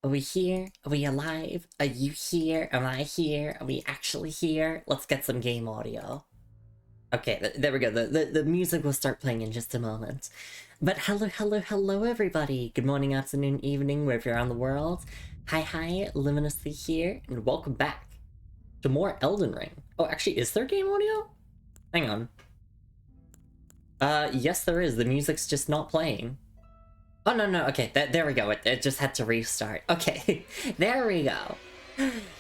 Are we here? Are we alive? Are you here? Am I here? Are we actually here? Let's get some game audio. Okay, there we go. The music will start playing in just a moment. But hello everybody. Good morning, afternoon, evening, wherever you're around the world. Hi, Luminously here, and welcome back to more Elden Ring. Oh, actually, is there game audio? Hang on. Yes there is. The music's just not playing. Oh, no, okay, there we go. It just had to restart. Okay, there we go.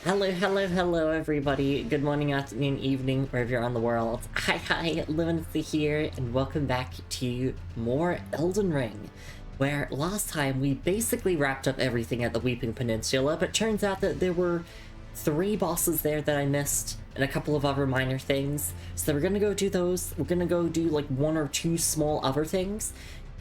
Hello, everybody. Good morning, afternoon, evening, wherever you're on the world. Hi, Luminity here, and welcome back to more Elden Ring, where last time we basically wrapped up everything at the Weeping Peninsula, but turns out that there were 3 bosses there that I missed, and a couple of other minor things. So we're gonna go do those. We're gonna go do like 1 or 2 small other things,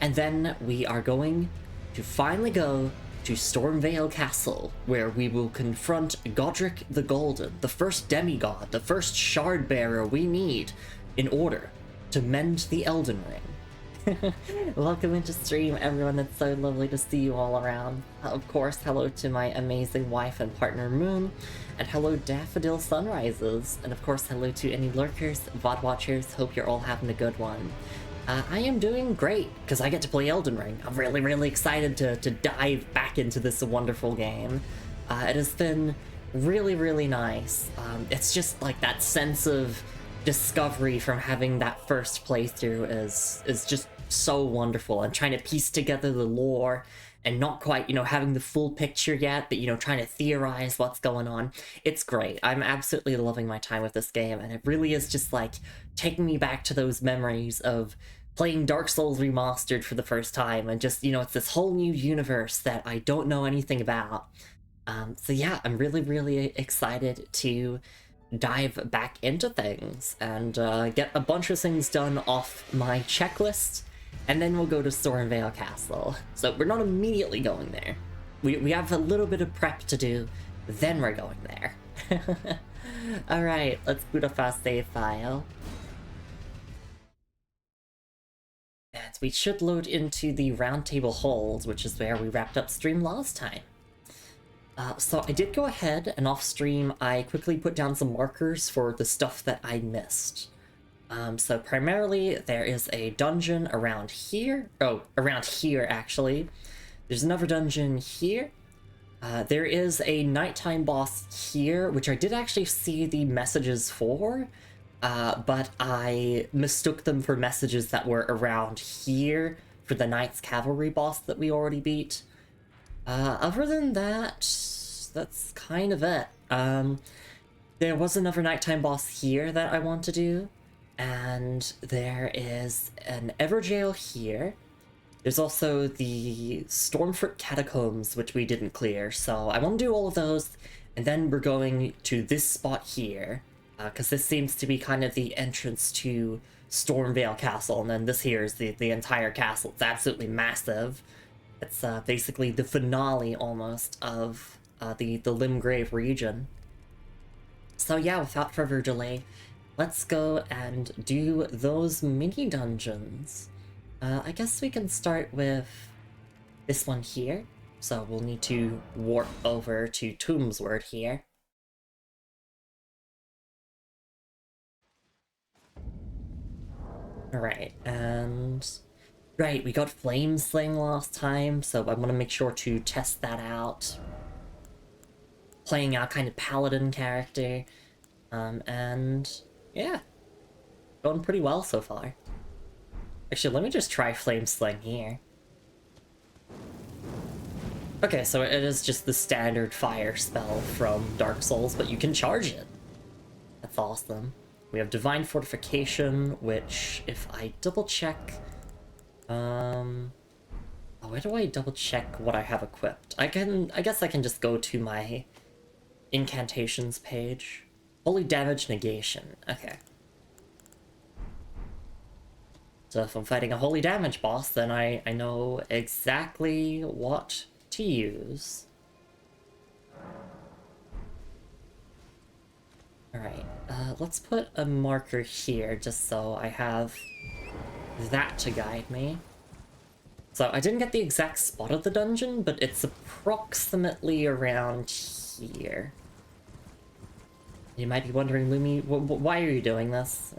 and then we are going to finally go to Stormveil Castle, where we will confront Godric the Golden, the first demigod, the first shard bearer we need in order to mend the Elden Ring. Welcome into stream, everyone. It's so lovely to see you all around. Of course, hello to my amazing wife and partner Moon, and hello Daffodil Sunrises, and of course hello to any lurkers, VOD watchers. Hope you're all having a good one. I am doing great, because I get to play Elden Ring. I'm really excited to dive back into this wonderful game. It has been really nice. It's just like that sense of discovery from having that first playthrough is just so wonderful, and trying to piece together the lore and not quite, having the full picture yet, but, trying to theorize what's going on. It's great. I'm absolutely loving my time with this game, and it really is just, like, taking me back to those memories of playing Dark Souls Remastered for the first time, and just, it's this whole new universe that I don't know anything about. So yeah, I'm really excited to dive back into things, and get a bunch of things done off my checklist, and then we'll go to Stormveil Castle. So we're not immediately going there. We have a little bit of prep to do, then we're going there. Alright, let's boot up our save file. And we should load into the Roundtable Hold, which is where we wrapped up stream last time. So I did go ahead, and off stream I quickly put down some markers for the stuff that I missed. So primarily there is a dungeon around here. Oh, around here actually. There's another dungeon here. There is a nighttime boss here, which I did actually see the messages for, but I mistook them for messages that were around here for the Knight's Cavalry boss that we already beat. Other than that, that's kind of it. There was another nighttime boss here that I want to do, and there is an Everjail here. There's also the Stormfort Catacombs, which we didn't clear, so I want to do all of those, and then we're going to this spot here, because this seems to be kind of the entrance to Stormveil Castle, and then this here is the entire castle. It's absolutely massive. It's basically the finale, almost, of the Limgrave region. So yeah, without further delay, let's go and do those mini-dungeons. I guess we can start with this one here. So we'll need to warp over to Tombsword here. Alright, and... Right, we got Flame Sling last time, so I want to make sure to test that out. Playing our kind of paladin character. And yeah, going pretty well so far. Actually, let me just try Flame Sling here. Okay, so it is just the standard fire spell from Dark Souls, but you can charge it. That's awesome. We have Divine Fortification, which, if I double check... Oh, where do I double check what I have equipped? I guess I can just go to my incantations page. Holy Damage Negation, okay. So if I'm fighting a holy damage boss, then I know exactly what to use. Alright, let's put a marker here just so I have that to guide me. So I didn't get the exact spot of the dungeon, but it's approximately around here. You might be wondering, Lumi, why are you doing this?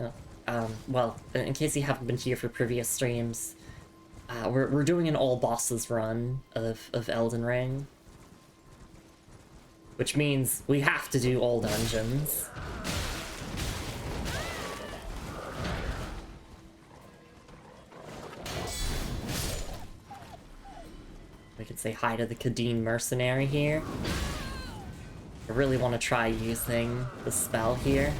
Well, in case you haven't been here for previous streams, we're doing an all bosses run of Elden Ring. Which means we have to do all dungeons. We can say hi to the Kadeen mercenary here. I really want to try using the spell here.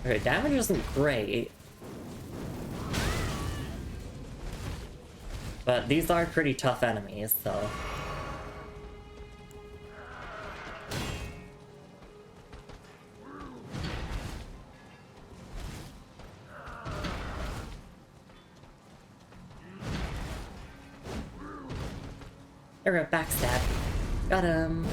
Okay, damage isn't great. But these are pretty tough enemies, so... There we go, backstab. Got him.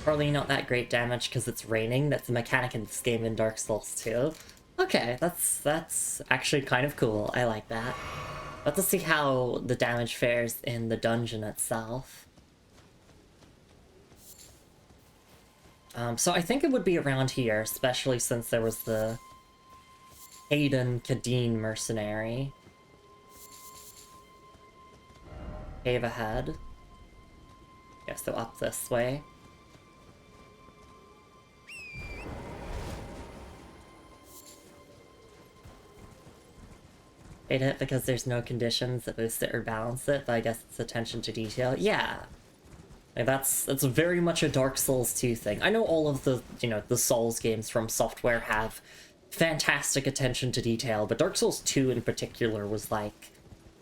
Probably not that great damage because it's raining. That's a mechanic in this game in Dark Souls 2. Okay, that's actually kind of cool. I like that. Let's see how the damage fares in the dungeon itself. So I think it would be around here, especially since there was the Hayden Kadeen mercenary. Cave ahead. Yeah, so up this way. Hate it because there's no conditions that boost it or balance it, but I guess it's attention to detail. Yeah. Like that's very much a Dark Souls 2 thing. I know all of the, the Souls games from Software have fantastic attention to detail, but Dark Souls 2 in particular was like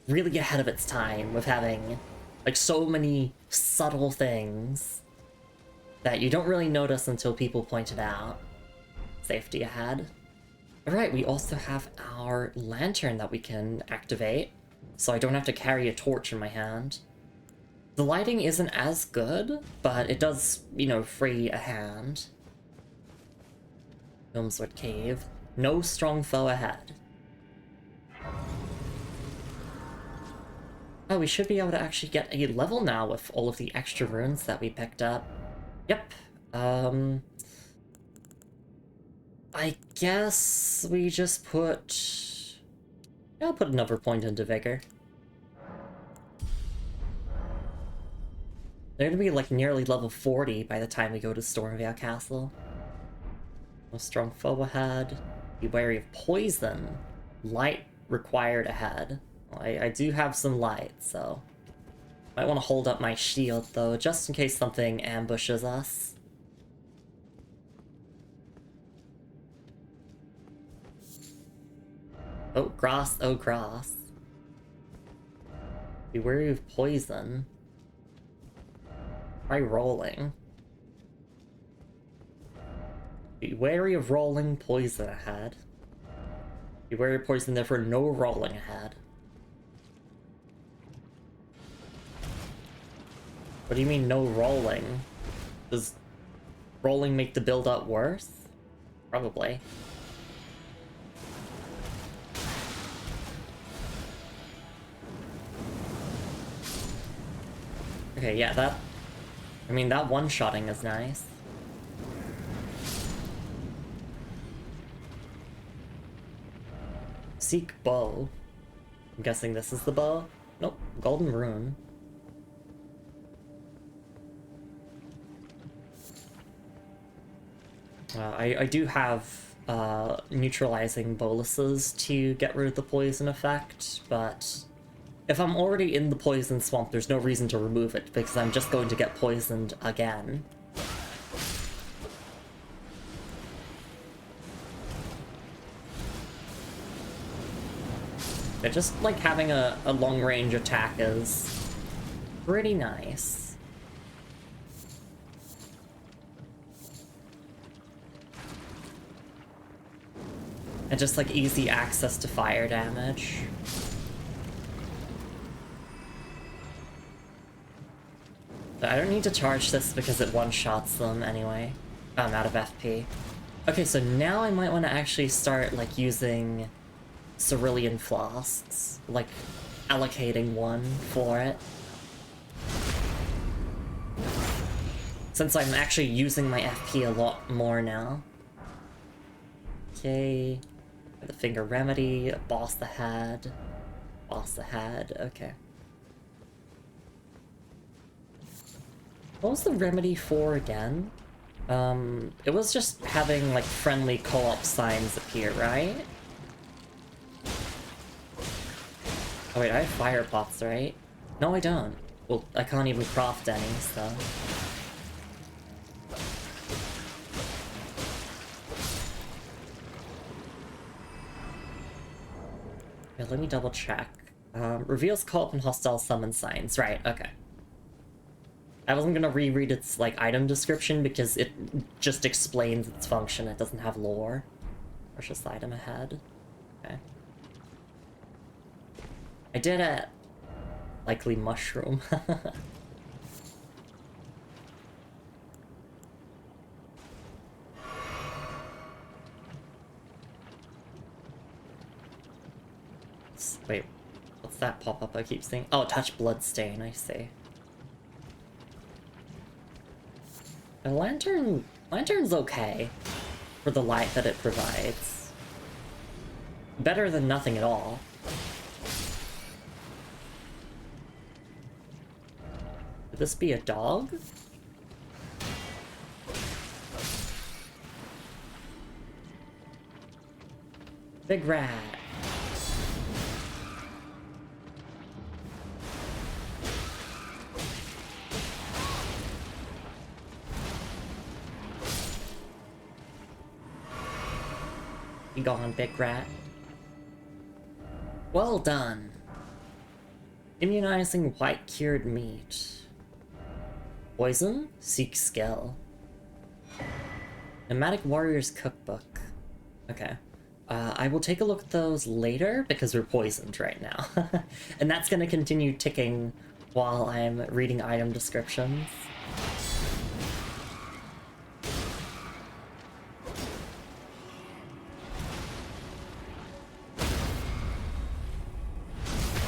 really ahead of its time with having like so many subtle things that you don't really notice until people point it out. Safety ahead. Alright, we also have our lantern that we can activate, so I don't have to carry a torch in my hand. The lighting isn't as good, but it does, free a hand. Gnomeswood Cave. No strong foe ahead. Oh, we should be able to actually get a level now with all of the extra runes that we picked up. Yep. I guess we just put... Yeah, I'll put another point into Vigor. They're gonna be like nearly level 40 by the time we go to Stormveil Castle. No strong foe ahead. Be wary of poison. Light required ahead. Well, I do have some light, so... Might want to hold up my shield, though, just in case something ambushes us. Oh, grass, oh, grass. Be wary of poison. Try rolling. Be wary of rolling, poison ahead. Be wary of poison, therefore no rolling ahead. What do you mean, no rolling? Does rolling make the build-up worse? Probably. Okay, yeah, that... I mean, that one-shotting is nice. Seek bow. I'm guessing this is the bow? Nope, golden rune. I do have neutralizing boluses to get rid of the poison effect, but if I'm already in the poison swamp, there's no reason to remove it, because I'm just going to get poisoned again. But just, like, having a long-range attack is pretty nice. And just, like, easy access to fire damage. But I don't need to charge this because it one-shots them anyway. I'm out of FP. Okay, so now I might want to actually start, like, using cerulean flasks. Like, allocating one for it. Since I'm actually using my FP a lot more now. Okay. The finger remedy, boss the head. Boss the head, okay. What was the remedy for again? It was just having, like, friendly co-op signs appear, right? Oh wait, I have fire pots, right? No, I don't. Well, I can't even craft any, so... Yeah, let me double check. Reveals co-op and hostile summon signs. Right, okay. I wasn't gonna reread its, like, item description because it just explains its function. It doesn't have lore. Precious item ahead. Okay. I did it. Likely mushroom. Wait, what's that pop-up I keep seeing? Oh, touch bloodstain, I see. The lantern's okay for the light that it provides. Better than nothing at all. Could this be a dog? Big rat. Be gone, big rat. Well done. Immunizing white cured meat. Poison? Seek skill. Nomadic Warrior's Cookbook. Okay. I will take a look at those later because we're poisoned right now. And that's gonna continue ticking while I'm reading item descriptions.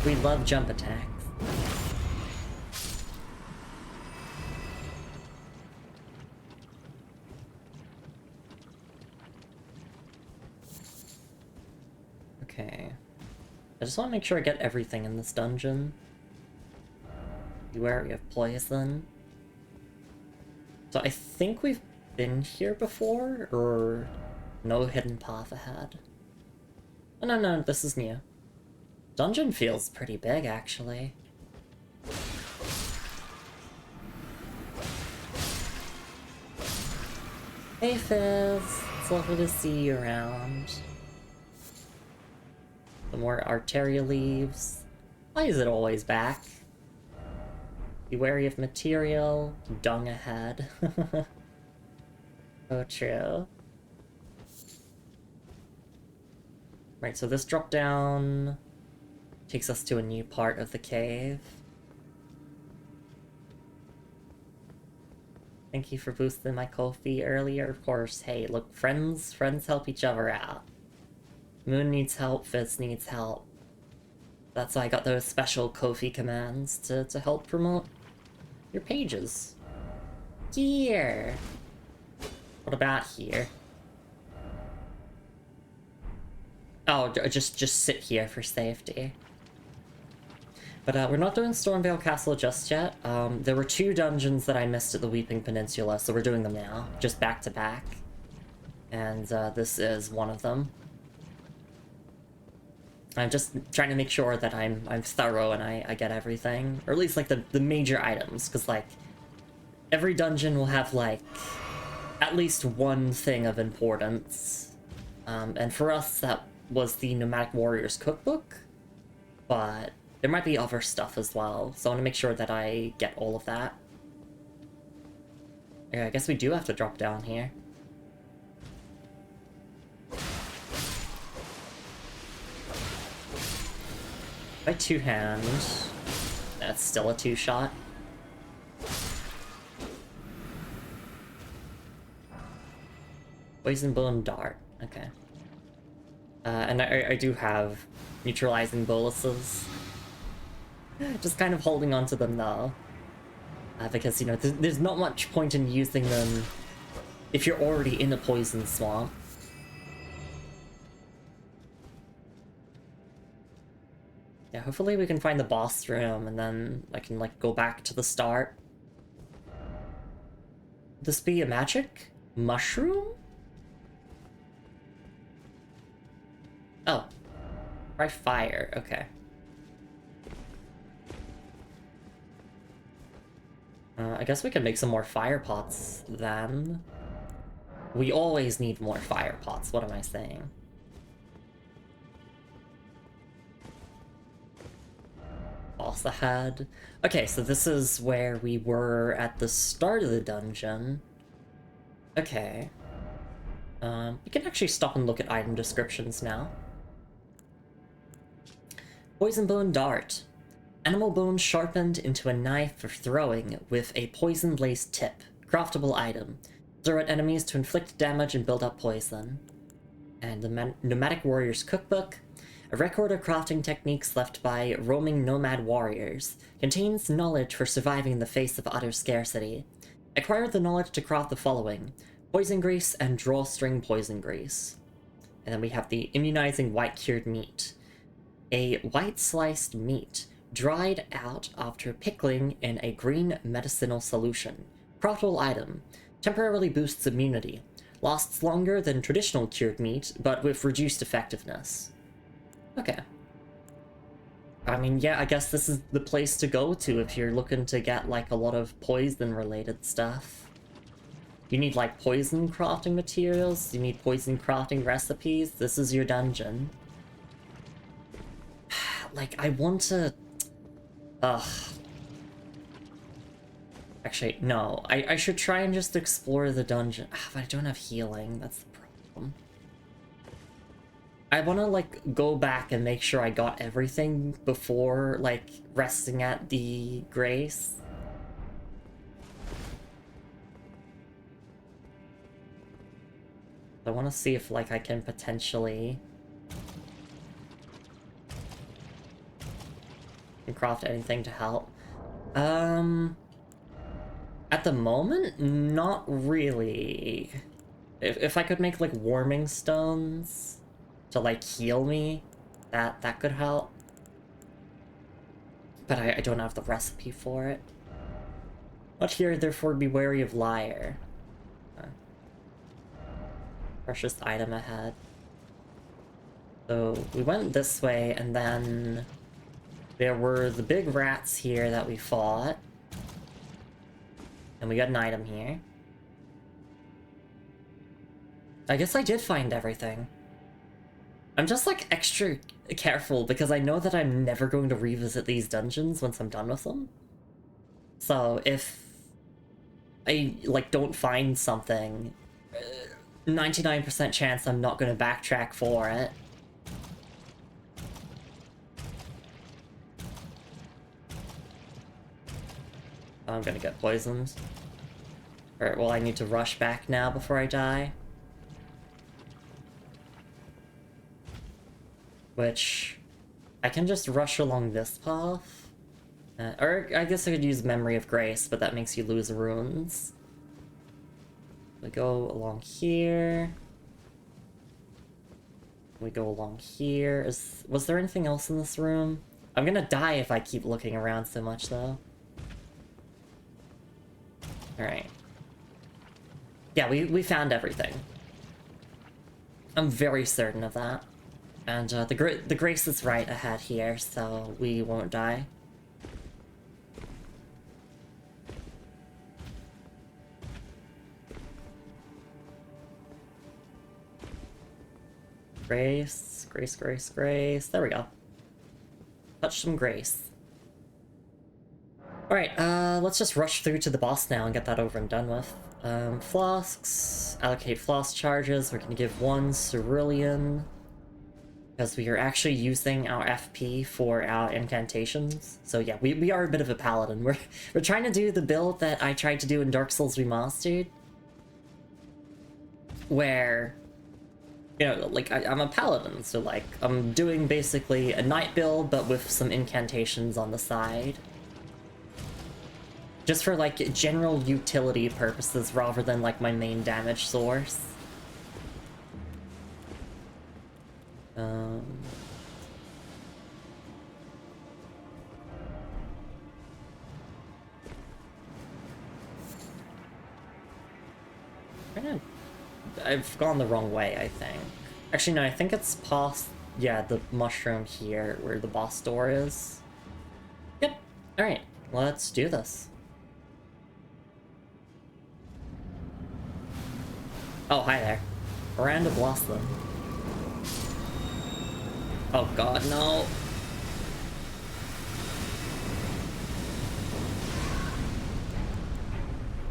We love jump attacks. Okay. I just want to make sure I get everything in this dungeon. Be wary of poison. So I think we've been here before, or no hidden path ahead. Oh, no, this is new. Dungeon feels pretty big, actually. Hey, Fizz! It's lovely to see you around. The more Arteria leaves. Why is it always back? Be wary of material. Dung ahead. Oh, true. Right, so this drop down takes us to a new part of the cave. Thank you for boosting my Ko-fi earlier. Of course, hey, look, friends help each other out. Moon needs help, Fizz needs help. That's why I got those special Ko-fi commands to help promote your pages. Here! What about here? Oh, just sit here for safety. But we're not doing Stormveil Castle just yet. There were 2 dungeons that I missed at the Weeping Peninsula, so we're doing them now, just back to back. And this is one of them. I'm just trying to make sure that I'm thorough and I get everything, or at least like the major items, because like every dungeon will have like at least one thing of importance. And for us, that was the Nomadic Warrior's Cookbook, but there might be other stuff as well, so I want to make sure that I get all of that. Yeah, I guess we do have to drop down here. By 2-hand, that's still a 2-shot. Poison Bone Dart. Okay. And I do have neutralizing boluses. Just kind of holding on to them though. Because, you know, there's not much point in using them if you're already in a poison swamp. Yeah, hopefully we can find the boss room and then I can, like, go back to the start. Would this be a magic mushroom? Oh. Try fire, okay. I guess we can make some more fire pots then. We always need more fire pots, what am I saying? Boss ahead. Okay, so this is where we were at the start of the dungeon. Okay. We can actually stop and look at item descriptions now. Poison Bone Dart. Animal bone sharpened into a knife for throwing with a poison-laced tip. Craftable item. Throw at enemies to inflict damage and build up poison. And the Nomadic Warrior's Cookbook. A record of crafting techniques left by roaming nomad warriors. Contains knowledge for surviving in the face of utter scarcity. Acquire the knowledge to craft the following. Poison grease and drawstring poison grease. And then we have the immunizing white cured meat. A white sliced meat. Dried out after pickling in a green medicinal solution. Craftable item. Temporarily boosts immunity. Lasts longer than traditional cured meat, but with reduced effectiveness. Okay. I mean, yeah, I guess this is the place to go to if you're looking to get, like, a lot of poison-related stuff. You need, like, poison crafting materials, you need poison crafting recipes, this is your dungeon. Like, I want to... Ugh. Actually, no. I should try and just explore the dungeon. But I don't have healing, that's the problem. I want to, like, go back and make sure I got everything before, like, resting at the Grace. I want to see if, like, I can potentially... craft anything to help. At the moment, not really. If I could make, like, warming stones to, like, heal me, that could help. But I don't have the recipe for it. Not here, therefore be wary of liar. Precious item ahead. So we went this way, and then there were the big rats here that we fought. And we got an item here. I guess I did find everything. I'm just, like, extra careful because I know that I'm never going to revisit these dungeons once I'm done with them. So if I, like, don't find something, 99% chance I'm not going to backtrack for it. I'm gonna get poisoned. Alright, well, I need to rush back now before I die. Which... I can just rush along this path. Or I guess I could use Memory of Grace, but that makes you lose runes. We go along here. We go along here. Was there anything else in this room? I'm gonna die if I keep looking around so much, though. Alright. Yeah, we found everything. I'm very certain of that. And the Grace is right ahead here, so we won't die. Grace, Grace, Grace, Grace. There we go. Touch some Grace. Alright, let's just rush through to the boss now and get that over and done with. Flasks. Allocate flask charges. We're gonna give one cerulean. Because we are actually using our FP for our incantations. So yeah, we are a bit of a paladin. We're trying to do the build that I tried to do in Dark Souls Remastered. where, you know, like, I'm a paladin, so, like, I'm doing basically a knight build, but with some incantations on the side. Just for, like, general utility purposes rather than, like, my main damage source. I've gone the wrong way, I think. Actually, no, I think it's past, yeah, the mushroom here, where the boss door is. Yep. Alright, let's do this. Oh, hi there. Miranda Blossom. Oh god, no.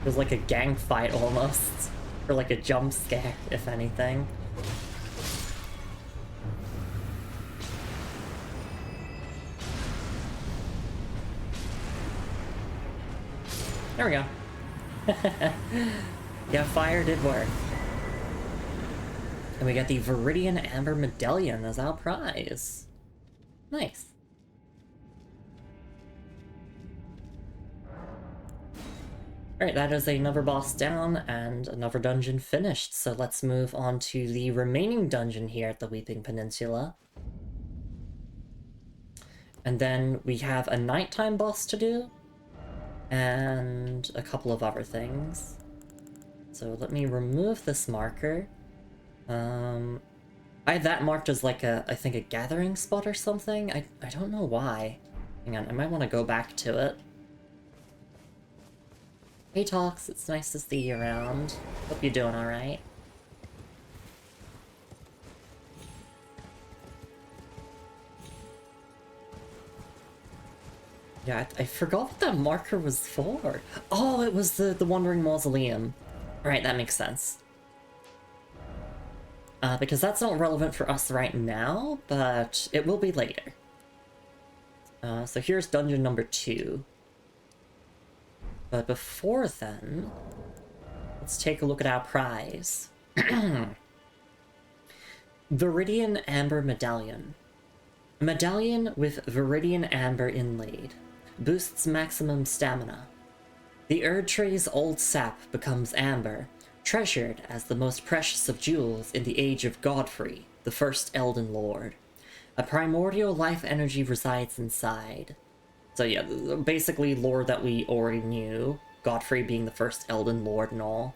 It was like a gang fight almost. Or like a jump scare, if anything. There we go. Yeah, fire did work. And we got the Viridian Amber Medallion as our prize. Nice. Alright, that is another boss down and another dungeon finished, so let's move on to the remaining dungeon here at the Weeping Peninsula. And then we have a nighttime boss to do, and a couple of other things. So let me remove this marker. I had that marked as like I think a gathering spot or something. I don't know why. Hang on, I might want to go back to it. Hey Tox, it's nice to see you around. Hope you're doing alright. Yeah, I forgot what that marker was for. Oh, it was the Wandering Mausoleum. Right, that makes sense. Because that's not relevant for us right now, but it will be later. So here's dungeon number 2. But before then, let's take a look at our prize. Viridian Amber Medallion. A medallion with Viridian Amber inlaid. Boosts maximum stamina. The Erd Tree's old sap becomes amber, treasured as the most precious of jewels in the age of Godfrey, the first Elden Lord. A primordial life energy resides inside. So yeah, basically lore that we already knew, Godfrey being the first Elden Lord and all.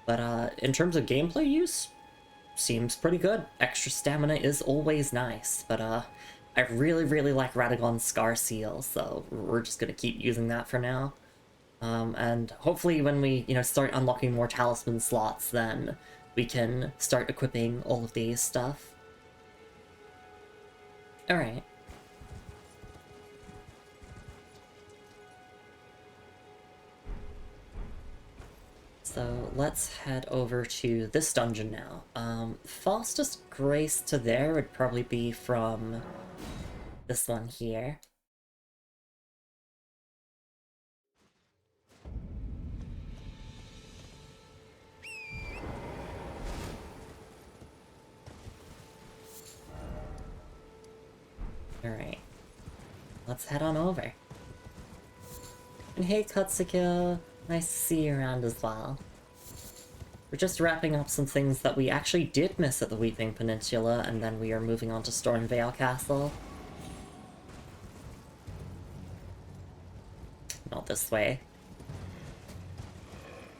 But in terms of gameplay use, seems pretty good. Extra stamina is always nice, but I really like Radagon's Scar Seal, so we're just gonna keep using that for now. And hopefully when we, start unlocking more talisman slots, then we can start equipping all of these stuff. Alright. So let's head over to this dungeon now. Fastest grace to there would probably be from this one here. Alright. Let's head on over. And hey Katsuki, nice to see you around as well. We're just wrapping up some things that we actually did miss at the Weeping Peninsula, and then we are moving on to Stormveil Castle. Not this way.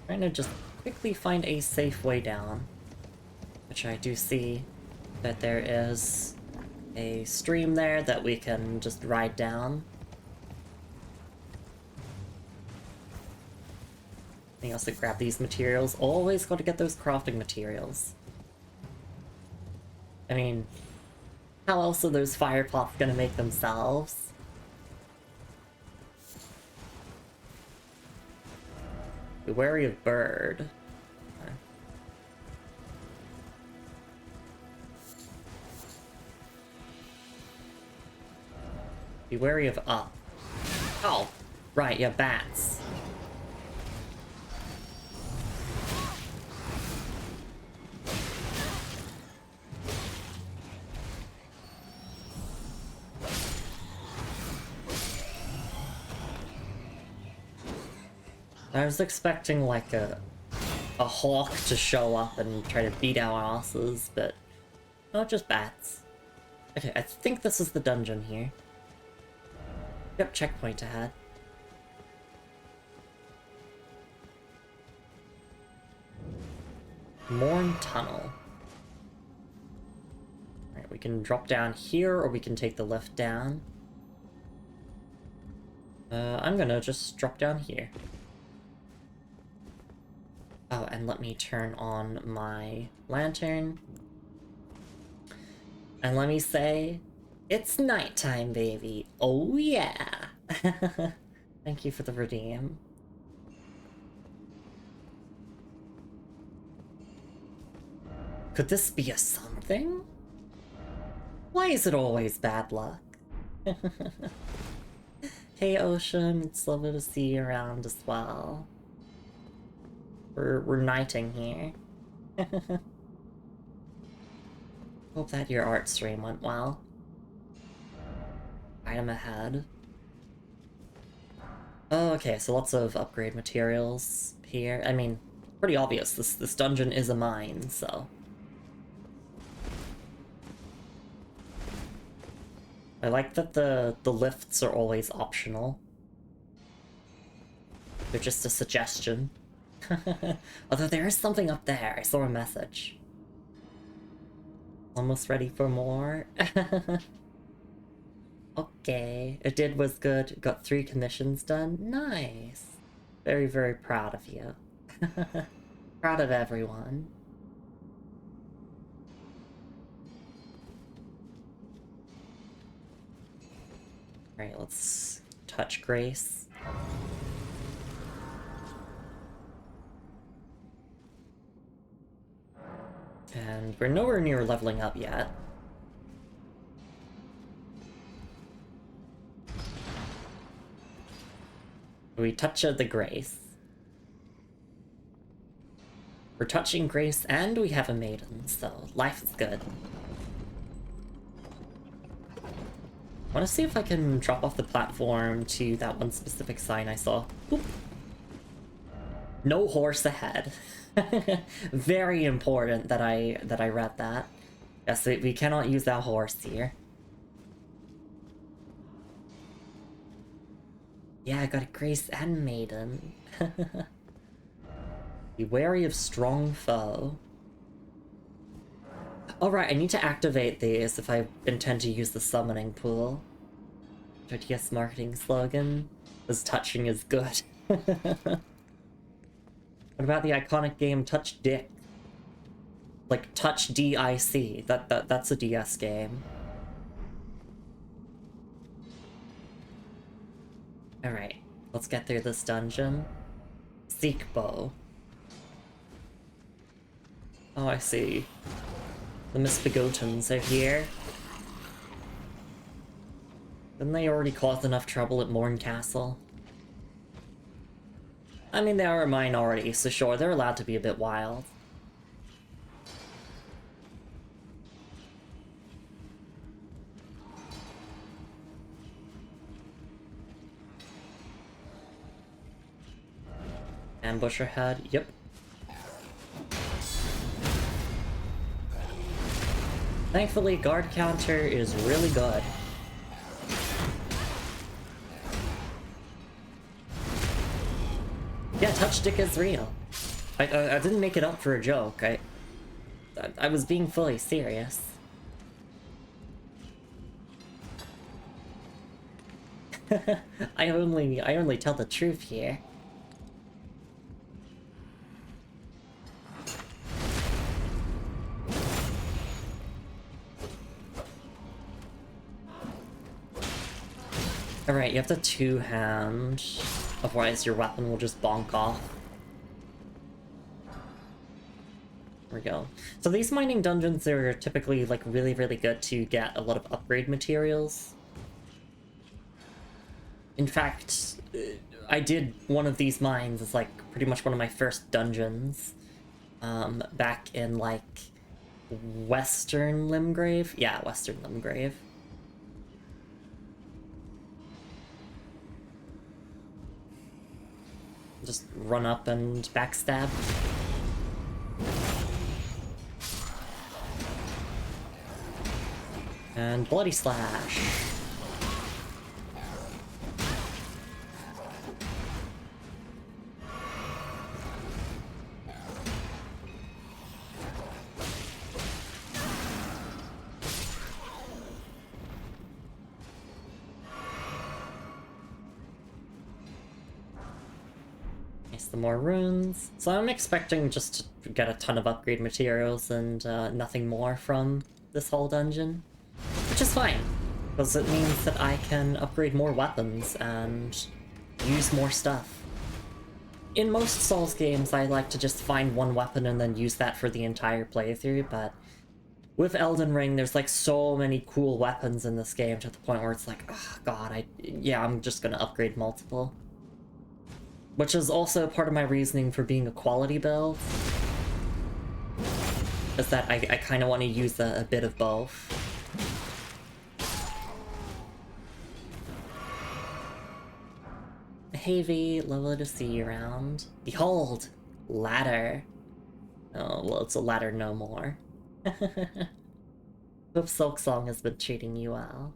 Trying to just quickly find a safe way down. Which I do see that there is a stream there that we can just ride down. Anything else to grab these materials? Always got to get those crafting materials. I mean, how else are those fire pots gonna make themselves? Be wary of bird. Okay. Be wary of up. Oh, right, yeah, bats. I was expecting like a hawk to show up and try to beat our asses, but not just bats. Okay, I think this is the dungeon here. Yep, checkpoint ahead. Morn Tunnel. Alright, we can drop down here, or we can take the lift down. I'm gonna just drop down here. Oh, and let me turn on my lantern. And let me say, it's nighttime, baby. Oh yeah! Thank you for the redeem. Could this be a something? Why is it always bad luck? Hey Ocean, it's lovely to see you around as well. We're nighting here. Hope that your art stream went well. Item ahead. Oh, okay, so lots of upgrade materials here. I mean, pretty obvious, this dungeon is a mine, so... I like that the lifts are always optional. They're just a suggestion. Although there is something up there, I saw a message. Almost ready for more? Okay, it did was good. Got 3 commissions done. Nice. Very, very proud of you. Proud of everyone. Alright, let's touch Grace. And we're nowhere near leveling up yet. We touch the Grace. We're touching Grace and we have a maiden, so life is good. I want to see if I can drop off the platform to that one specific sign I saw. Oop. No horse ahead. Very important that I read that. Yes, we cannot use that horse here. Yeah, I got a Grace and Maiden. Be wary of strong foe. Alright, I need to activate these if I intend to use the summoning pool. JTS marketing slogan. This touching is good. What about the iconic game Touch Dick? Like Touch DIC. That's a DS game. Alright, let's get through this dungeon. Seek bow. Oh, I see. The Misbegotens are here. Didn't they already cause enough trouble at Morn Castle? I mean, they are a minority, so sure, they're allowed to be a bit wild. Ambush ahead, yep. Thankfully, guard counter is really good. Yeah, Touch Dick is real. I didn't make it up for a joke. I was being fully serious. I only tell the truth here. Alright, you have to two-hand, otherwise your weapon will just bonk off. There we go. So these mining dungeons are typically like really good to get a lot of upgrade materials. In fact, I did one of these mines as like pretty much one of my first dungeons. Back in like Western Limgrave? Yeah, Western Limgrave. Just run up and backstab. And Bloody Slash. Some more runes. So I'm expecting just to get a ton of upgrade materials and nothing more from this whole dungeon. Which is fine, because it means that I can upgrade more weapons and use more stuff. In most Souls games, I like to just find one weapon and then use that for the entire playthrough, but with Elden Ring, there's like so many cool weapons in this game to the point where it's like, oh god, I'm just gonna upgrade multiple. Which is also part of my reasoning for being a quality build. Is that I kind of want to use a bit of both. Heavy, lovely to see you around. Behold! Ladder. Oh, well, it's a ladder no more. Hope Silksong has been treating you well.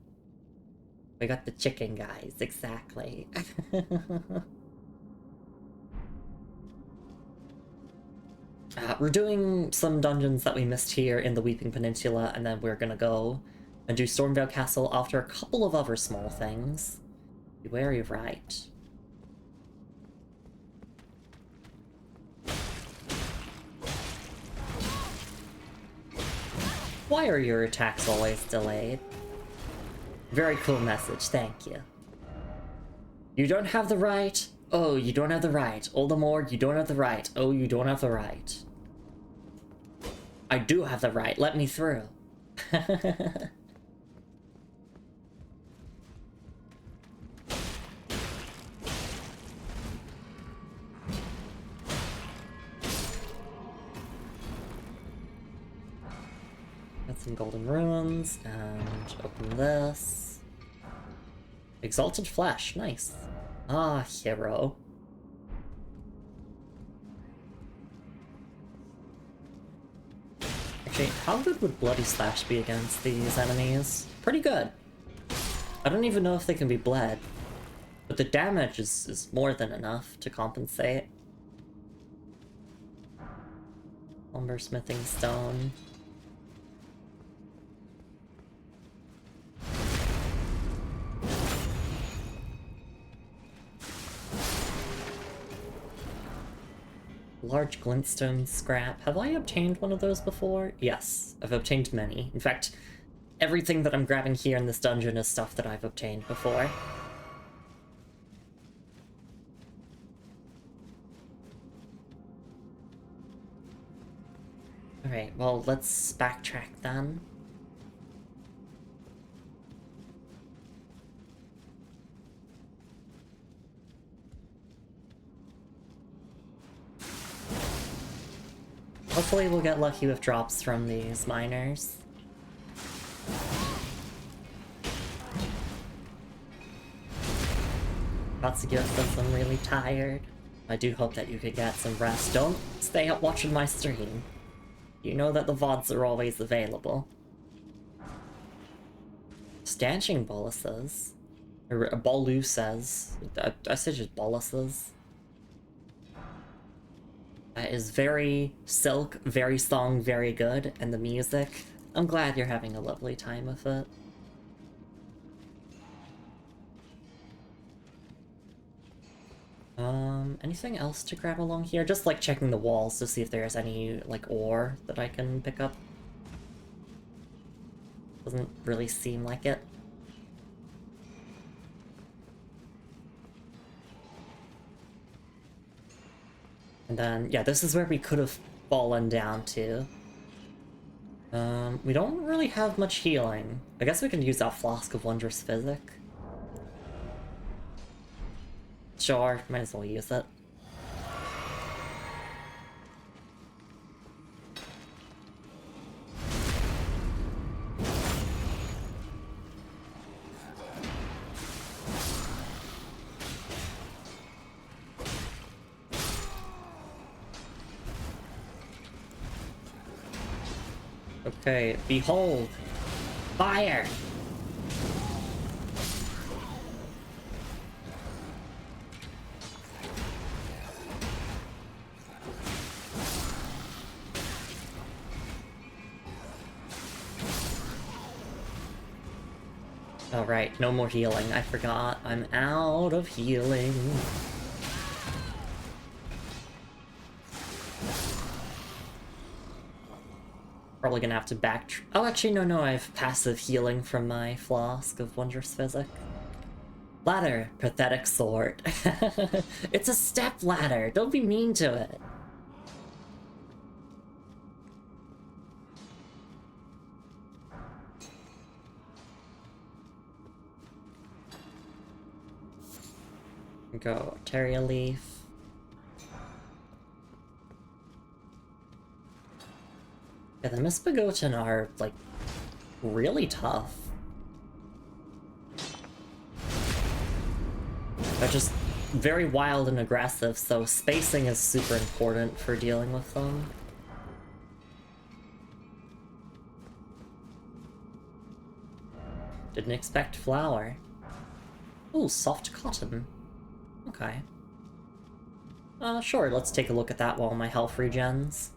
We got the chicken guys, exactly. We're doing some dungeons that we missed here in the Weeping Peninsula, and then we're gonna go and do Stormveil Castle after a couple of other small things. Be wary of right. Why are your attacks always delayed? Very cool message, thank you. You don't have the right. Oh, you don't have the right. All the more, you don't have the right. Oh, you don't have the right. I do have the right. Let me through. Got some golden runes, and open this. Exalted Flesh, nice. Ah, hero. Actually, how good would Bloody Slash be against these enemies? Pretty good. I don't even know if they can be bled, but the damage is more than enough to compensate. Lumbersmithing Stone. Large glintstone scrap. Have I obtained one of those before? Yes, I've obtained many. In fact, everything that I'm grabbing here in this dungeon is stuff that I've obtained before. Alright, well, let's backtrack then. Hopefully we'll get lucky with drops from these miners. Katsugi says I'm really tired. I do hope that you could get some rest. Don't stay up watching my stream. You know that the VODs are always available. Stanching boluses. Or Bolu says. I said just boluses. That is very silk, very song, very good, and the music. I'm glad you're having a lovely time with it. Anything else to grab along here? Just like checking the walls to see if there's any like ore that I can pick up. Doesn't really seem like it. And then, yeah, this is where we could have fallen down to. We don't really have much healing. I guess we can use that Flask of Wondrous Physic. Sure, might as well use it. Okay, behold! Fire! Oh right, no more healing. I forgot. I'm out of healing. Probably gonna have to oh, actually, no, I have passive healing from my Flask of Wondrous Physic. Ladder, pathetic sword. It's a step ladder, don't be mean to it. Go Terria Leaf. Yeah, the Misbegotten are, like, really tough. They're just very wild and aggressive, so spacing is super important for dealing with them. Didn't expect flour. Ooh, soft cotton. Okay. Sure, let's take a look at that while my health regens.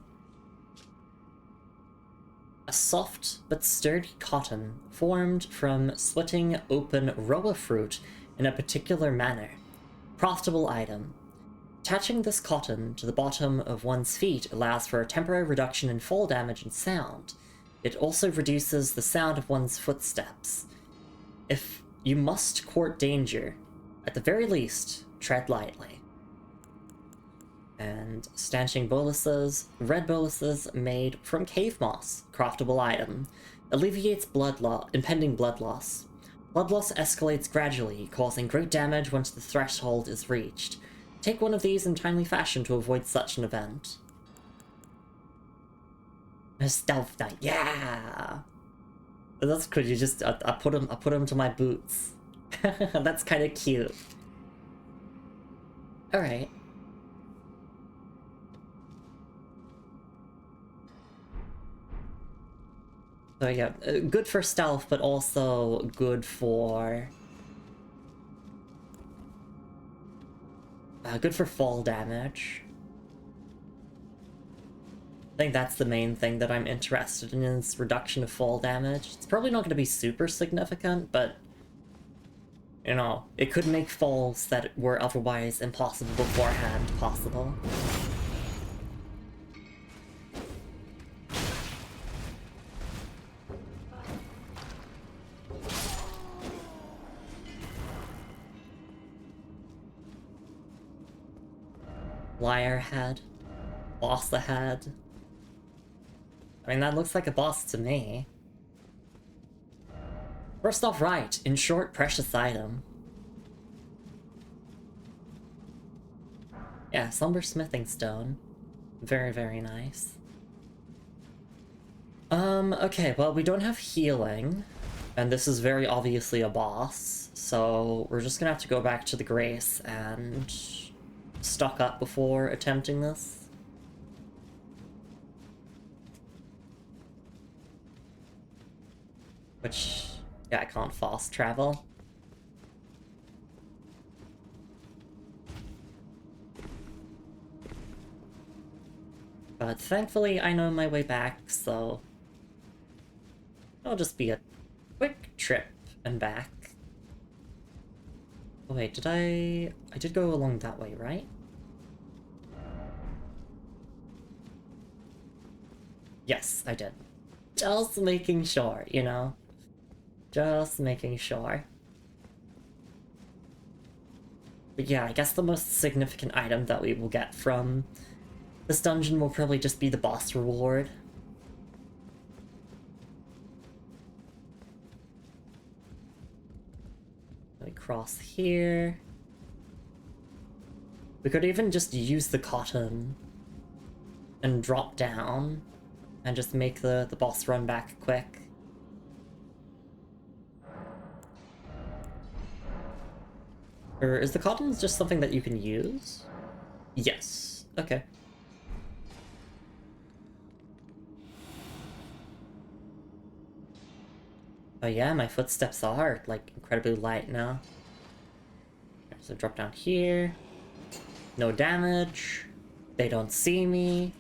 A soft but sturdy cotton formed from splitting open roa fruit in a particular manner. Profitable item. Attaching this cotton to the bottom of one's feet allows for a temporary reduction in fall damage and sound. It also reduces the sound of one's footsteps. If you must court danger, at the very least, tread lightly. And stanching boluses, red boluses made from cave moss, craftable item, alleviates impending blood loss. Blood loss escalates gradually, causing great damage once the threshold is reached. Take one of these in timely fashion to avoid such an event. A stealth knight, yeah! That's good. You just I put him to my boots. That's kind of cute. All right. So yeah, good for stealth, but also good for fall damage. I think that's the main thing that I'm interested in is reduction of fall damage. It's probably not going to be super significant, but you know, it could make falls that were otherwise impossible beforehand possible. Liar head. Boss ahead. I mean, that looks like a boss to me. First off, right. In short, precious item. Yeah, Somber Smithing Stone. Very, very nice. Okay, well, we don't have healing. And this is very obviously a boss. So we're just gonna have to go back to the Grace and stock up before attempting this. Which, yeah, I can't fast travel. But thankfully I know my way back, so it'll just be a quick trip and back. Oh wait, I did go along that way, right? Yes, I did. Just making sure, you know? Just making sure. But yeah, I guess the most significant item that we will get from this dungeon will probably just be the boss reward. Let me cross here. We could even just use the cotton and drop down and just make the boss run back quick. Or is the cotton just something that you can use? Yes. Okay. Oh yeah, my footsteps are, like, incredibly light now. So drop down here. No damage. They don't see me.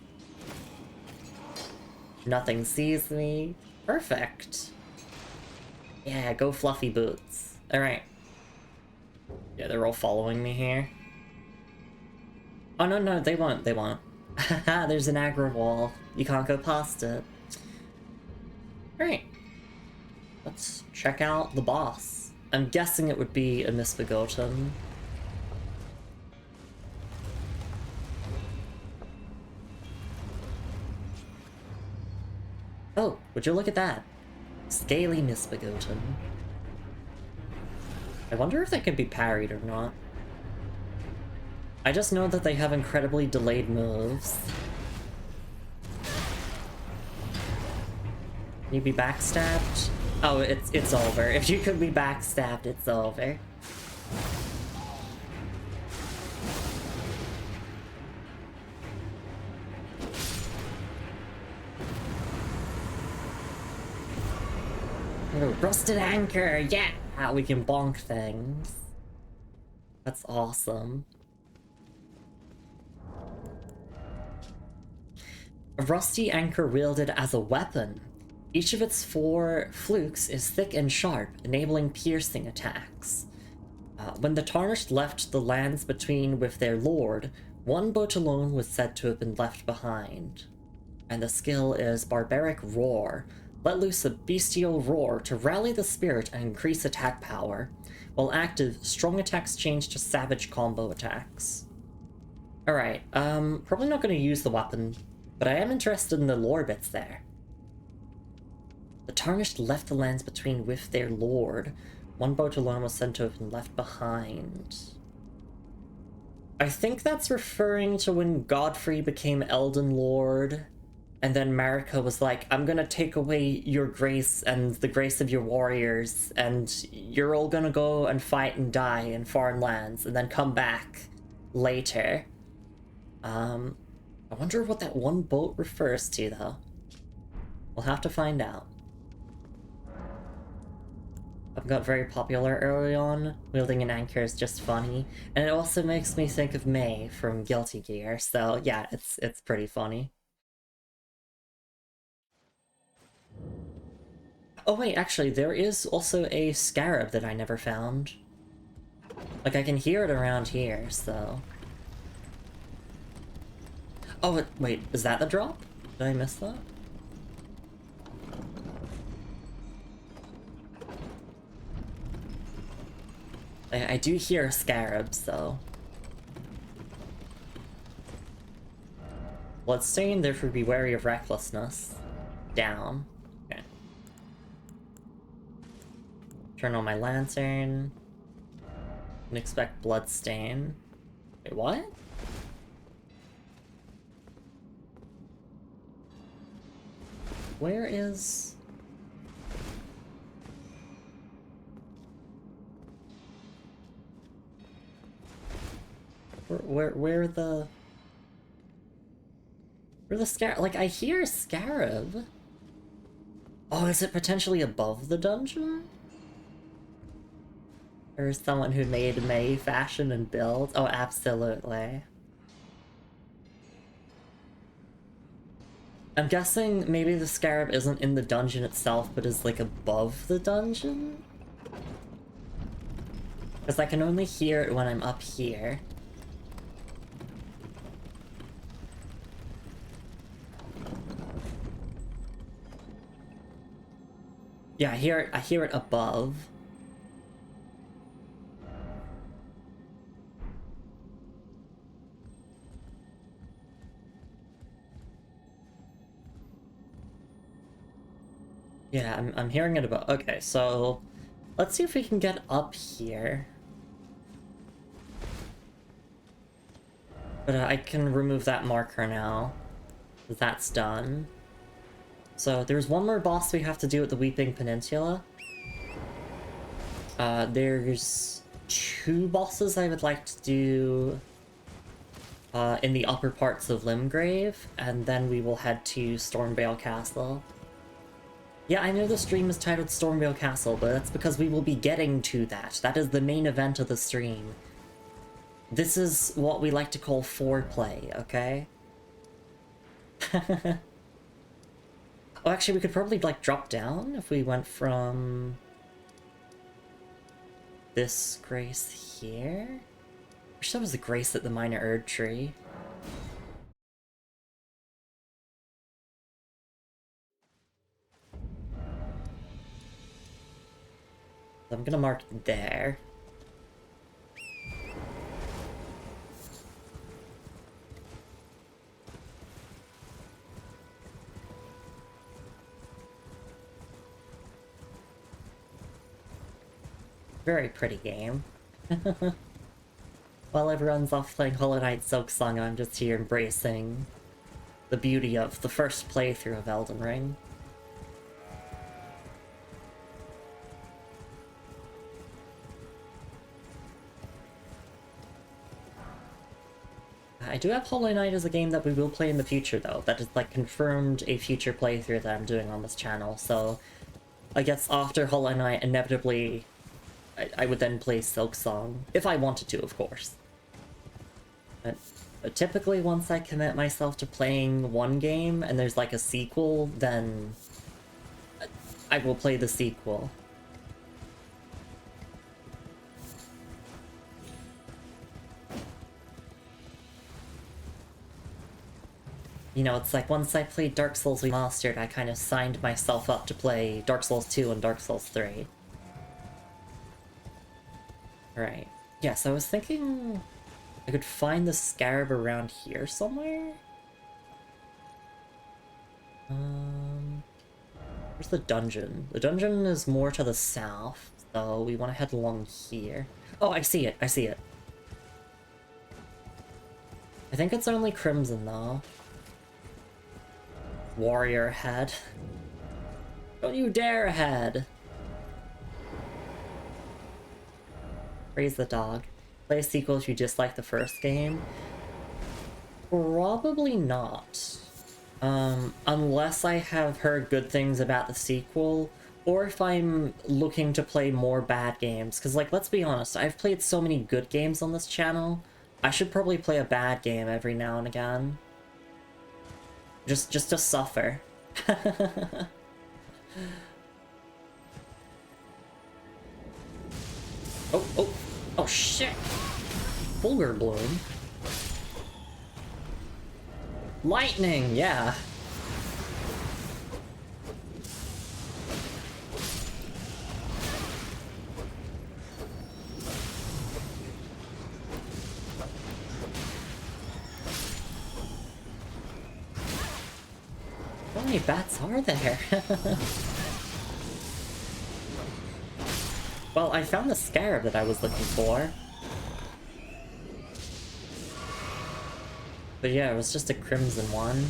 Nothing sees me. Perfect. Yeah, go fluffy boots. Alright. Yeah, they're all following me here. Oh, no, no, they won't, they won't. Haha, there's an aggro wall. You can't go past it. Alright. Let's check out the boss. I'm guessing it would be a Misbegotten. Oh, would you look at that? Scaly Misbegotten. I wonder if they can be parried or not. I just know that they have incredibly delayed moves. Can you be backstabbed? Oh, it's over. If you could be backstabbed, it's over. Oh, rusted anchor, yeah! We can bonk things. That's awesome. A rusty anchor wielded as a weapon. Each of its 4 flukes is thick and sharp, enabling piercing attacks. When the Tarnished left the lands between with their lord, one boat alone was said to have been left behind. And the skill is Barbaric Roar. Let loose a bestial roar to rally the spirit and increase attack power. While active, strong attacks change to savage combo attacks. Alright, probably not going to use the weapon, but I am interested in the lore bits there. The Tarnished left the lands between with their lord. One boat alone was said to have been left behind. I think that's referring to when Godfrey became Elden Lord, and then Marika was like, I'm gonna take away your grace and the grace of your warriors, and you're all gonna go and fight and die in foreign lands, and then come back later. I wonder what that one boat refers to, though. We'll have to find out. I've got very popular early on. Wielding an anchor is just funny. And it also makes me think of May from Guilty Gear, so yeah, it's pretty funny. Oh wait, actually, there is also a scarab that I never found. Like, I can hear it around here, so... Oh, wait, is that the drop? Did I miss that? I do hear scarabs, though. Bloodstained, therefore be wary of recklessness. Down. Okay. Turn on my lantern. And expect bloodstain. Wait, what? Where is... Where the scarab? Like, I hear scarab. Oh, is it potentially above the dungeon? Or is someone who made May fashion and build? Oh, absolutely. I'm guessing maybe the scarab isn't in the dungeon itself, but is like above the dungeon? Because I can only hear it when I'm up here. Yeah, I hear it above. Yeah, I'm hearing it above. Okay, so let's see if we can get up here. But I can remove that marker now. That's done. So there's one more boss we have to do at the Weeping Peninsula. There's 2 bosses I would like to do in the upper parts of Limgrave, and then we will head to Stormveil Castle. Yeah, I know the stream is titled Stormveil Castle, but that's because we will be getting to that. That is the main event of the stream. This is what we like to call foreplay, okay? Oh, actually, we could probably, like, drop down if we went from this grace here. I wish that was the grace at the minor Erd tree. So I'm gonna mark there. Very pretty game. While everyone's off playing Hollow Knight Silksong, I'm just here embracing the beauty of the first playthrough of Elden Ring. I do have Hollow Knight as a game that we will play in the future, though. That is, like, confirmed a future playthrough that I'm doing on this channel, so I guess after Hollow Knight, inevitably, I would then play Silksong. If I wanted to, of course. But typically, once I commit myself to playing one game, and there's, like, a sequel, then I will play the sequel. You know, it's like once I played Dark Souls Remastered, I kind of signed myself up to play Dark Souls 2 and Dark Souls 3. Right. Yeah, so I was thinking I could find the scarab around here somewhere? Where's the dungeon? The dungeon is more to the south, so we want to head along here. Oh, I see it, I see it. I think it's only Crimson, though. Warrior head. Don't you dare head! Praise the dog. Play a sequel if you dislike the first game? Probably not. Unless I have heard good things about the sequel, or if I'm looking to play more bad games. Because, like, let's be honest, I've played so many good games on this channel, I should probably play a bad game every now and again. Just to suffer. Oh shit! Fulgur Bloom. Lightning, yeah. How many bats are there? Well, I found the scarab that I was looking for. But yeah, it was just a crimson one.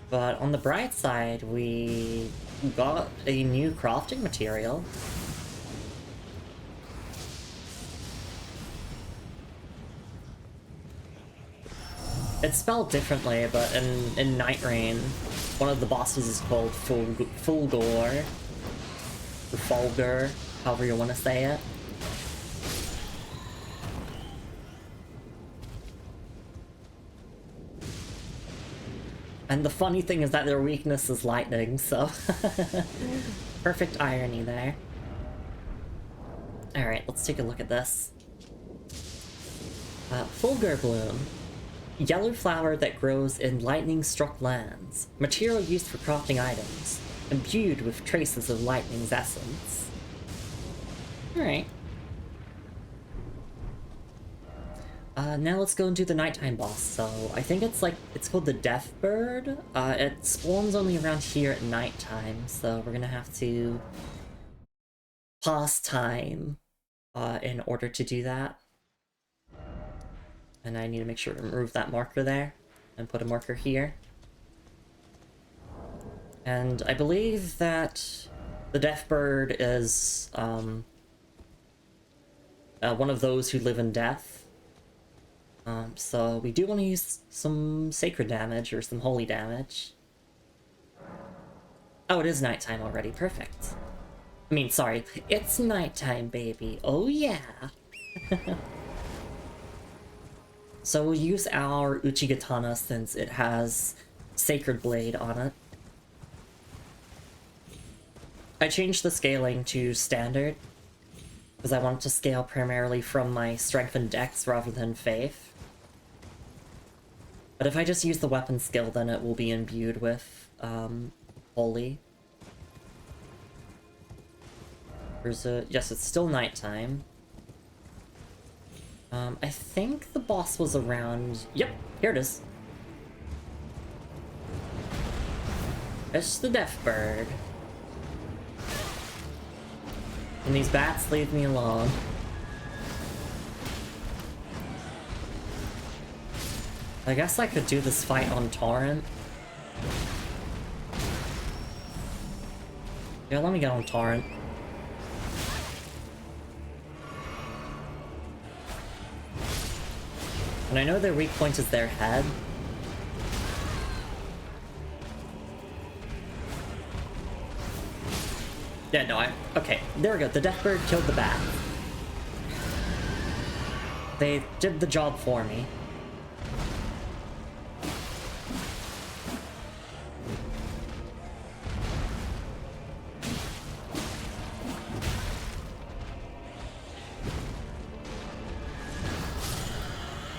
But on the bright side, we got a new crafting material. It's spelled differently, but in Night Rain, one of the bosses is called Fulgor, or Fulgur, however you want to say it. And the funny thing is that their weakness is lightning, so perfect irony there. Alright, let's take a look at this. Fulgur Bloom. Yellow flower that grows in lightning-struck lands. Material used for crafting items. Imbued with traces of lightning's essence. Alright. Now let's go and do the nighttime boss. So, I think it's called the Death Bird. It spawns only around here at nighttime, so we're gonna have to pause time in order to do that. And I need to make sure to remove that marker there and put a marker here. And I believe that the Death Bird is one of those who live in death. So we do want to use some sacred damage or some holy damage. Oh, it is nighttime already. Perfect. I mean, sorry. It's nighttime, baby. Oh, yeah. So we'll use our Uchigatana since it has Sacred Blade on it. I changed the scaling to standard because I want to scale primarily from my strength and dex rather than faith. But if I just use the weapon skill, then it will be imbued with holy. Yes, it's still nighttime. I think the boss was around... Yep, here it is. It's the Death Bird. And these bats leave me alone. I guess I could do this fight on Torrent. Yeah, let me get on Torrent. And I know their weak point is their head. Yeah, no, okay, there we go. The Death Bird killed the bat. They did the job for me.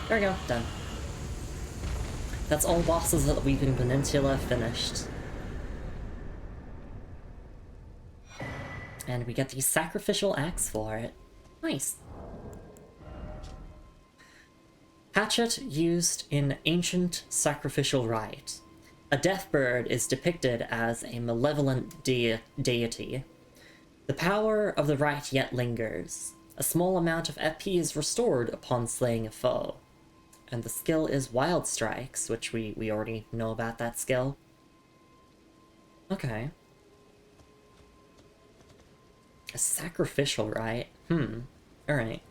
There we go, done. That's all bosses of the Weeping Peninsula finished. And we get the sacrificial axe for it. Nice. Hatchet used in ancient sacrificial rite. A death bird is depicted as a malevolent deity. The power of the rite yet lingers. A small amount of FP is restored upon slaying a foe. And the skill is Wild Strikes, which we already know about that skill. Okay. A sacrificial rite? Alright.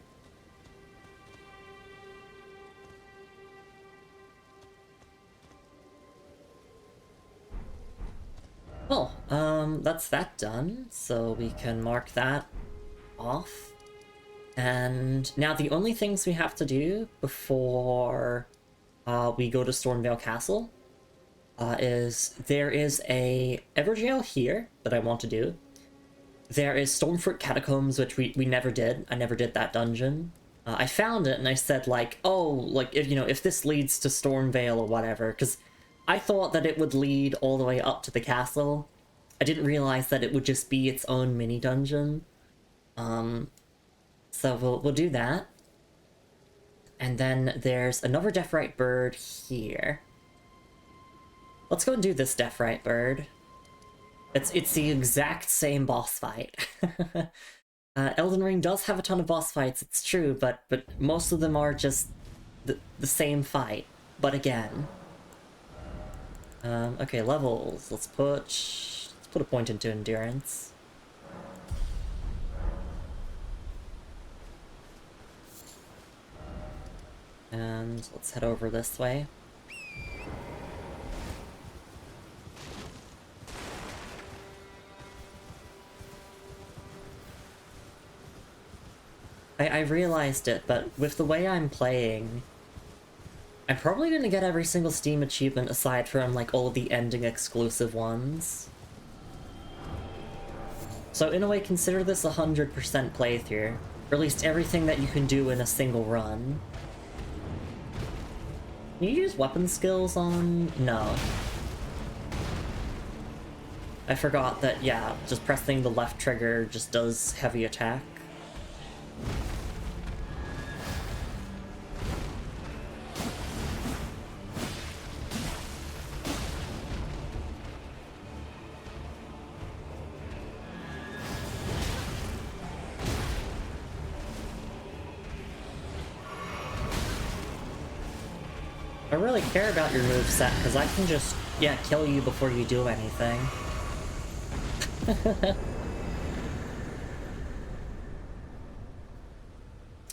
Well, that's that done, so we can mark that off. And now the only things we have to do before we go to Stormveil Castle is there is a Everjail here that I want to do. There is Stormfruit Catacombs, which we never did. I never did that dungeon. I found it and I said like, oh, like if if this leads to Stormveil or whatever, because I thought that it would lead all the way up to the castle. I didn't realize that it would just be its own mini dungeon. So we'll do that. And then there's another Deathrite Bird here. Let's go and do this Deathrite Bird. It's the exact same boss fight. Elden Ring does have a ton of boss fights, it's true, but most of them are just the same fight, but again. Okay, levels. Let's put a point into endurance. And let's head over this way. I realized it, but with the way I'm playing, I'm probably gonna get every single Steam achievement aside from, like, all of the ending exclusive ones. So in a way, consider this 100% playthrough. Or at least everything that you can do in a single run. Can you use weapon skills on... No. I forgot that, yeah, just pressing the left trigger just does heavy attack. I really care about your moveset, because I can just, yeah, kill you before you do anything.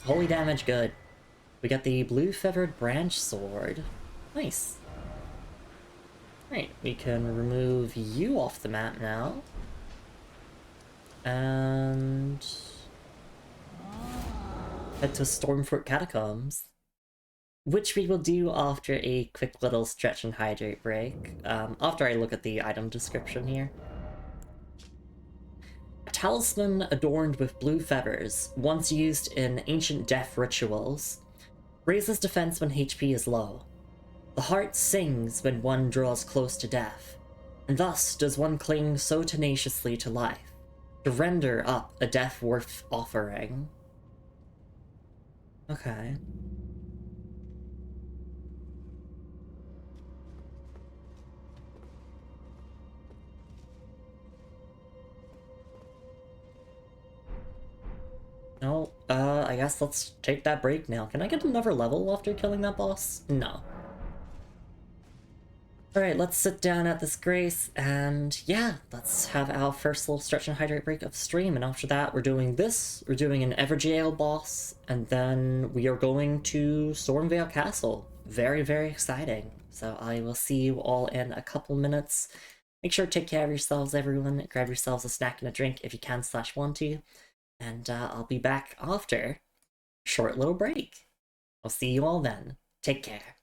Holy damage, good. We got the blue feathered branch sword. Nice. Right, we can remove you off the map now. And head to Stormfort Catacombs. Which we will do after a quick little stretch and hydrate break, after I look at the item description here. A talisman adorned with blue feathers, once used in ancient death rituals, raises defense when HP is low. The heart sings when one draws close to death, and thus does one cling so tenaciously to life, to render up a death worth offering. Okay. No, I guess let's take that break now. Can I get another level after killing that boss? No. Alright, let's sit down at this grace, and yeah, let's have our first little stretch and hydrate break of stream, and after that we're doing this, we're doing an Everjail boss, and then we are going to Stormveil Castle. Very, very exciting. So I will see you all in a couple minutes. Make sure to take care of yourselves, everyone. Grab yourselves a snack and a drink if you can / want to. And I'll be back after a short little break. I'll see you all then. Take care.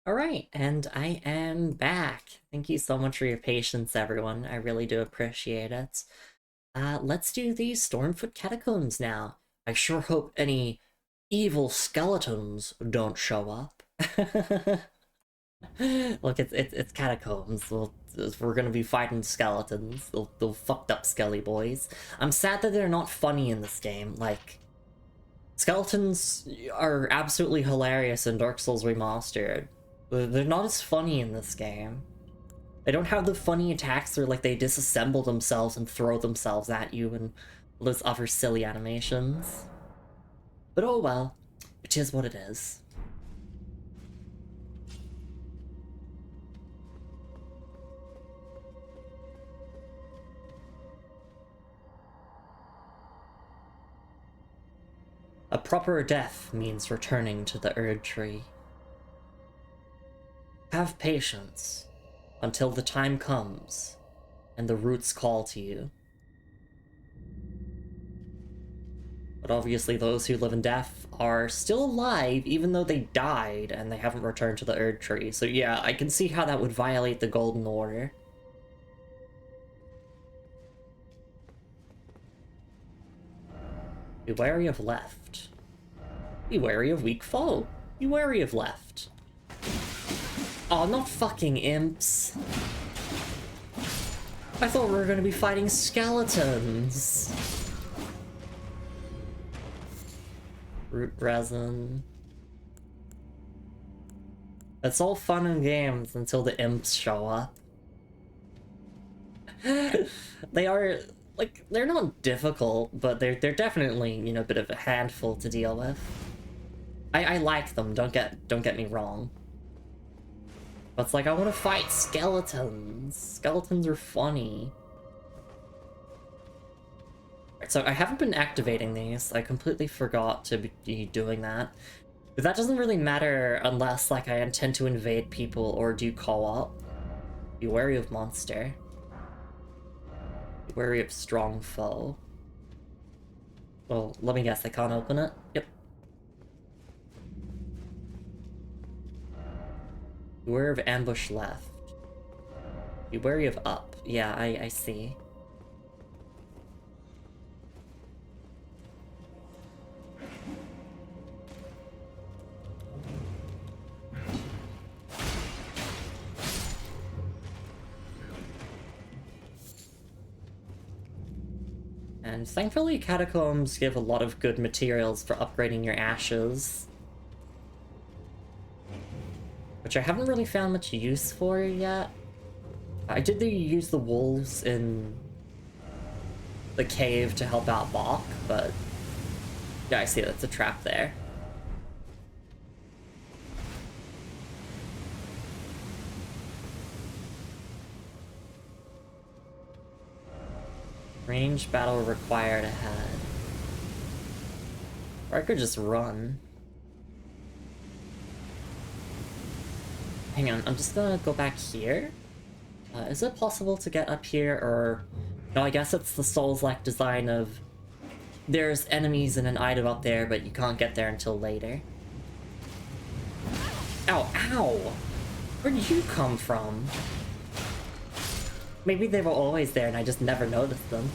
Alright, and I am back. Thank you so much for your patience, everyone. I really do appreciate it. Let's do the Stormfoot Catacombs now. I sure hope any evil skeletons don't show up. Look, it's catacombs. We're gonna be fighting skeletons. They'll fucked up skelly boys. I'm sad that they're not funny in this game. Like, skeletons are absolutely hilarious in Dark Souls Remastered. They're not as funny in this game. They don't have the funny attacks where, like, they disassemble themselves and throw themselves at you and those other silly animations. But oh well, it is what it is. A proper death means returning to the Erd Tree. Have patience until the time comes and the roots call to you. But obviously those who live in death are still alive even though they died and they haven't returned to the Erd Tree. So yeah, I can see how that would violate the Golden Order. Be wary of left. Be wary of weak foe. Be wary of left. Oh, not fucking imps. I thought we were gonna be fighting skeletons. Root resin. It's all fun and games until the imps show up. They are, like, they're not difficult, but they're definitely, you know, a bit of a handful to deal with. I like them, don't get me wrong. But it's like, I want to fight skeletons. Skeletons are funny. So I haven't been activating these. I completely forgot to be doing that. But that doesn't really matter unless, like, I intend to invade people or do co-op. Be wary of monster. Be wary of strong foe. Well, let me guess, I can't open it? Yep. Be wary of ambush left. Be wary of up. Yeah, I see. And thankfully, catacombs give a lot of good materials for upgrading your ashes. Which I haven't really found much use for yet. I did use the wolves in the cave to help out Bach, but yeah, I see that's a trap there. Range battle required ahead. Or I could just run. Hang on, I'm just gonna go back here. Is it possible to get up here, or... No, I guess it's the Souls-like design of... There's enemies and an item up there, but you can't get there until later. Ow, ow! Where did you come from? Maybe they were always there and I just never noticed them.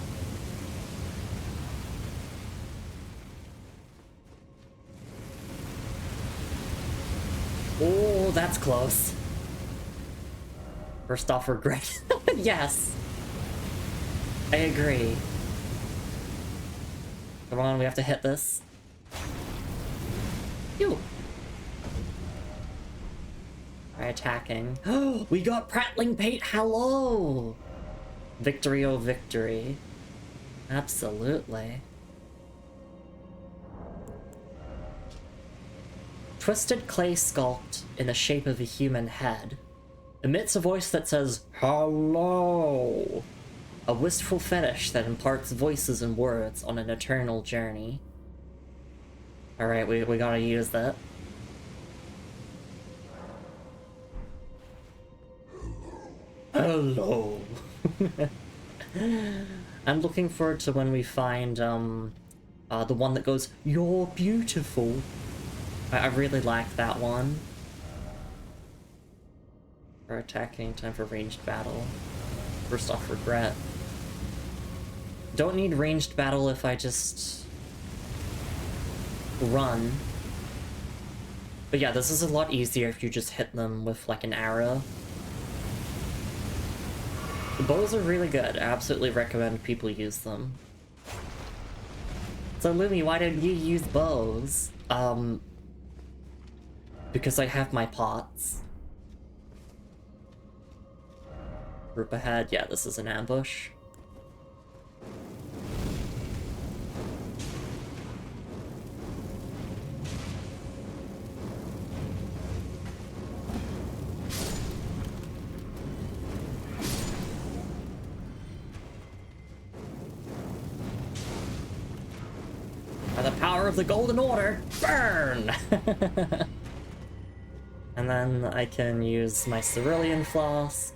Oh, that's close. First off, regret. Yes. I agree. Come on, we have to hit this. Phew. Alright, attacking. Oh, we got Prattling Pate, hello! Victory, oh victory. Absolutely. Twisted clay sculpt in the shape of a human head emits a voice that says, hello! A wistful fetish that imparts voices and words on an eternal journey. Alright, we gotta use that. Hello! I'm looking forward to when we find, the one that goes, you're beautiful. I really like that one. For attacking, time for ranged battle. First off, regret. Don't need ranged battle if I just run. But yeah, this is a lot easier if you just hit them with like an arrow. The bows are really good. I absolutely recommend people use them. So Lumi, why don't you use bows? Because I have my pots. Group ahead. Yeah, this is an ambush. By the power of the Golden Order, burn! And then I can use my Cerulean Flask.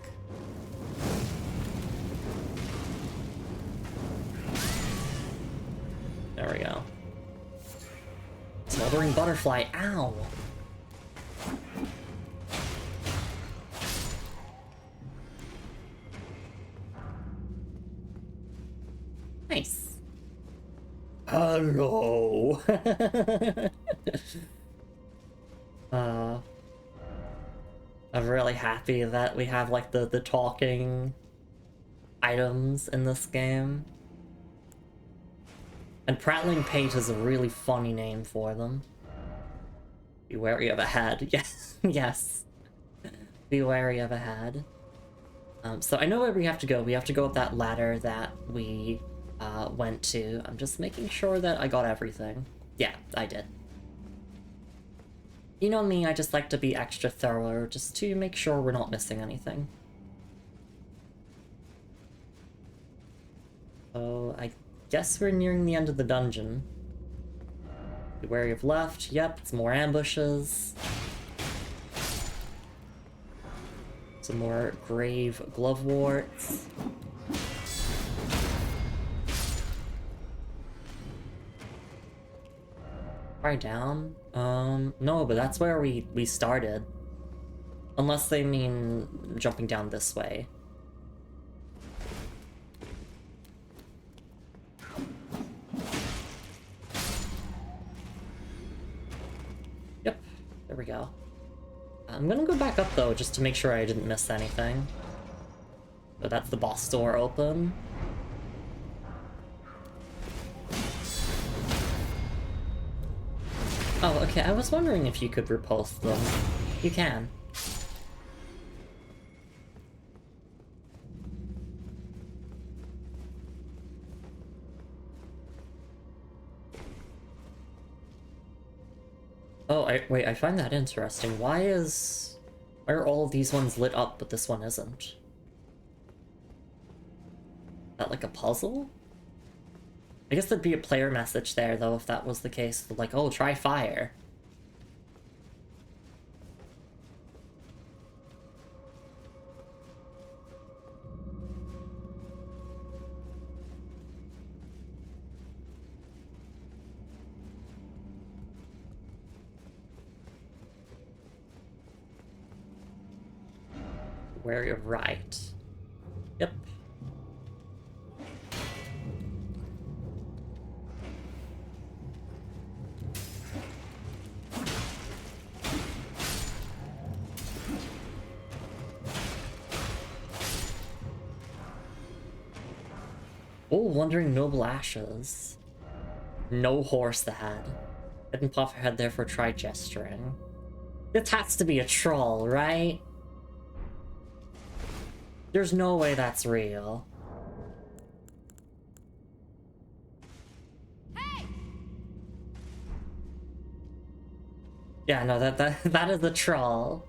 There we go. Smoldering Butterfly, ow! Nice. Hello! I'm really happy that we have like the talking items in this game. And Prattling Pate is a really funny name for them. Be wary of a head. Yes, yes. Be wary of a head. So I know where we have to go. We have to go up that ladder that we went to. I'm just making sure that I got everything. Yeah, I did. You know me, I just like to be extra thorough, just to make sure we're not missing anything. So, I guess we're nearing the end of the dungeon. Be wary of left. Yep, it's more ambushes. Some more grave gloveworts. Try down? No, but that's where we started. Unless they mean jumping down this way. Yep, there we go. I'm gonna go back up though, just to make sure I didn't miss anything. So that's the boss door open. Oh, okay, I was wondering if you could repulse them. You can. Oh, wait, I find that interesting. Why are all of these ones lit up, but this one isn't? Is that like a puzzle? I guess there'd be a player message there, though, if that was the case. Like, oh, try fire. Where you're right. Yep. Oh, Wandering Noble Ashes. No horse ahead. Didn't pop her head there for try gesturing. This has to be a troll, right? There's no way that's real. Hey! Yeah, no, that is a troll.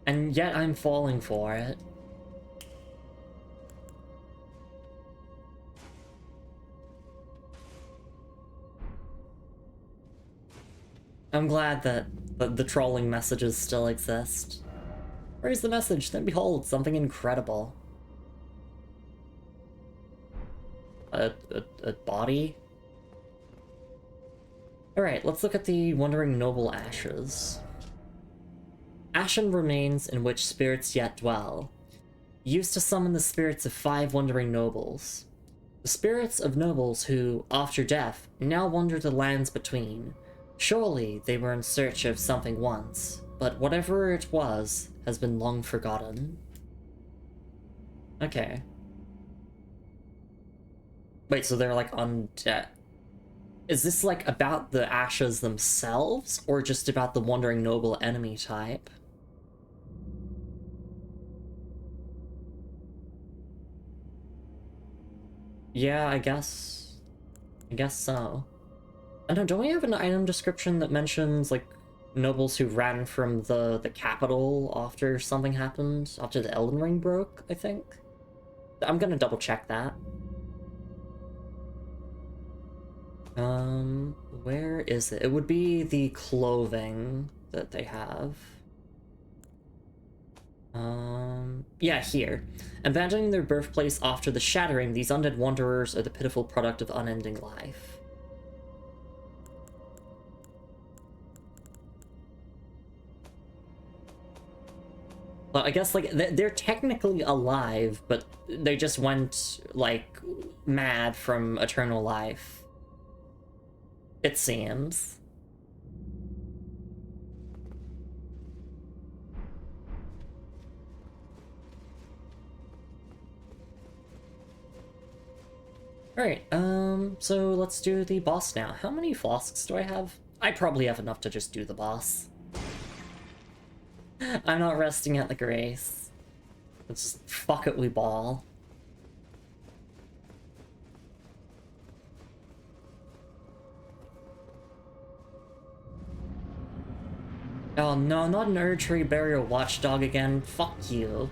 And yet I'm falling for it. I'm glad that the trolling messages still exist. Where's the message? Then behold, something incredible. A body? Alright, let's look at the Wandering Noble Ashes. Ashen remains in which spirits yet dwell. used to summon the spirits of 5 wandering nobles. The spirits of nobles who, after death, now wander the lands between. Surely they were in search of something once, but whatever it was has been long forgotten. Okay. Wait, so they're like undead. Is this like about the ashes themselves, or just about the wandering noble enemy type? Yeah, I guess so. I don't we have an item description that mentions, like, nobles who ran from the capital after something happened? After the Elden Ring broke, I think? I'm gonna double check that. Where is it? It would be the clothing that they have. Yeah, here. Abandoning their birthplace after the shattering, these undead wanderers are the pitiful product of unending life. Well, I guess, like, they're technically alive, but they just went, like, mad from eternal life. It seems. Alright, so let's do the boss now. How many flasks do I have? I probably have enough to just do the boss. I'm not resting at the grace. Let's just fuck it, we ball. Oh no, not an Erdtree Burial Watchdog again. Fuck you.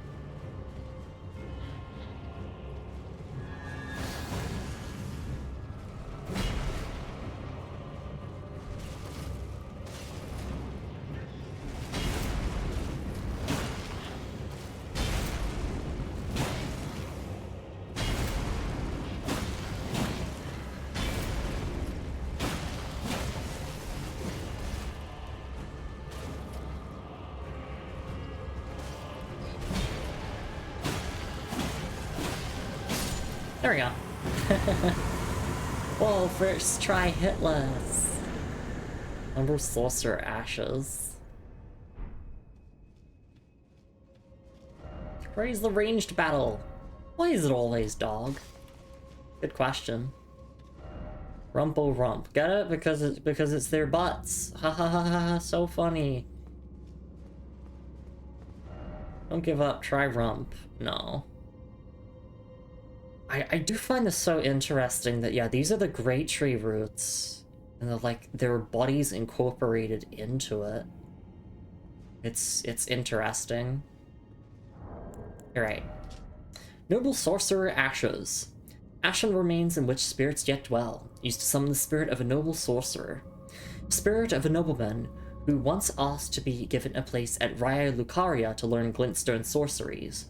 There we go. Whoa, first try hitless. Number Sorcerer Ashes. Where's the ranged battle? Why is it always dog? Good question. Rumpo Rump. Get it? Because it's their butts. Ha ha ha ha, so funny. Don't give up, try Rump. No. I do find this so interesting that, yeah, these are the Great Tree roots, and they're like, their bodies incorporated into it. It's interesting. Alright. Noble Sorcerer Ashes. Ashen remains in which spirits yet dwell, used to summon the spirit of a noble sorcerer. Spirit of a nobleman who once asked to be given a place at Raya Lucaria to learn glintstone sorceries.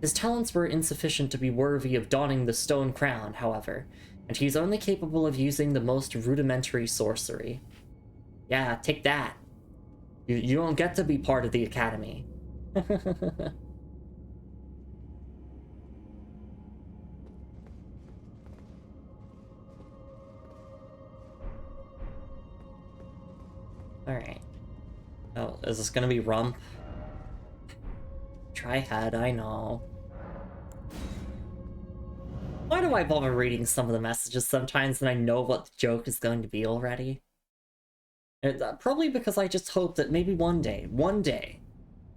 His talents were insufficient to be worthy of donning the stone crown, however, and he's only capable of using the most rudimentary sorcery. Yeah, take that. You don't get to be part of the academy. Alright. Oh, is this gonna be Rump? Try head, I know. Why do I bother reading some of the messages sometimes when I know what the joke is going to be already? Probably because I just hope that maybe one day,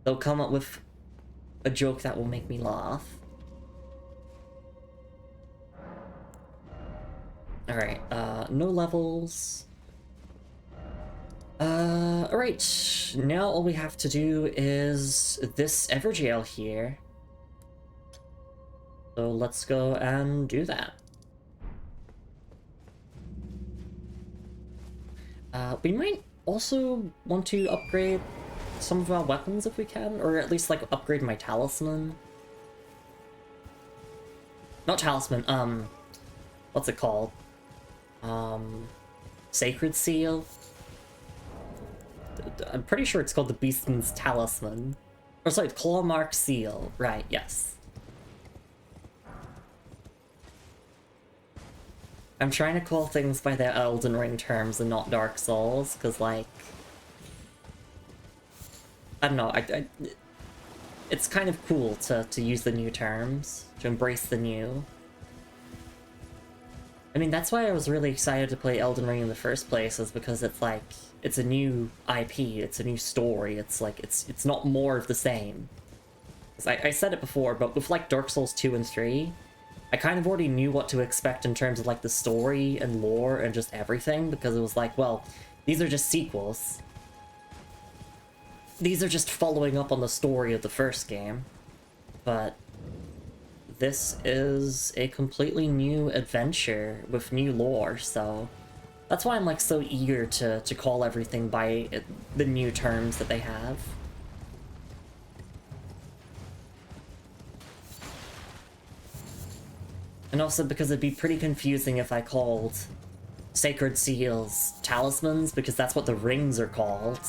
they'll come up with a joke that will make me laugh. Alright, no levels. Alright, now all we have to do is this Everjail here. So let's go and do that. We might also want to upgrade some of our weapons if we can, or at least, like, upgrade my talisman. Not talisman, what's it called? Sacred Seal? I'm pretty sure it's called the Beastman's Talisman. Or sorry, Clawmark Seal. Right, yes. I'm trying to call things by their Elden Ring terms and not Dark Souls, because, like... I don't know, it's kind of cool to use the new terms, to embrace the new. I mean, that's why I was really excited to play Elden Ring in the first place, is because it's like, it's a new IP, it's a new story, it's like, it's not more of the same. I said it before, but with like Dark Souls 2 and 3, I kind of already knew what to expect in terms of like the story and lore and just everything, because it was like, well, these are just sequels. These are just following up on the story of the first game. But this is a completely new adventure with new lore, so that's why I'm like so eager to call everything by the new terms that they have. And also because it'd be pretty confusing if I called Sacred Seals talismans, because that's what the rings are called.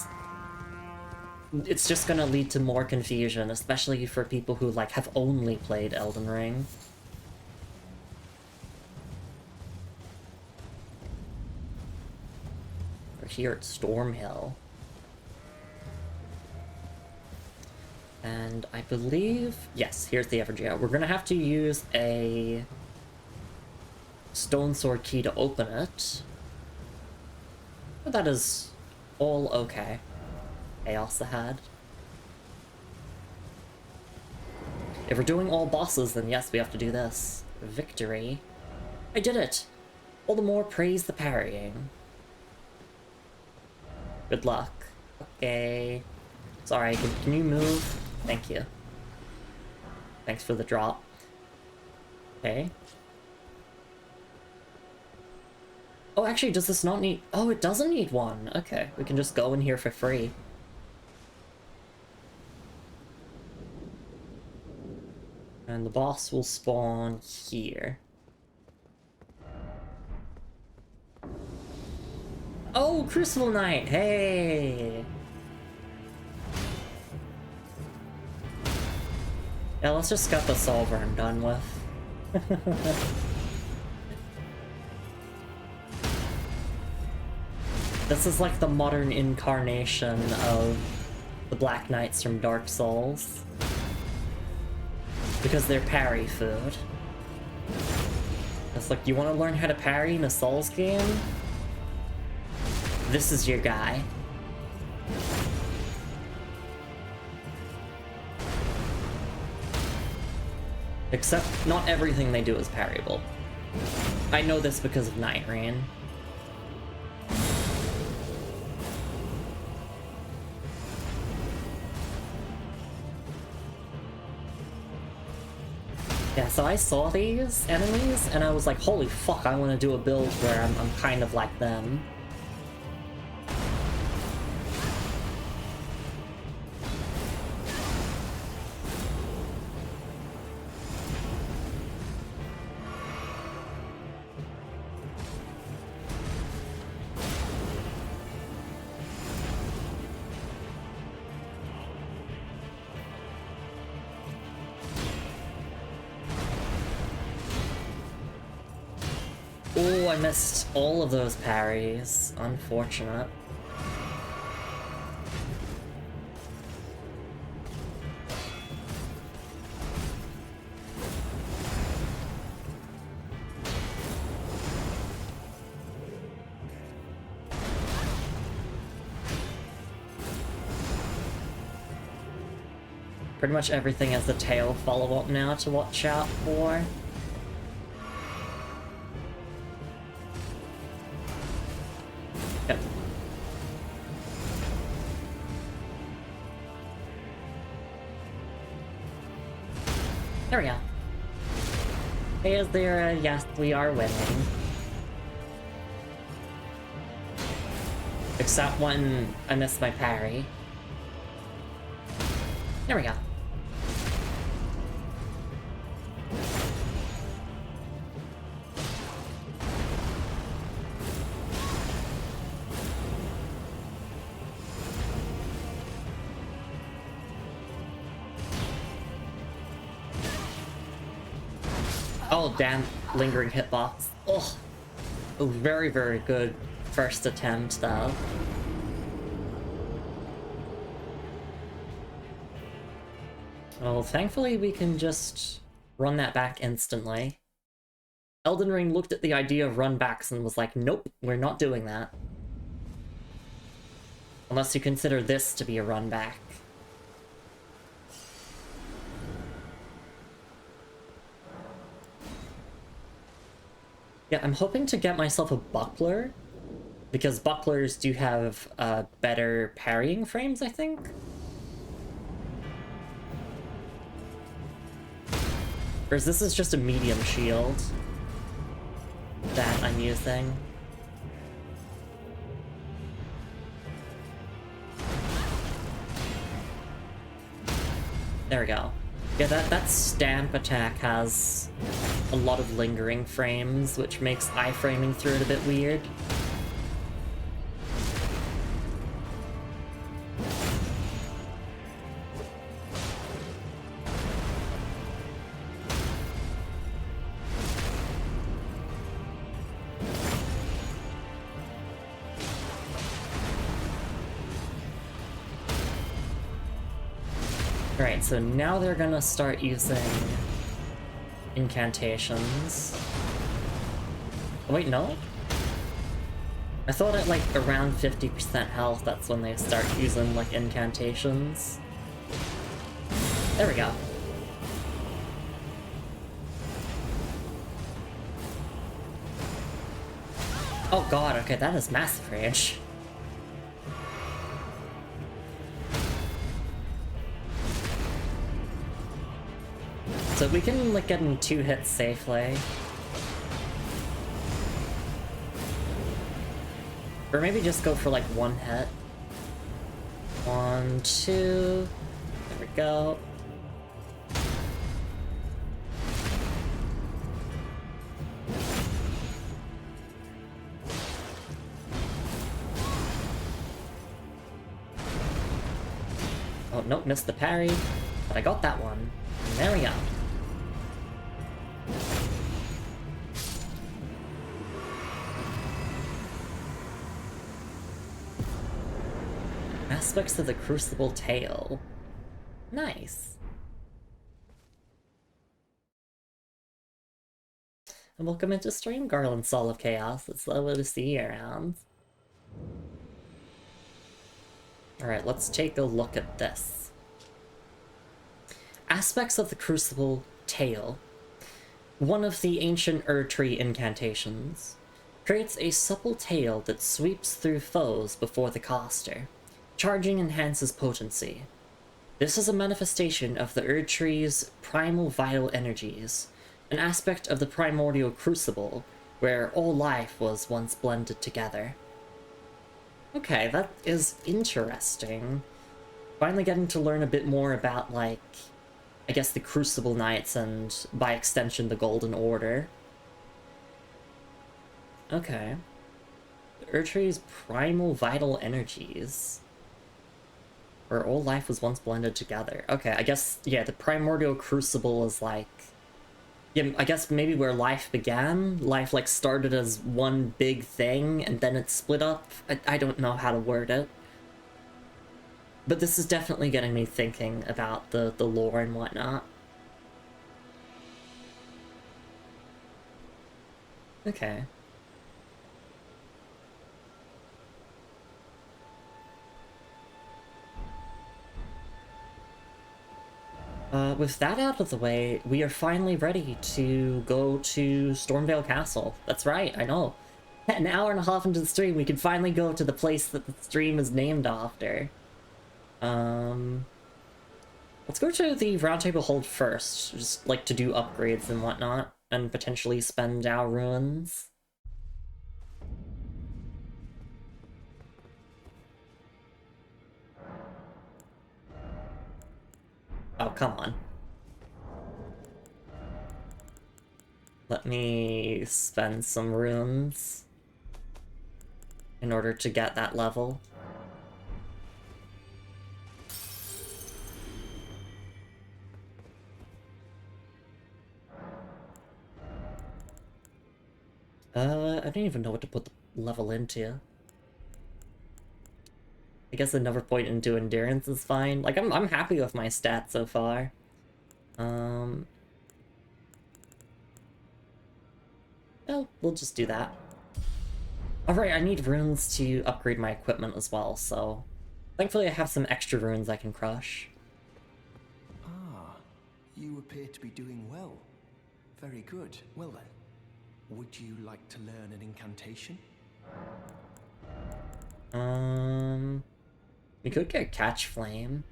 It's just gonna lead to more confusion, especially for people who, like, have only played Elden Ring. We're here at Stormveil. And I believe... yes, here's the Evergeo. We're gonna have to use a stone sword key to open it. But that is all okay. Chaos ahead. If we're doing all bosses, then yes, we have to do this. Victory. I did it! All the more praise the parrying. Good luck. Okay. Sorry, can you move? Thank you. Thanks for the drop. Okay. Oh, actually, does this not need... oh, it doesn't need one. Okay, we can just go in here for free. And the boss will spawn here. Oh, Crucible Knight! Hey! Yeah, let's just get the solver and done with. This is like the modern incarnation of the Black Knights from Dark Souls. Because they're parry food. It's like, you want to learn how to parry in a Souls game? This is your guy. Except, not everything they do is parryable. I know this because of Night Rain. Yeah, so I saw these enemies, and I was like, holy fuck, I want to do a build where I'm kind of like them. Oh, I missed all of those parries. Unfortunate. Pretty much everything has the tail follow-up now to watch out for. Yep. There we go. Is there a... yes, we are winning. Except when I missed my parry. There we go. Oh, damn. Lingering hitbox. Ugh. A very, very good first attempt, though. Well, thankfully we can just run that back instantly. Elden Ring looked at the idea of run backs and was like, nope, we're not doing that. Unless you consider this to be a run back. Yeah, I'm hoping to get myself a buckler, because bucklers do have better parrying frames, I think? Whereas this is just a medium shield that I'm using. There we go. Yeah, that stamp attack has a lot of lingering frames, which makes iframing through it a bit weird. Alright, so now they're gonna start using incantations. Oh, wait, no? I thought at like around 50% health, that's when they start using like incantations. There we go. Oh god, okay, that is massive rage. So we can like get in 2 hits safely. Or maybe just go for like 1 hit. 1, 2. There we go. Oh, nope, missed the parry. But I got that one. And there we go. Aspects of the Crucible Tail. Nice. And welcome into stream, Garland Soul of Chaos. It's lovely to see you around. Alright, let's take a look at this. Aspects of the Crucible Tail. One of the ancient Erdtree incantations. Creates a supple tail that sweeps through foes before the caster. Charging enhances potency. This is a manifestation of the Erdtree's primal vital energies, an aspect of the primordial crucible, where all life was once blended together. Okay, that is interesting. Finally getting to learn a bit more about, like, I guess the Crucible Knights and, by extension, the Golden Order. Okay. The Erdtree's primal vital energies. Where all life was once blended together. Okay, I guess, yeah, the primordial crucible is like... Yeah, I guess maybe where life began? Life, like, started as one big thing, and then it split up? I don't know how to word it. But this is definitely getting me thinking about the lore and whatnot. Okay. With that out of the way, we are finally ready to go to Stormveil Castle. That's right, I know. An hour and a half into the stream, we can finally go to the place that the stream is named after. Let's go to the Roundtable Hold first, just like to do upgrades and whatnot, and potentially spend our ruins. Oh, come on. Let me spend some runes in order to get that level. I don't even know what to put the level into. I guess another point into endurance is fine. Like, I'm happy with my stats so far. Oh, we'll just do that. Alright, I need runes to upgrade my equipment as well, so... Thankfully I have some extra runes I can crush. Ah, you appear to be doing well. Very good. Well then, would you like to learn an incantation? We could get Catch Flame.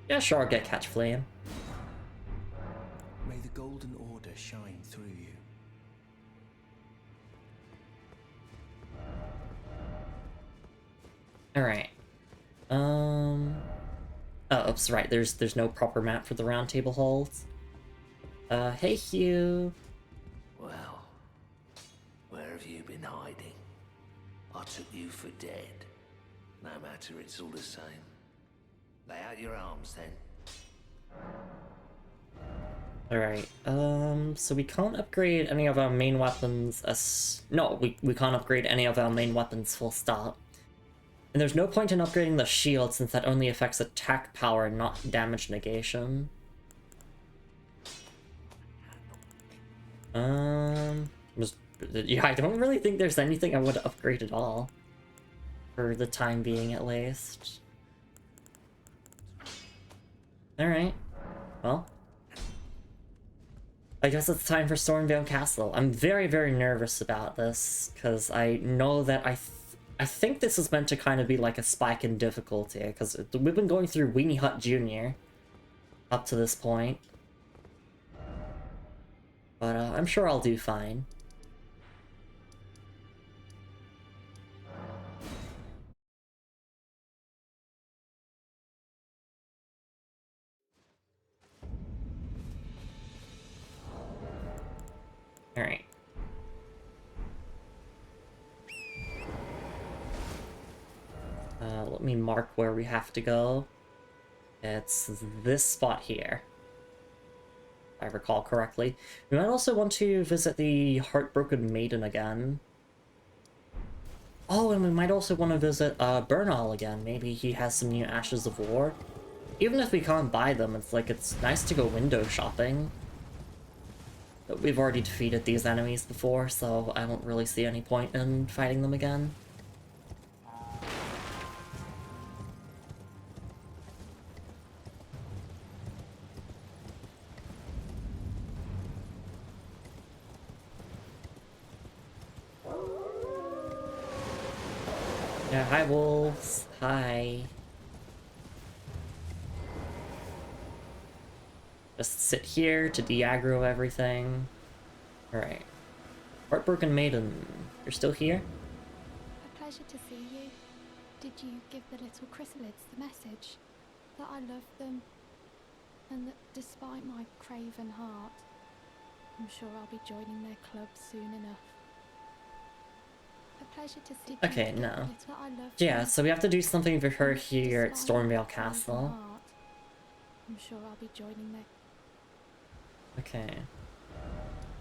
Yeah, sure, I'll get Catch Flame. May the Golden Order shine through you. Alright. Oh, oops, right, there's no proper map for the round table halls. Hey Hugh. Well, where have you been hiding? I took you for dead. No matter, it's all the same. Lay out your arms then. Alright, so we can't upgrade any of our main weapons no, we can't upgrade any of our main weapons full stop. And there's no point in upgrading the shield since that only affects attack power, not damage negation. Yeah, I don't really think there's anything I would upgrade at all. For the time being, at least. Alright. Well. I guess it's time for Stormveil Castle. I'm very, very nervous about this, because I know that I think this is meant to kind of be like a spike in difficulty, because we've been going through Weenie Hut Jr. up to this point. But I'm sure I'll do fine. Alright. Let me mark where we have to go. It's this spot here, if I recall correctly. We might also want to visit the Heartbroken Maiden again. Oh, and we might also want to visit Bernal again. Maybe he has some new Ashes of War. Even if we can't buy them, it's like, it's nice to go window shopping. But we've already defeated these enemies before, so I don't really see any point in fighting them again. Yeah, hi wolves. Hi. Just sit here to de-aggro everything. Alright. Heartbroken Maiden, you're still here? A pleasure to see you. Did you give the little chrysalids the message? That I love them, and that despite my craven heart, I'm sure I'll be joining their club soon enough. A pleasure to see you. Okay, no. Yeah, so we have to do something for her here at Stormveil Castle. I'm sure I'll be joining their... Okay.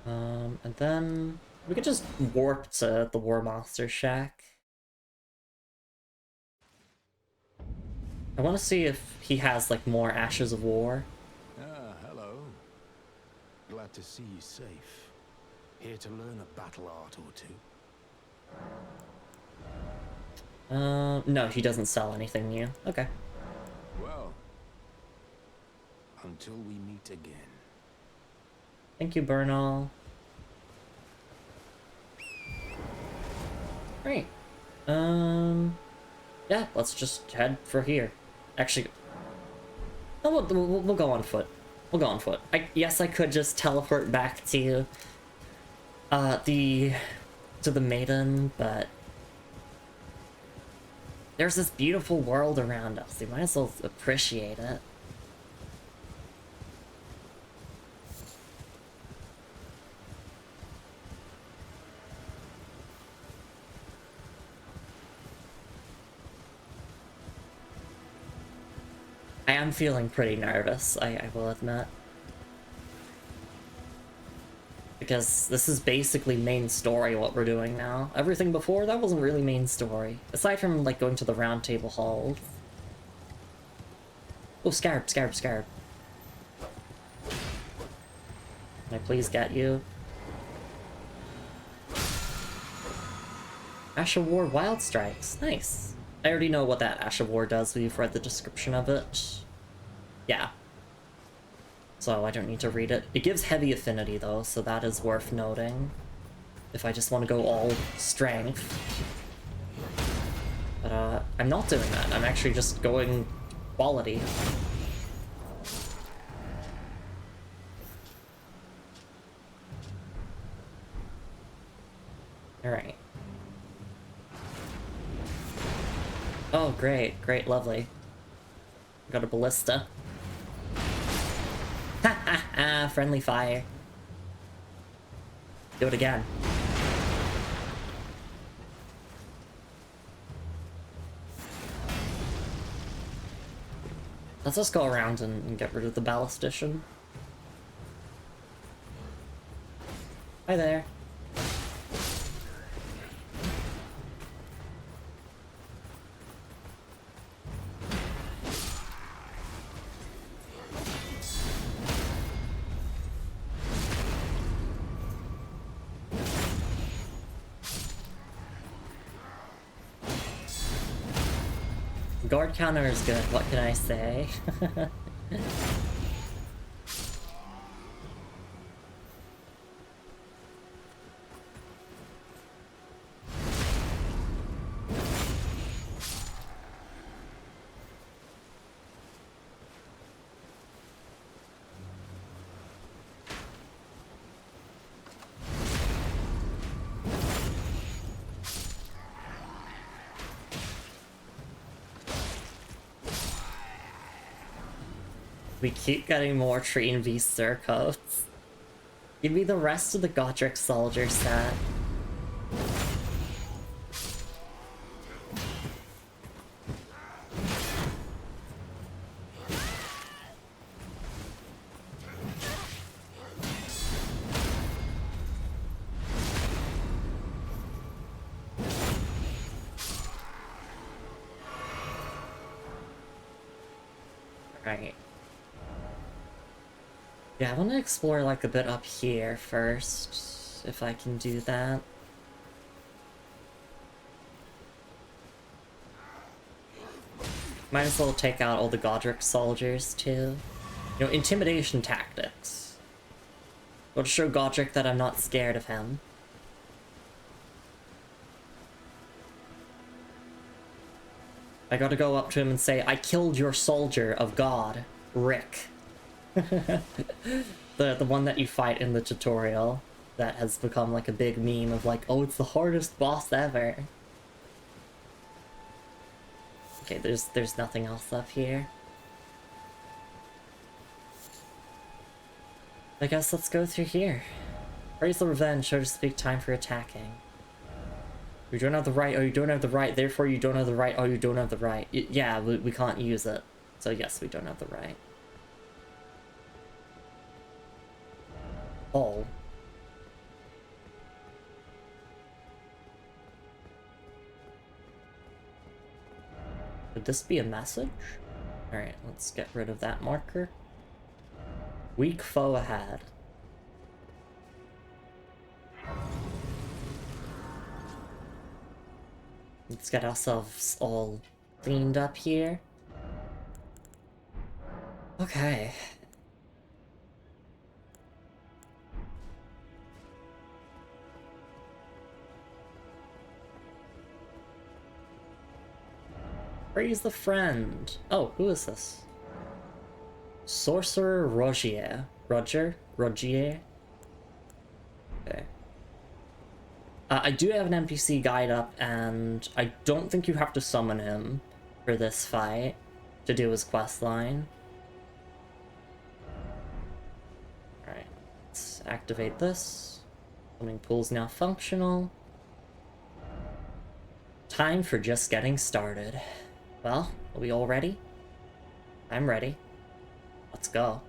And then we could just warp to the War Monster Shack. I want to see if he has, like, more Ashes of War. Ah, hello. Glad to see you safe. Here to learn a battle art or two. No, he doesn't sell anything new. Okay. Well, until we meet again. Thank you, Bernal. Great. Yeah, let's just head for here. Actually, oh, we'll go on foot. We'll go on foot. Yes, I could just teleport back to the Maiden, but there's this beautiful world around us. We might as well appreciate it. I am feeling pretty nervous, I will admit. Because this is basically main story, what we're doing now. Everything before, that wasn't really main story. Aside from, like, going to the round table halls. Oh, Scarab, Scarab, Scarab. Can I please get you? Ash of War Wild Strikes. Nice. I already know what that Ash of War does. We've read the description of it. Yeah. So I don't need to read it. It gives heavy affinity though, so that is worth noting. If I just want to go all strength. But I'm not doing that. I'm actually just going quality. Alright. Oh, great, great, lovely. Got a ballista. Ha ha ha, friendly fire. Do it again. Let's just go around and get rid of the ballistician. Hi there. Guard counter is good, what can I say? We keep getting more Tree and Beast Surcoats. Give me the rest of the Godric Soldier set. Right. Yeah, I want to explore like a bit up here first, if I can do that. Might as well take out all the Godric soldiers too. You know, intimidation tactics. I'll show Godric that I'm not scared of him. I gotta go up to him and say, I killed your soldier of God, Rick. the one that you fight in the tutorial that has become like a big meme of like, oh, it's the hardest boss ever. Okay, there's nothing else up here. I guess let's go through here. Praise the revenge, so to speak, time for attacking. You don't have the right, oh you don't have the right, therefore you don't have the right, oh you don't have the right. Yeah, we can't use it. So yes, we don't have the right. Oh. Could this be a message? Alright, let's get rid of that marker. Weak foe ahead. Let's get ourselves all cleaned up here. Okay. Praise the friend. Oh, who is this? Sorcerer Rogier. Roger? Okay. I do have an NPC guide up, and I don't think you have to summon him for this fight to do his quest line. Alright, let's activate this. Swimming pool's now functional. Time for just getting started. Well, are we all ready? I'm ready. Let's go.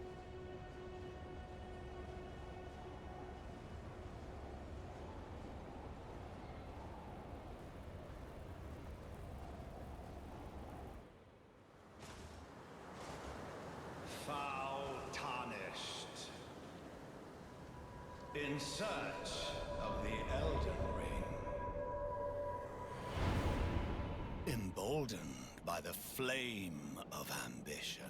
In search of the Elden Ring. Emboldened by the flame of ambition.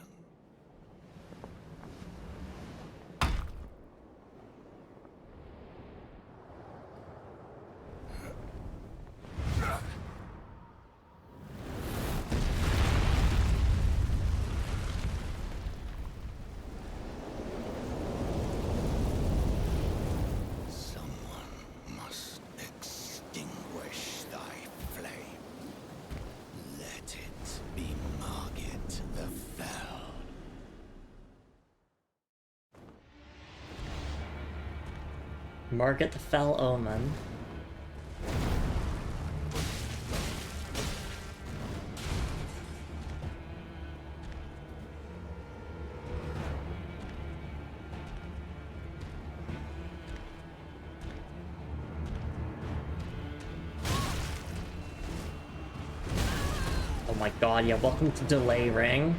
Margaret the Fell Omen. Oh my god, yeah, welcome to Delay Ring.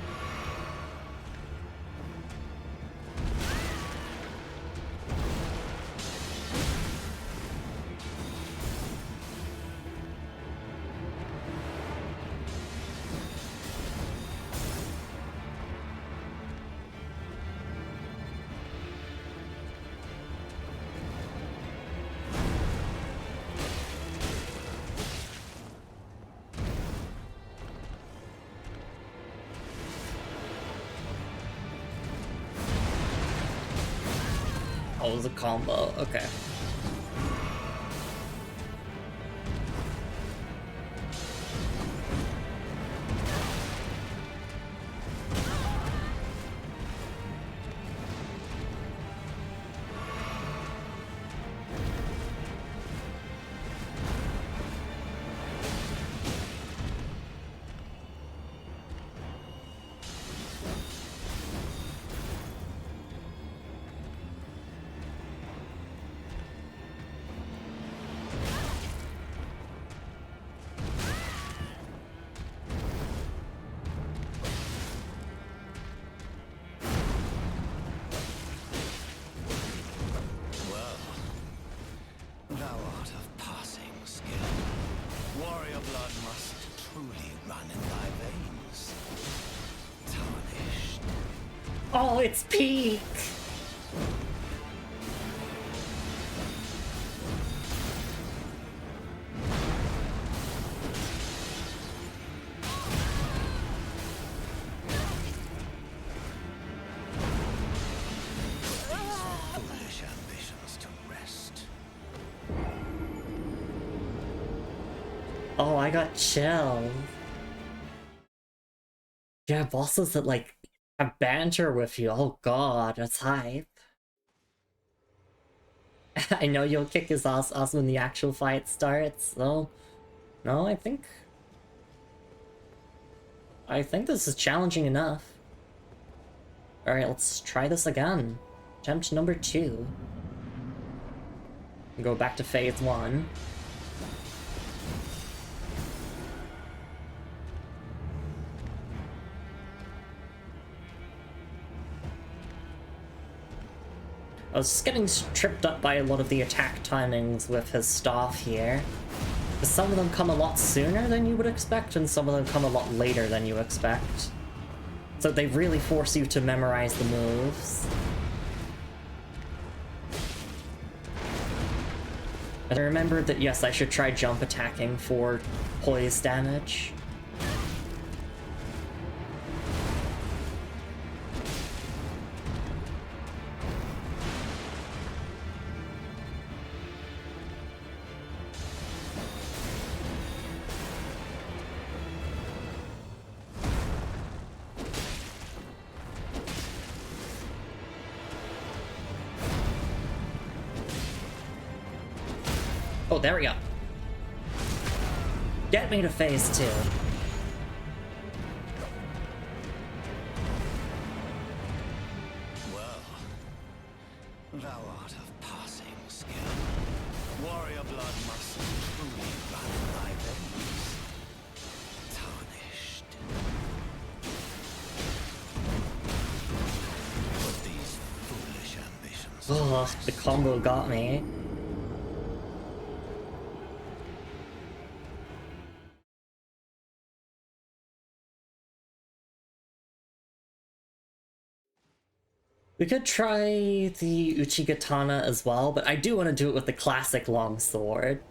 Oh, it was a combo, okay. Oh, it's peak! Foolish ambitions to rest. Oh, I got chilled. Yeah, bosses that like have banter with you. Oh god, that's hype. I know you'll kick his ass when the actual fight starts, so... No, I think this is challenging enough. Alright, let's try this again. Attempt number 2. Go back to phase 1. I was just getting tripped up by a lot of the attack timings with his staff here. Because some of them come a lot sooner than you would expect, and some of them come a lot later than you expect. So they really force you to memorize the moves. And I remembered that yes, I should try jump attacking for poise damage. Oh, there we go. Get me to phase 2. Well, thou art of passing skill. Warrior blood must truly run in thy veins. Tarnished. But these foolish ambitions Oh, the combo got me. We could try the Uchigatana as well, but I do want to do it with the classic longsword.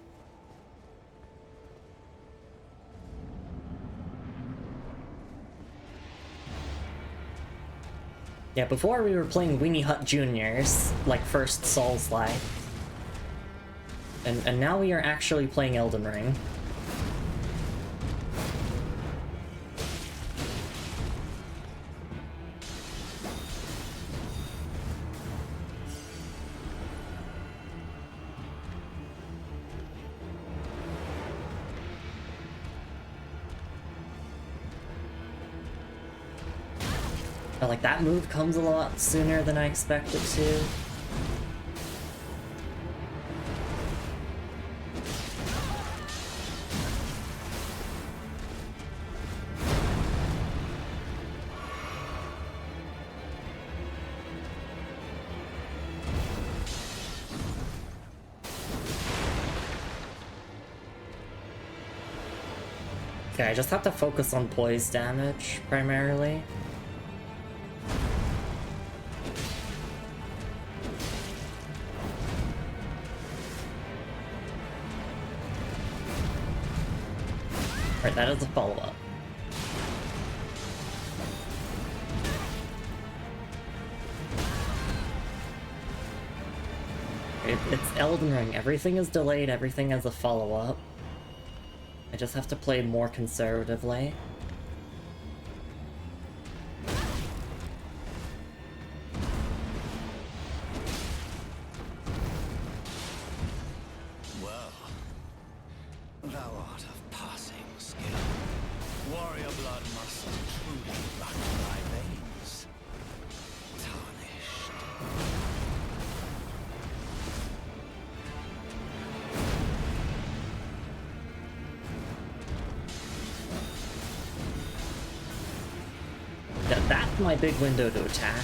Yeah, before we were playing Weenie Hut Juniors, like first Souls-like. And now we are actually playing Elden Ring. But like that move comes a lot sooner than I expected to. Okay, I just have to focus on poise damage, primarily. Alright, that is a follow-up. It's Elden Ring. Everything is delayed, everything has a follow-up. I just have to play more conservatively. Well, thou art of passing skill. Warrior blood must truly run in thy veins. Tarnished. That's my big window to attack.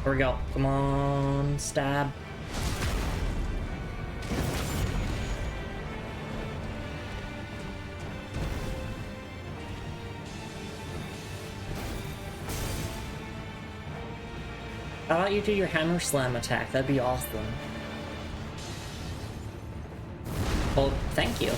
Here we go. Come on, stab. How about you do your hammer slam attack? That'd be awesome. Well, thank you.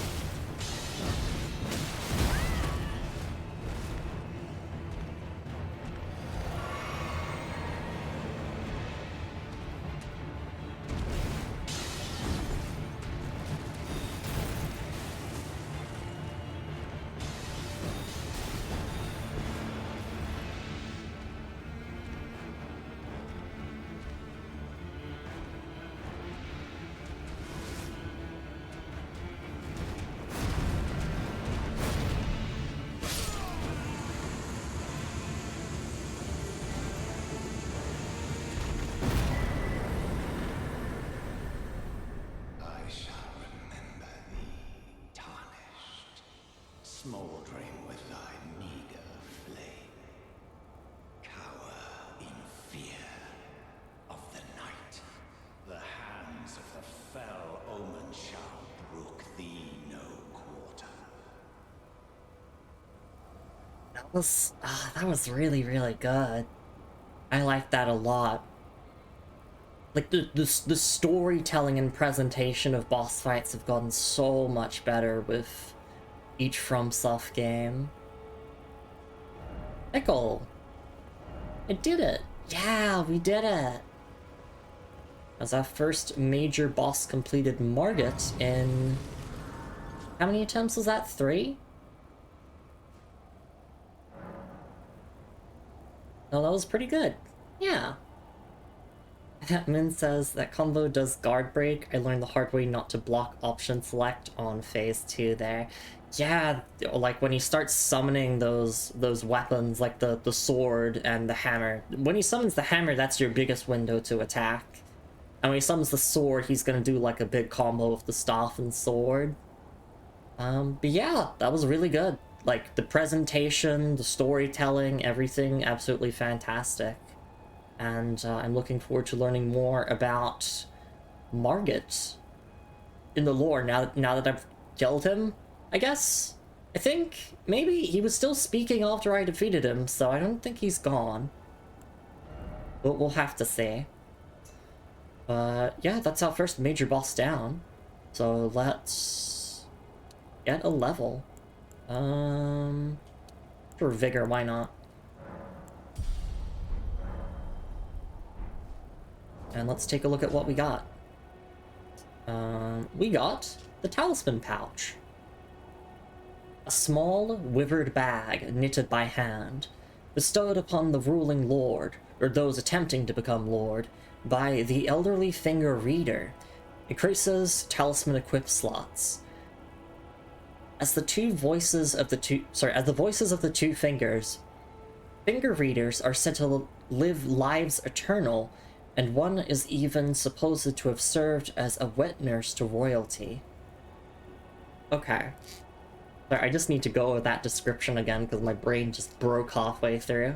I shall remember thee, tarnished, smouldering with thy meager flame. Cower in fear of the night. The hands of the fell omen shall brook thee no quarter. That was really, really good. I liked that a lot. Like, the storytelling and presentation of boss fights have gotten so much better with each FromSoft game. Pickle! I did it! Yeah, we did it! As our first major boss completed Margit in... How many attempts was that? 3? No, that was pretty good. Yeah. Min says that combo does guard break. I learned the hard way not to block option select on phase 2 there. Yeah, like when he starts summoning those weapons, like the sword and the hammer. When he summons the hammer, that's your biggest window to attack. And when he summons the sword, he's gonna do like a big combo with the staff and sword. But yeah, that was really good. Like, the presentation, the storytelling, everything, absolutely fantastic. And I'm looking forward to learning more about Margit in the lore now that I've killed him, I guess? I think maybe he was still speaking after I defeated him, so I don't think he's gone. But we'll have to see. But yeah, that's our first major boss down. So let's get a level. For Vigor, why not? And let's take a look at what we got. We got the Talisman Pouch. A small, withered bag knitted by hand, bestowed upon the ruling lord, or those attempting to become lord, by the elderly finger reader. Increases talisman equip slots. As the voices of the two fingers, finger readers are said to live lives eternal, and one is even supposed to have served as a wet nurse to royalty. Okay. Sorry, I just need to go over that description again because my brain just broke halfway through.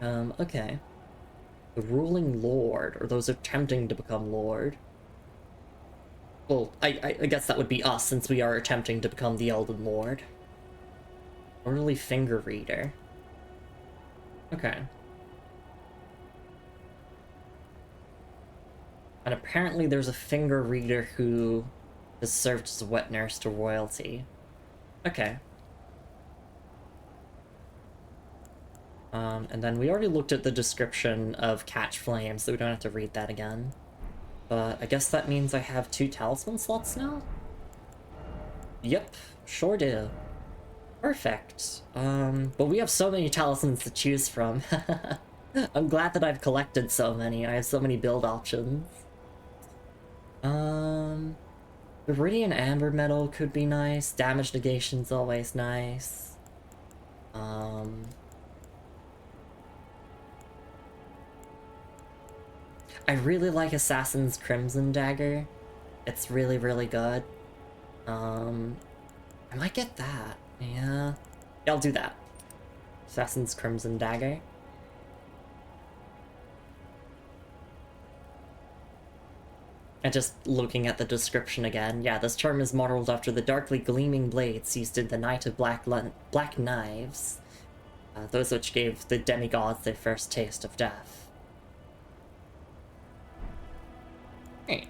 Okay. The ruling lord, or those attempting to become lord. Well, I guess that would be us, since we are attempting to become the Elden Lord. Orderly finger reader. Okay. And apparently there's a finger reader who has served as a wet nurse to royalty. Okay. And then we already looked at the description of Catch Flame, so we don't have to read that again. But I guess that means I have 2 talisman slots now? Yep, sure do. Perfect. But we have so many talismans to choose from. I'm glad that I've collected so many. I have so many build options. Viridian Amber Metal could be nice. Damage negation's always nice. I really like Assassin's Crimson Dagger. It's really, really good. I might get that. Yeah, I'll do that. Assassin's Crimson Dagger. And just looking at the description again, yeah, this charm is modeled after the darkly gleaming blades used in the Night of Black Knives. Those which gave the demigods their first taste of death. Hey.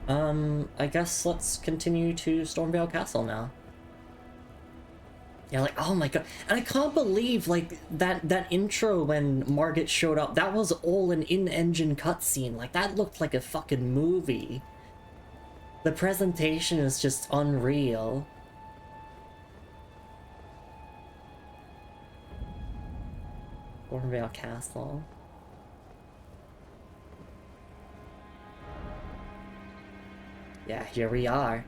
I guess let's continue to Stormveil Castle now. Yeah, like, oh my god. And I can't believe, like, that intro when Margit showed up, that was all an in-engine cutscene. Like, that looked like a fucking movie. The presentation is just unreal. Stormveil Castle. Yeah, here we are.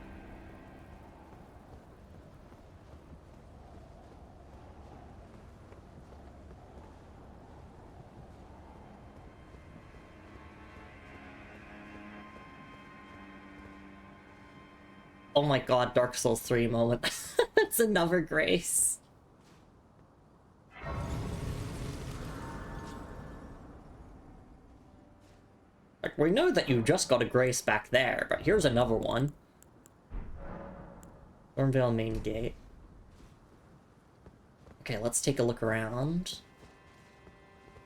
Oh my god, Dark Souls 3 moment. That's another grace. Like, we know that you just got a grace back there, but here's another one. Stormveil main gate. Okay, let's take a look around.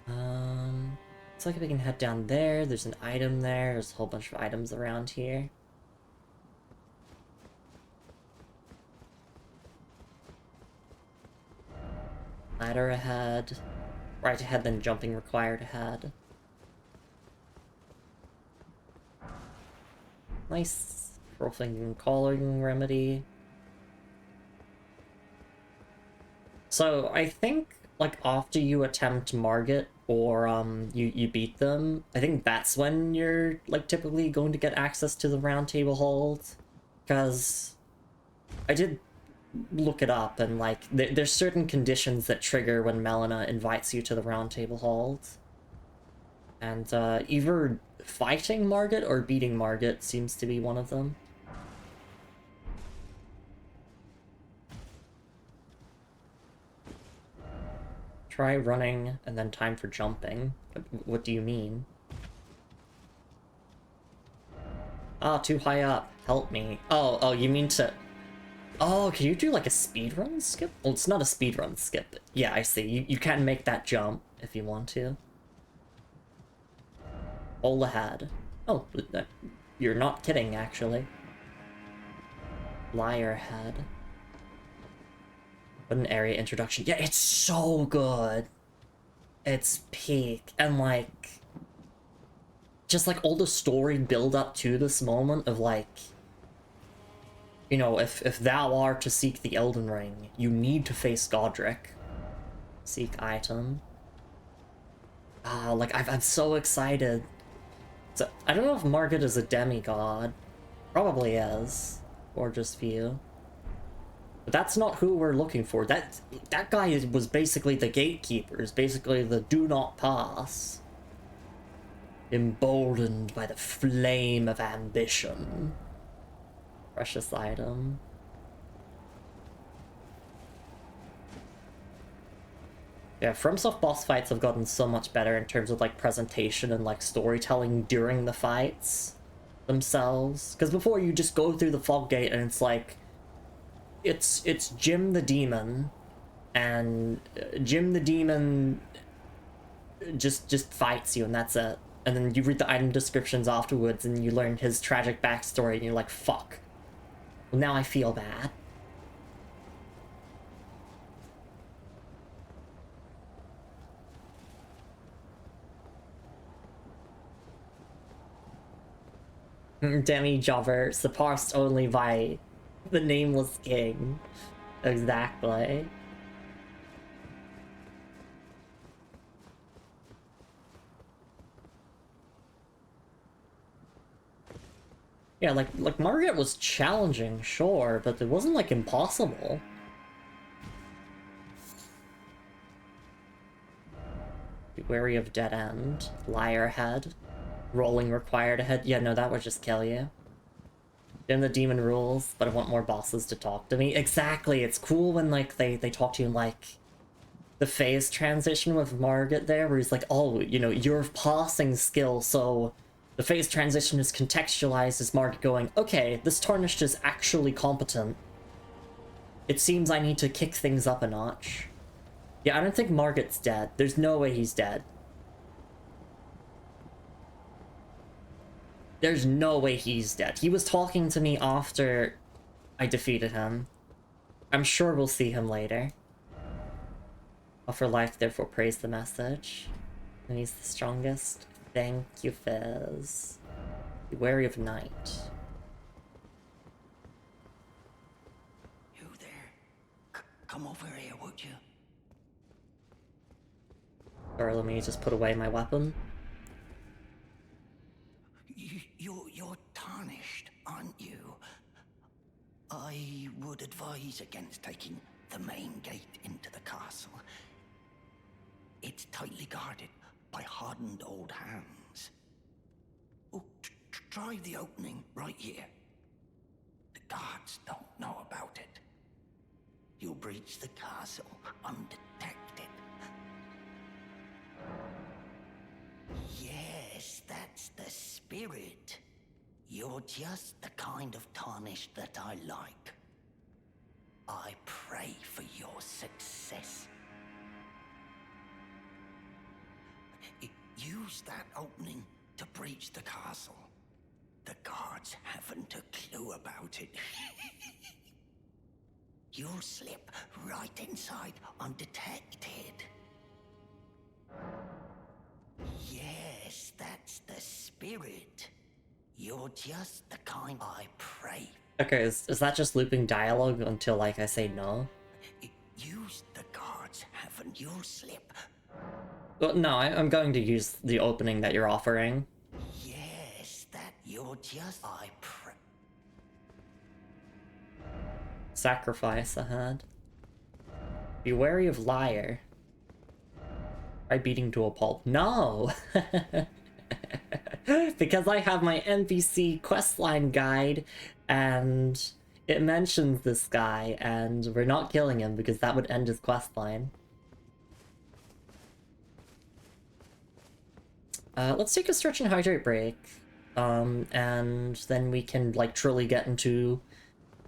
Looks like we can head down there. There's an item there. There's a whole bunch of items around here. Ladder ahead. Right ahead, then jumping required ahead. Nice. Frothing calling remedy. So I think, like, after you attempt Margit or you beat them, I think that's when you're, like, typically going to get access to the Round Table Hold. Because I did look it up, and, like, there's certain conditions that trigger when Melina invites you to the Round Table Hold. And either fighting Margit or beating Margit seems to be one of them. Try running and then time for jumping. What do you mean? Ah, too high up. Help me. Oh, you mean to... Oh, can you do like a speedrun skip? Well, it's not a speedrun skip. But yeah, I see. You can make that jump if you want to. All ahead. Oh, you're not kidding, actually. Liar head. What an area introduction. Yeah, it's so good. It's peak. And, like... just, like, all the story build up to this moment of, like... you know, if thou art to seek the Elden Ring, you need to face Godric. Seek item. Ah, like, I'm so excited. So, I don't know if Margit is a demigod. Probably is. Or just view. But that's not who we're looking for. That guy was basically the gatekeeper, is basically the do not pass. Emboldened by the flame of ambition. Precious item. Yeah, FromSoft boss fights have gotten so much better in terms of, like, presentation and, like, storytelling during the fights themselves. Because before, you just go through the fog gate and it's like... It's Jim the Demon, and Jim the Demon just fights you, and that's it. And then you read the item descriptions afterwards, and you learn his tragic backstory, and you're like, fuck. Well, now I feel bad. Demi-jobber, surpassed only by the Nameless King. Exactly. Yeah, like Margit was challenging, sure, but it wasn't, like, impossible. Be wary of dead end. Liar head. Rolling required ahead. Yeah, no, that would just kill you. Then the demon rules, but I want more bosses to talk to me. Exactly, it's cool when, like, they talk to you in, like, the phase transition with Margit there, where he's like, oh, you know, you're passing skill, so the phase transition is contextualized as Margit going, okay, this Tarnished is actually competent. It seems I need to kick things up a notch. Yeah, I don't think Margit's dead. There's no way he's dead. There's no way he's dead. He was talking to me after I defeated him. I'm sure we'll see him later. Offer life, therefore praise the message. And he's the strongest. Thank you, Fizz. Be wary of night. You there? Come over here, would you? Sorry, let me just put away my weapon. You're tarnished, aren't you? I would advise against taking the main gate into the castle. It's tightly guarded by hardened old hands. Oh, try the opening right here. The guards don't know about it. You'll breach the castle undetected. Yes, that's the spirit. You're just the kind of tarnished that I like. I pray for your success. Use that opening to breach the castle. The guards haven't a clue about it. You'll slip right inside undetected. Yes, that's the spirit. You're just the kind I pray. Okay, is that just looping dialogue until, like, I say no? Use the cards, haven't you, Slip? Well, no, I'm going to use the opening that you're offering. Yes, that you're just I pray. Sacrifice ahead. Be wary of liar. Try beating to a pulp. No! Because I have my NPC questline guide, and it mentions this guy, and we're not killing him because that would end his questline. Let's take a stretch and hydrate break, and then we can, like, truly get into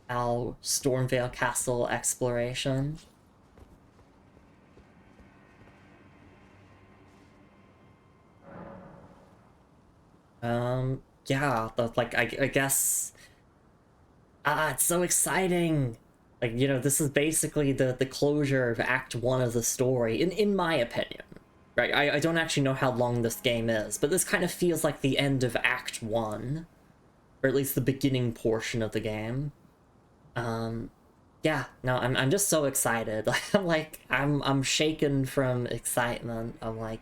our Stormveil Castle exploration. Yeah, like, I guess... it's so exciting! Like, you know, this is basically the closure of Act 1 of the story, in my opinion. Right, I don't actually know how long this game is, but this kind of feels like the end of Act 1. Or at least the beginning portion of the game. Yeah, no, I'm just so excited. I'm shaken from excitement. I'm like,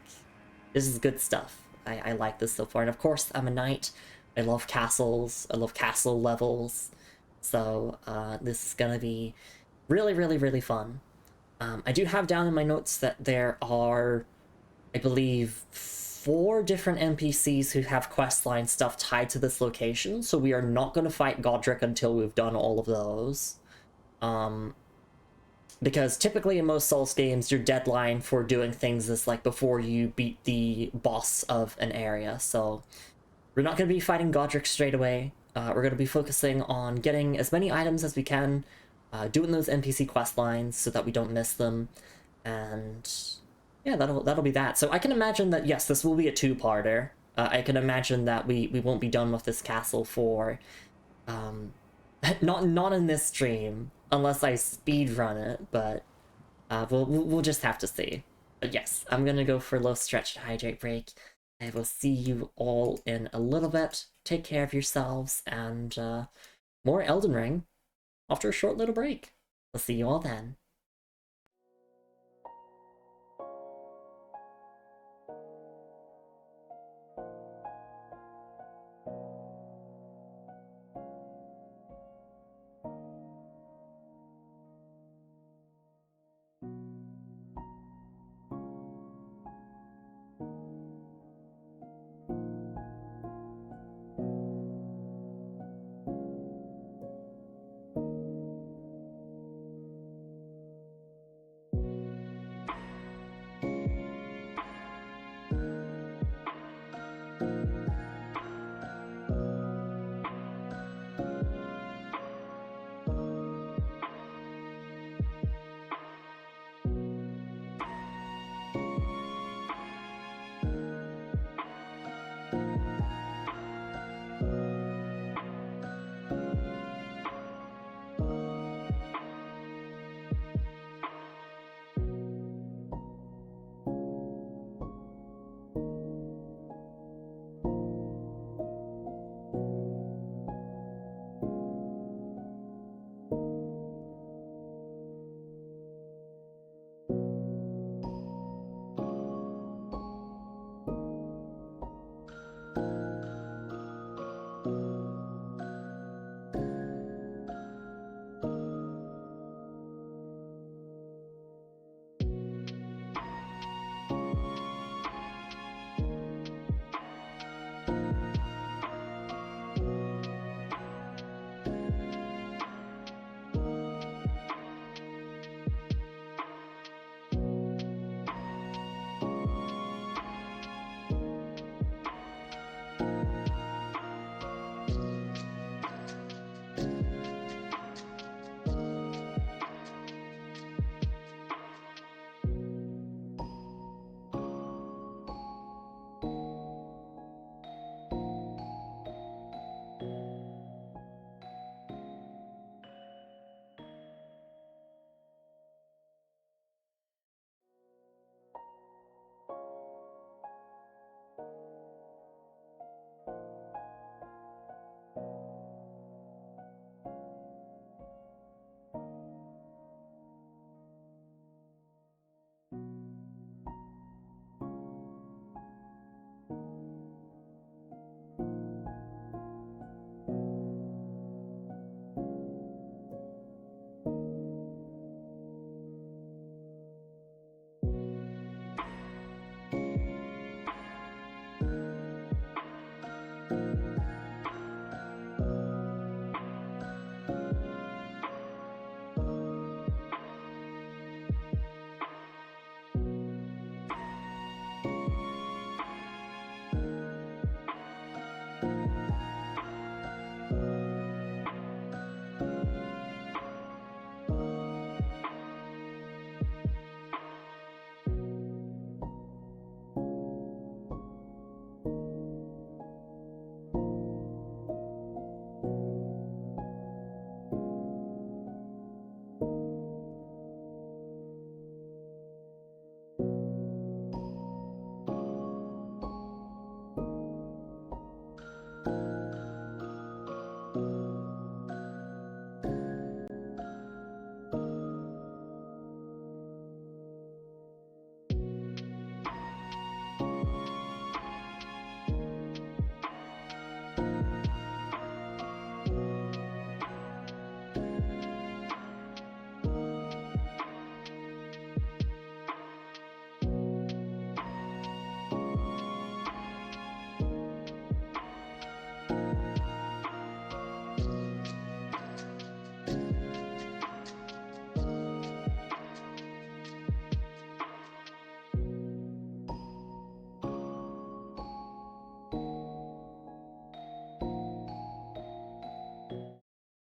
this is good stuff. I like this so far. And of course, I'm a knight. I love castles. I love castle levels. So, this is gonna be really, really, really fun. I do have down in my notes that there are, I believe, 4 different NPCs who have questline stuff tied to this location, so we are not going to fight Godric until we've done all of those. Because typically in most Souls games, your deadline for doing things is like before you beat the boss of an area, so we're not going to be fighting Godric straight away. We're going to be focusing on getting as many items as we can, doing those NPC quest lines so that we don't miss them, and yeah, that'll be that. So I can imagine that, yes, this will be a 2-parter. I can imagine that we won't be done with this castle for, not in this stream, unless I speedrun it, but we'll just have to see. But yes, I'm gonna go for a little stretch and hydrate break. I will see you all in a little bit. Take care of yourselves, and more Elden Ring after a short little break. I'll see you all then.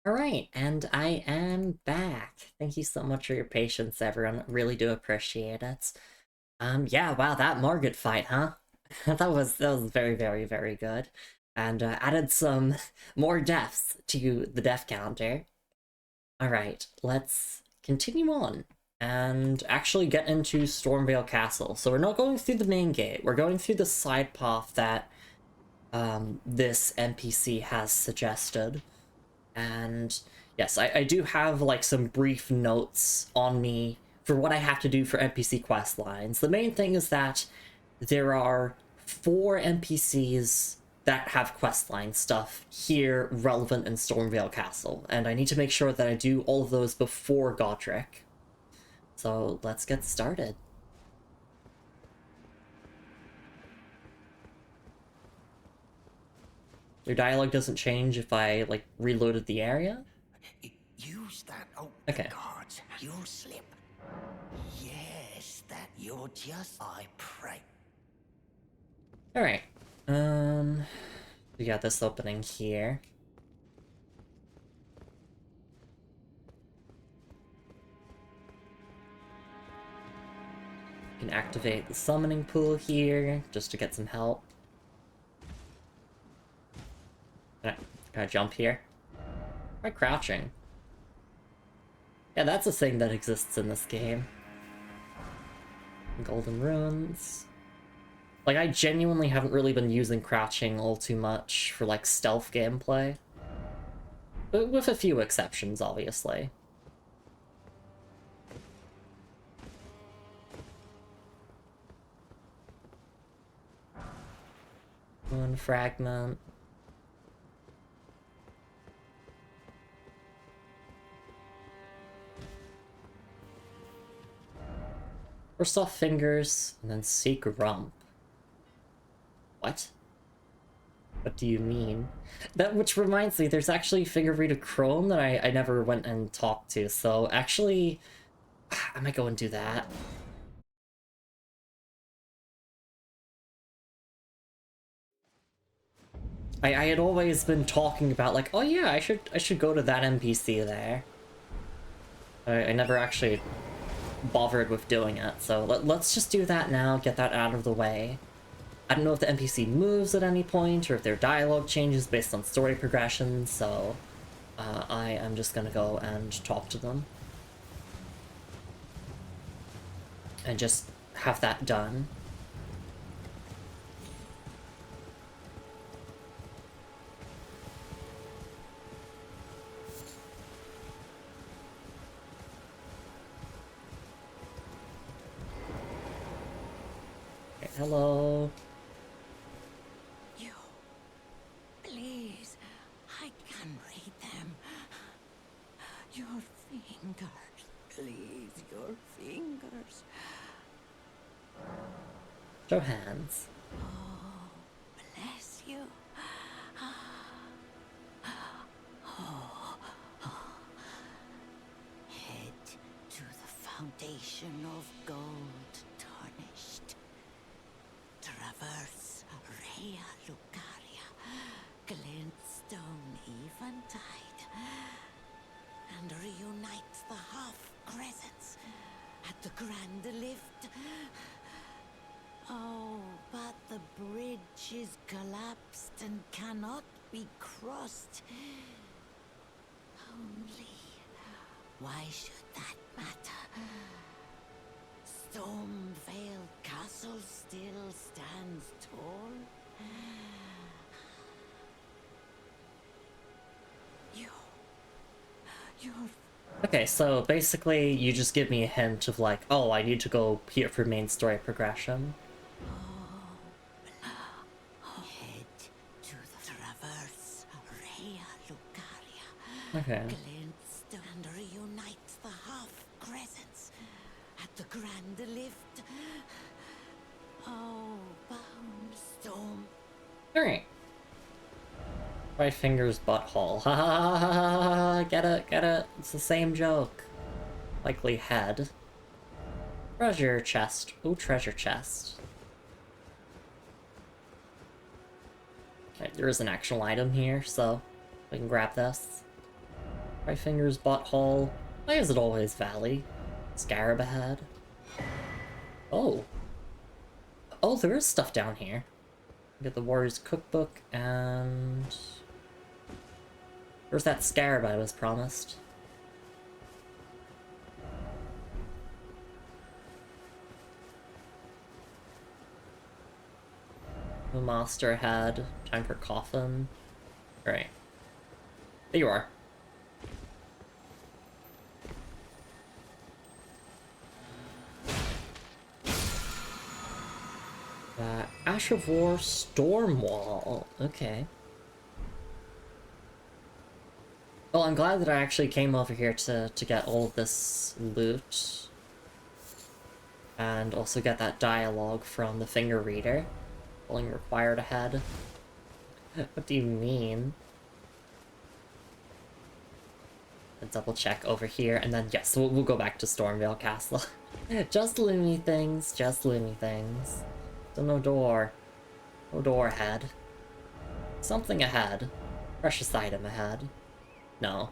Alright, and I am back. Thank you so much for your patience, everyone. Really do appreciate it. Yeah, wow, that Margit fight, huh? that was very, very, very good. And added some more deaths to the death counter. Alright, let's continue on and actually get into Stormveil Castle. So we're not going through the main gate, we're going through the side path that this NPC has suggested. And yes, I do have like some brief notes on me for what I have to do for NPC quest lines. The main thing is that there are 4 NPCs that have questline stuff here relevant in Stormveil Castle, and I need to make sure that I do all of those before Godric. So let's get started. Your dialogue doesn't change if I, like, reloaded the area? Use that. Oh, Okay. gods, you'll slip. Yes, that you're just. I pray. Alright. We got this opening here. You can activate the summoning pool here, just to get some help. Can I jump here? Am I crouching? Yeah, that's a thing that exists in this game. Golden Ruins. Like, I genuinely haven't really been using crouching all too much for, like, stealth gameplay. But with a few exceptions, obviously. One fragment. First off, fingers, and then seek rump. What? What do you mean? That, which reminds me, there's actually Finger Reader Chrome that I never went and talked to, so actually, I might go and do that. I had always been talking about, like, oh yeah, I should go to that NPC there. I never actually bothered with doing it, so let's just do that now, get that out of the way. I don't know if the NPC moves at any point, or if their dialogue changes based on story progression, so I am just gonna go and talk to them. And just have that done. Okay, hello. You. Please. I can read them. Your fingers. Please, your fingers. Show hands. Oh, bless you. Head to the foundation of gold tarnished. Traverse Rhea Lucaria, glintstone eventide, and reunite the half-crescents at the grand lift. Oh, but the bridge is collapsed and cannot be crossed. Only, why should that matter? Stormveil Castle still stands tall. You're... Okay, so basically you just give me a hint of like, oh, I need to go here for main story progression. Head to the traverse Rhea Lucaria. Okay. Glintstone and reunite the half-crescents at the grand lift. Oh, bound storm. Alright. Right finger's butthole. Ha ha ha ha ha ha, get it, get it. It's the same joke. Likely head. Treasure chest. Ooh, treasure chest. Right, there is an actual item here, so we can grab this. Finger's butthole. Why is it always Valley? Scarab ahead. Oh. Oh, there is stuff down here. Get the Warrior's Cookbook, and... Where's that scarab I was promised? The master had time for coffin. Right. There you are. Ash of War Stormwall. Okay. Well, I'm glad that I actually came over here to get all of this loot. And also get that dialogue from the finger reader. Pulling required ahead. What do you mean? A double check over here, and then yes, we'll go back to Stormveil Castle. Just Lumi things, just Lumi things. So no door. No door ahead. Something ahead. Precious item ahead. No.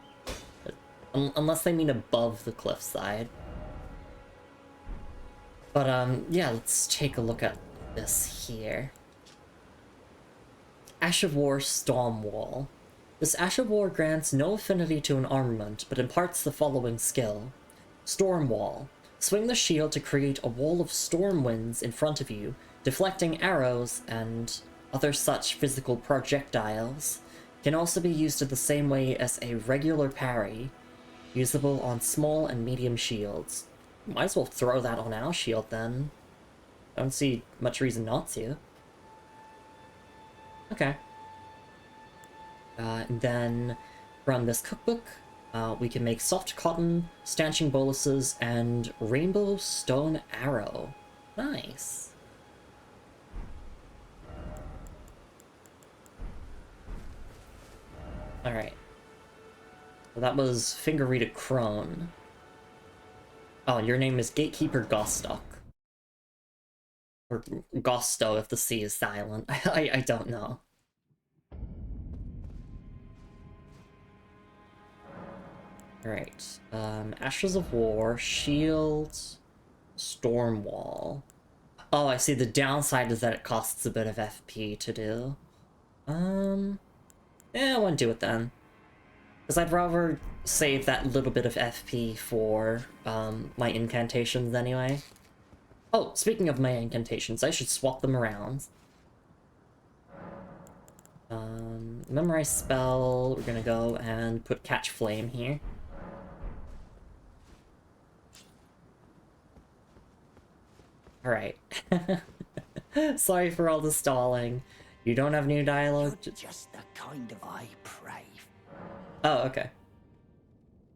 Unless they mean above the cliffside. But, yeah, let's take a look at this here. Ash of War Stormwall. This Ash of War grants no affinity to an armament, but imparts the following skill. Stormwall. Swing the shield to create a wall of storm winds in front of you, deflecting arrows and other such physical projectiles. Can also be used in the same way as a regular parry, usable on small and medium shields. Might as well throw that on our shield then. I don't see much reason not to. Okay. And then from this cookbook, we can make soft cotton, stanching boluses, and rainbow stone arrow. Nice. Alright. So that was Finger Rita Crone. Oh, your name is Gatekeeper Gostock. Or Gosto if the C is silent. I don't know. Alright. Ashes of War, Shield, Stormwall. Oh, I see. The downside is that it costs a bit of FP to do. Yeah, I won't do it then. Because I'd rather save that little bit of FP for my incantations anyway. Oh, speaking of my incantations, I should swap them around. Memorize spell, we're gonna go and put Catch Flame here. Alright. Sorry for all the stalling. You don't have new dialogue? You're just the kind of I pray. Oh, okay.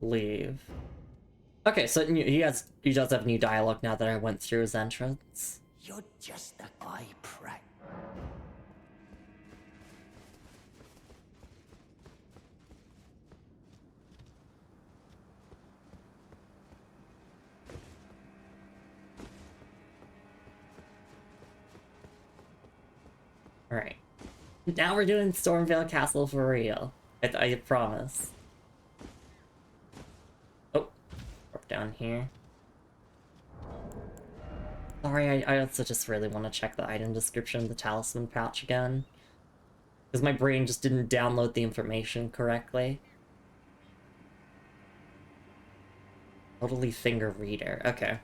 Leave. Okay, so he does have new dialogue now that I went through his entrance. You're just the I pray. Alright. Now we're doing Stormveil Castle for real. I promise. Oh. Up down here. Sorry, I also just really want to check the item description of the talisman pouch again. Because my brain just didn't download the information correctly. Totally finger reader. Okay.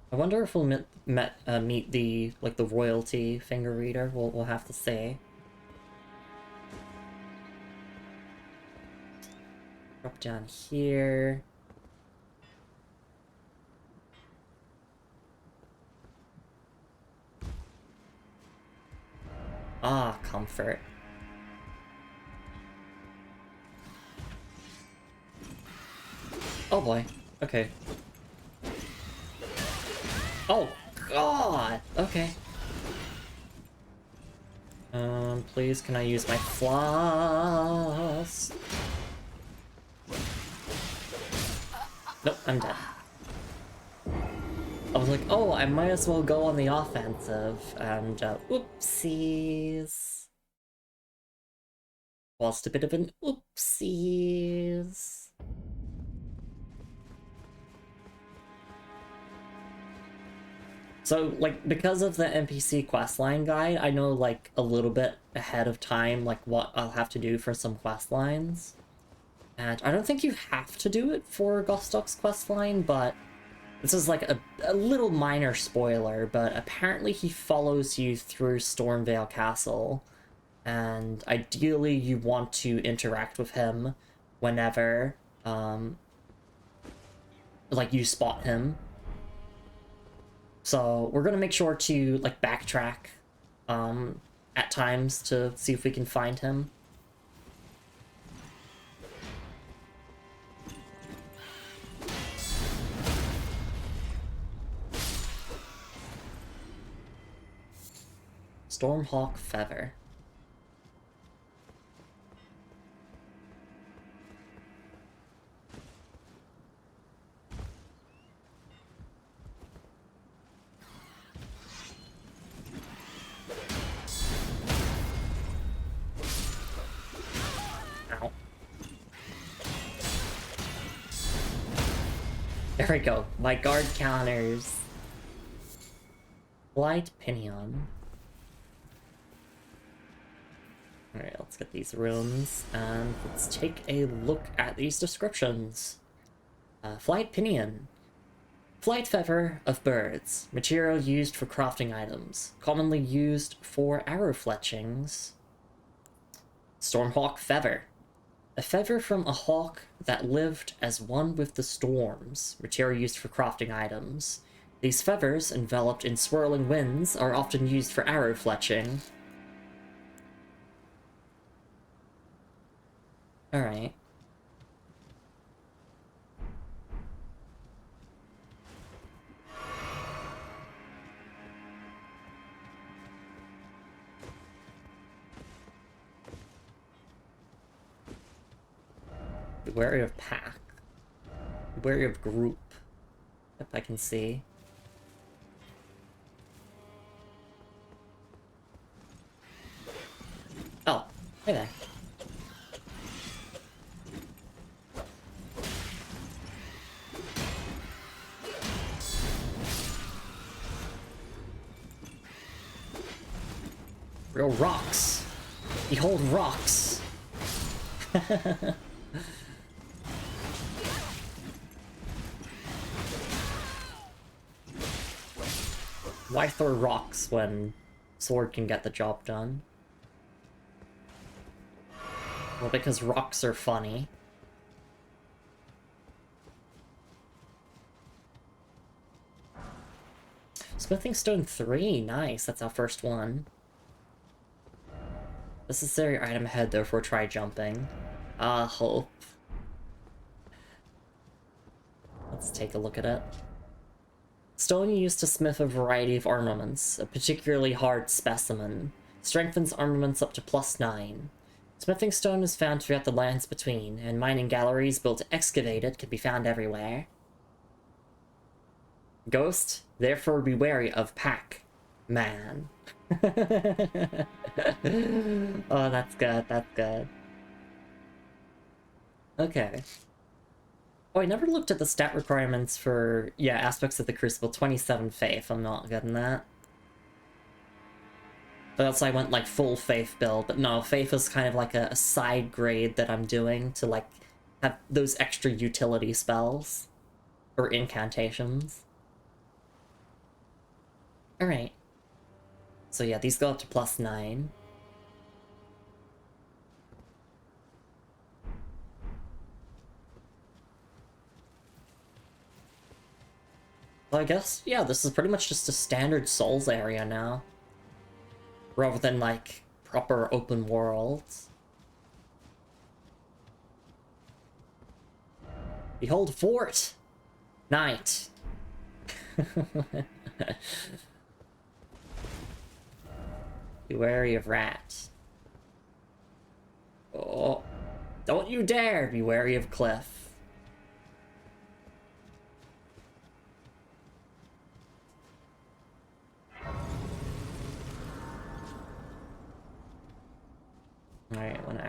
I wonder if we'll meet the the royalty finger reader. We'll have to see. Drop down here. Ah, comfort. Oh boy. Okay. Oh, God! Okay. Please, can I use my floss? Nope, I'm dead. I was like, oh, I might as well go on the offensive, and oopsies. Whilst a bit of an oopsies. So, like, because of the NPC questline guide, I know, like, a little bit ahead of time, like, what I'll have to do for some questlines. And I don't think you have to do it for Gostok's questline, but this is, like, a little minor spoiler, but apparently he follows you through Stormveil Castle, and ideally you want to interact with him whenever, like, you spot him. So we're gonna make sure to, like, backtrack at times to see if we can find him. Stormhawk Feather. Ow. There we go. My guard counters. Light Pinion. Alright, let's get these runes, and let's take a look at these descriptions. Flight Pinion. Flight feather of birds. Material used for crafting items. Commonly used for arrow fletchings. Stormhawk Feather. A feather from a hawk that lived as one with the storms. Material used for crafting items. These feathers, enveloped in swirling winds, are often used for arrow fletching. Alright. Be wary of pack. Be wary of group. If I can see. Oh, hey there. Real rocks. Behold rocks. Why throw rocks when sword can get the job done? Well, because rocks are funny. Smithing Stone 3, nice, that's our first one. Necessary item ahead though for try jumping. Hope. Let's take a look at it. Stone used to smith a variety of armaments, a particularly hard specimen. Strengthens armaments up to +9. Smithing stone is found throughout the lands between, and mining galleries built to excavate it can be found everywhere. Ghost, therefore be wary of pack. Man. Oh, that's good, that's good. Okay. Oh, I never looked at the stat requirements for, yeah, aspects of the Crucible. 27 Faith, I'm not getting that. But else I went, like, full Faith build, but no, Faith is kind of like a side grade that I'm doing to, like, have those extra utility spells. Or incantations. Alright. So yeah, these go up to +9. Well, I guess, yeah, this is pretty much just a standard Souls area now. Rather than, like, proper open worlds. Behold Fort! Night! Be wary of rats. Oh, don't you dare be wary of Cliff.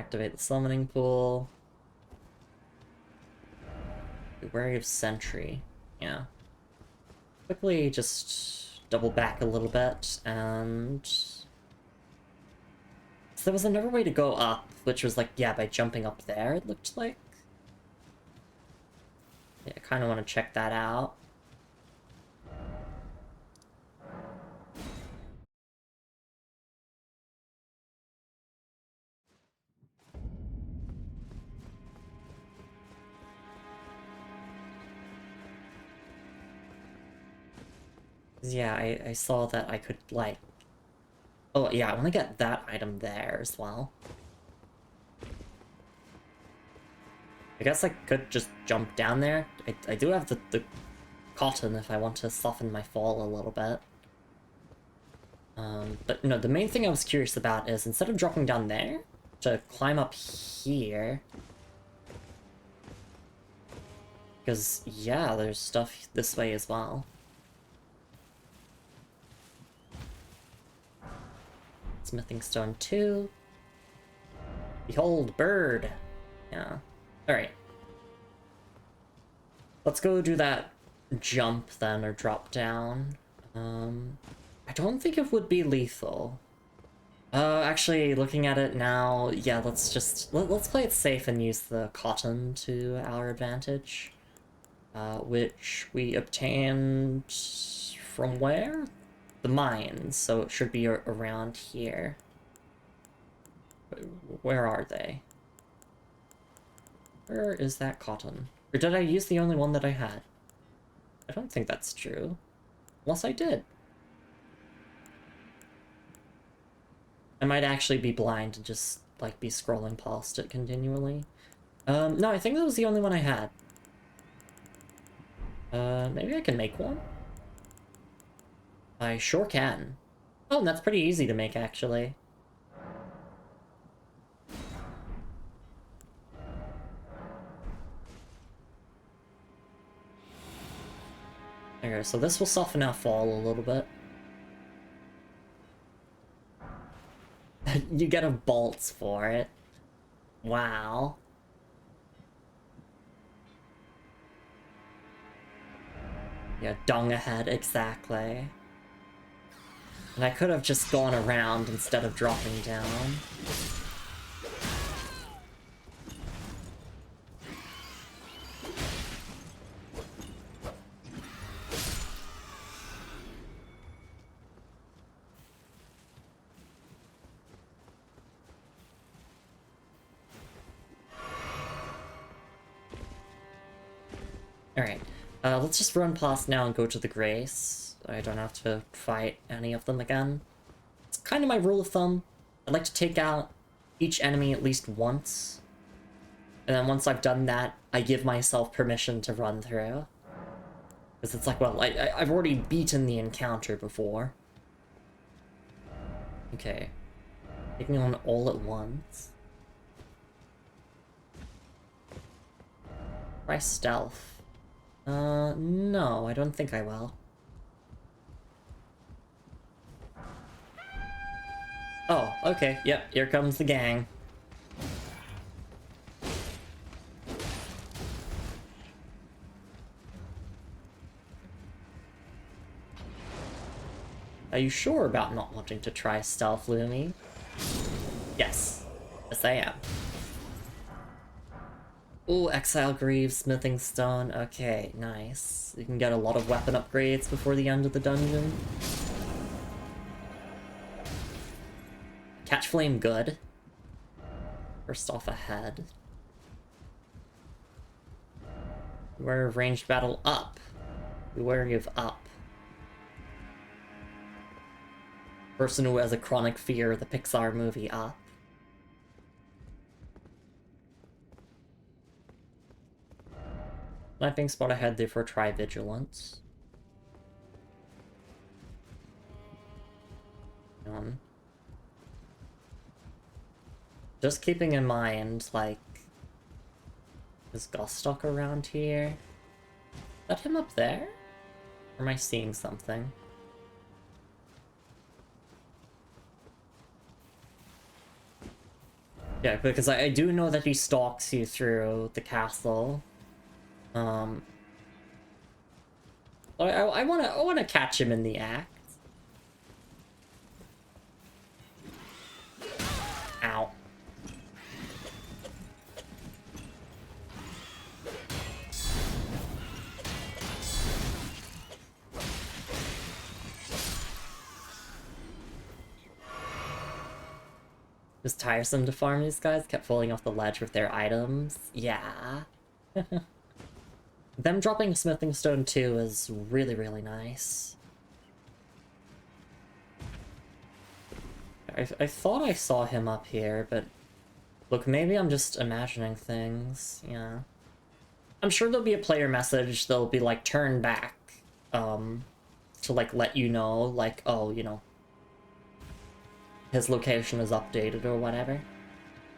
activate the summoning pool. Be wary of sentry. Yeah. Quickly just double back a little bit, and... So there was another way to go up, which was like, yeah, by jumping up there, it looked like. Yeah, I kind of want to check that out. Yeah, I saw that I could, like... Oh, yeah, I want to get that item there as well. I guess I could just jump down there. I do have the cotton if I want to soften my fall a little bit. But no, the main thing I was curious about is, instead of dropping down there, to climb up here... Because, yeah, there's stuff this way as well. Smithing stone 2. Behold, bird! Yeah. Alright. Let's go do that jump then, or drop down. I don't think it would be lethal. Actually, looking at it now, yeah, let's play it safe and use the cotton to our advantage. Which we obtained from where? The mines, so it should be around here. Where are they? Where is that cotton? Or did I use the only one that I had? I don't think that's true. Unless I did. I might actually be blind and just, like, be scrolling past it continually. No, I think that was the only one I had. Maybe I can make one? I sure can. Oh, and that's pretty easy to make, actually. Okay, so this will soften our fall a little bit. You get a bolts for it. Wow. Yeah, dung ahead, exactly. And I could have just gone around instead of dropping down. Alright, let's just run past now and go to the Grace. I don't have to fight any of them again. It's kind of my rule of thumb. I'd like to take out each enemy at least once. And then once I've done that, I give myself permission to run through. Because it's like, well, I've already beaten the encounter before. Okay. Taking on all at once. Try stealth. No, I don't think I will. Oh, okay, yep, here comes the gang. Are you sure about not wanting to try stealth, Lumi? Yes. Yes, I am. Ooh, Exile Greaves, Smithing Stone. Okay, nice. You can get a lot of weapon upgrades before the end of the dungeon. Catch Flame good. First off ahead. Beware of ranged battle up. Beware of up. Person who has a chronic fear of the Pixar movie Up. Sniping spot ahead, therefore try vigilance. Just keeping in mind, like, is Gostock around here? Is that him up there? Or am I seeing something? Yeah, because I do know that he stalks you through the castle. I wanna catch him in the act. Ow. It was tiresome to farm these guys, kept falling off the ledge with their items. Yeah. Them dropping a smithing stone too is really, really nice. I thought I saw him up here, but look, maybe I'm just imagining things. Yeah. I'm sure there'll be a player message that'll be like, turn back, to like let you know, like, oh, you know, his location is updated or whatever.